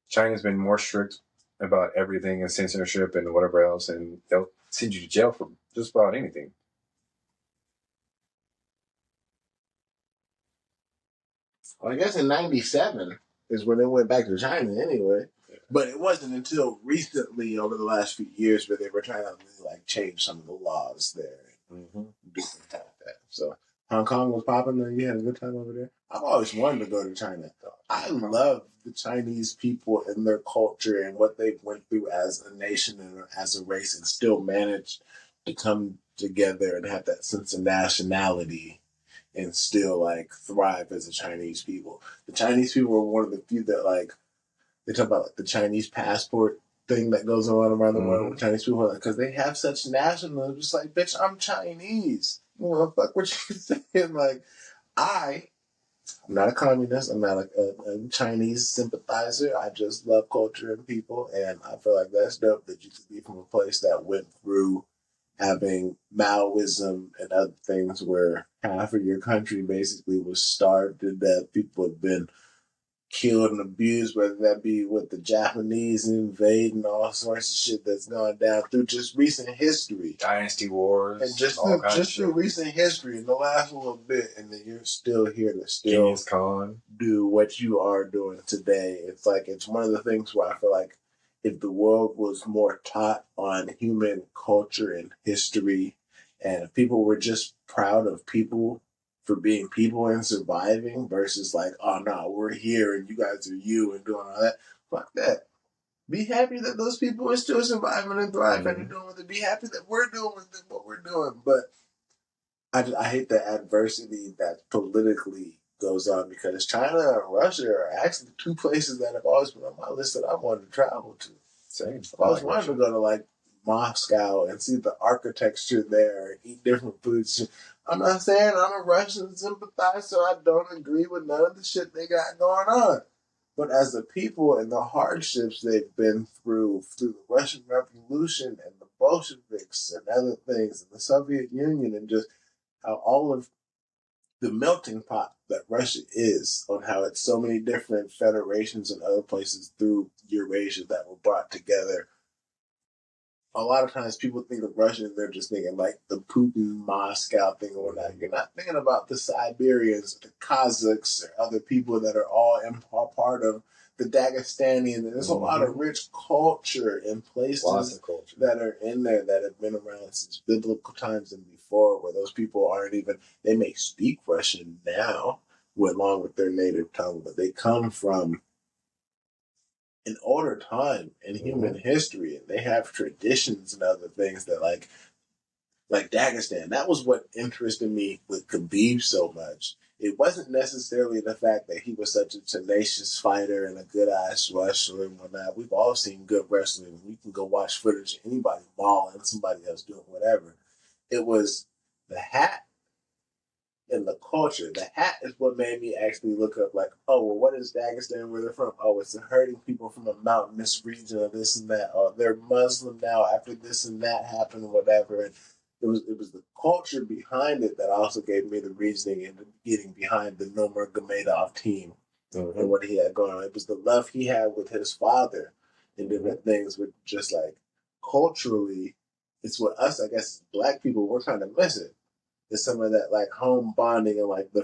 China's been more strict about everything and censorship and whatever else, and they'll send you to jail for just about anything. Well, I guess in '97 is when they went back to China anyway. Yeah. But it wasn't until recently, over the last few years, where they were trying to really, like, change some of the laws there and do things like that. So Hong Kong was popping, and you had a good time over there. I've always wanted to go to China. I love the Chinese people and their culture and what they went through as a nation and as a race, and still managed to come together and have that sense of nationality and still, like, thrive as a Chinese people. The Chinese people are one of the few that, like, they talk about, like, the Chinese passport thing that goes on around the world with Chinese people, because they have such nationalism. Just like, bitch, I'm Chinese. Well, fuck what you saying. Like, I'm not a communist. I'm not a Chinese sympathizer. I just love culture and people, and I feel like that's dope that you could be from a place that went through having Maoism and other things where half of your country basically was starved to death. People have been killed and abused, whether that be with the Japanese invading, all sorts of shit that's gone down through just recent history. Dynasty wars. And just through recent history in the last little bit, and then you're still here to still do what you are doing today. It's like, it's one of the things where I feel like if the world was more taught on human culture and history, and if people were just proud of people for being people and surviving versus like, oh no, we're here and you guys are you and doing all that. Fuck that. Be happy that those people are still surviving and thriving and doing what they be happy that we're doing what we're doing. But I hate the adversity that politically goes on, because China and Russia are actually two places that have always been on my list that I wanted to travel to. Same. I always wanted to go to like Moscow and see the architecture there and eat different foods. I'm not saying I'm a Russian sympathizer, so I don't agree with none of the shit they got going on. But as a people and the hardships they've been through the Russian Revolution and the Bolsheviks and other things, and the Soviet Union, and just how all of the melting pot that Russia is, on how it's so many different federations and other places through Eurasia that were brought together. A lot of times people think of Russia and they're just thinking like the Putin Moscow thing or whatnot. You're not thinking about the Siberians, the Kazakhs, or other people that are all part of the Dagestani. And there's a lot of rich culture and places that are in there that have been around since biblical times and before, where those people aren't even, they may speak Russian now along with their native tongue, but they come from an older time in human history, and they have traditions and other things that like Dagestan. That was what interested me with Khabib so much. It wasn't necessarily the fact that he was such a tenacious fighter and a good ass wrestler and whatnot. We've all seen good wrestling. We can go watch footage of anybody mauling somebody else doing whatever. It was the hat in the culture. The hat is what made me actually look up, like, oh, well, what is Dagestan? Where they're from? Oh, it's hurting people from a mountainous region of this and that. Oh, they're Muslim now after this and that happened, or whatever. And it was the culture behind it that also gave me the reasoning into getting behind the Nurmagomedov team and what he had going on. It was the love he had with his father and different things, with just like culturally, it's what us, I guess, black people, we're kind of missing. Is some of that like home bonding and like the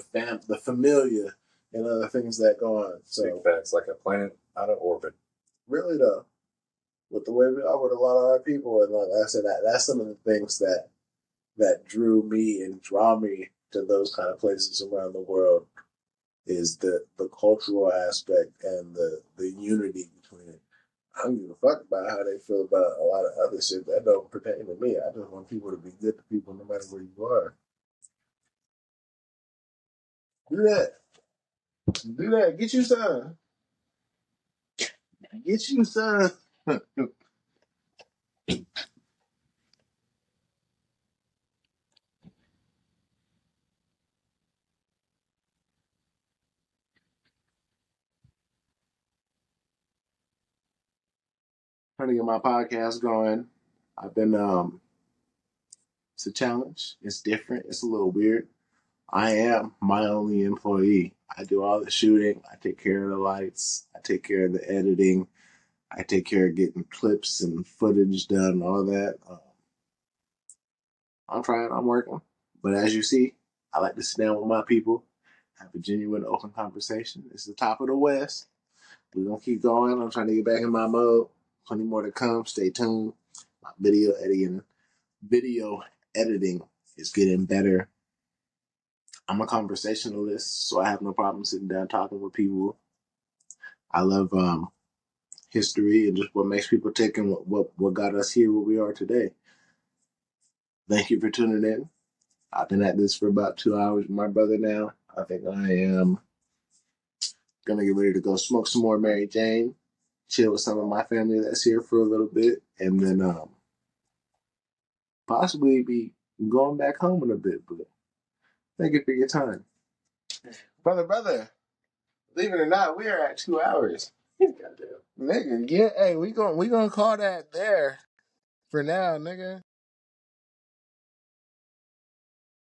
familia and other things that go on. So big facts, like a planet out of orbit. Really though, with the way we are with a lot of our people, and like I said, that's some of the things that drew me and draw me to those kind of places around the world, is the cultural aspect and the unity between it. I don't give a fuck about how they feel about a lot of other shit that don't pertain to me. I just want people to be good to people no matter where you are. Do that. Do that. Get you some. Get you some. Trying to get my podcast going. I've been it's a challenge. It's different. It's a little weird. I am my only employee. I do all the shooting. I take care of the lights. I take care of the editing. I take care of getting clips and footage done, all that. I'm trying. I'm working. But as you see, I like to sit down with my people, have a genuine, open conversation. It's the top of the West. We're going to keep going. I'm trying to get back in my mode. Plenty more to come. Stay tuned. My video editing is getting better. I'm a conversationalist, so I have no problem sitting down talking with people. I love history and just what makes people tick and what got us here where we are today. Thank you for tuning in. I've been at this for about 2 hours with my brother now. I think I am going to get ready to go smoke some more Mary Jane, chill with some of my family that's here for a little bit, and then possibly be going back home in a bit. But thank you for your time. Brother, believe it or not, we are at 2 hours. Goddamn. Nigga, yeah, hey, we gonna call that there for now, nigga.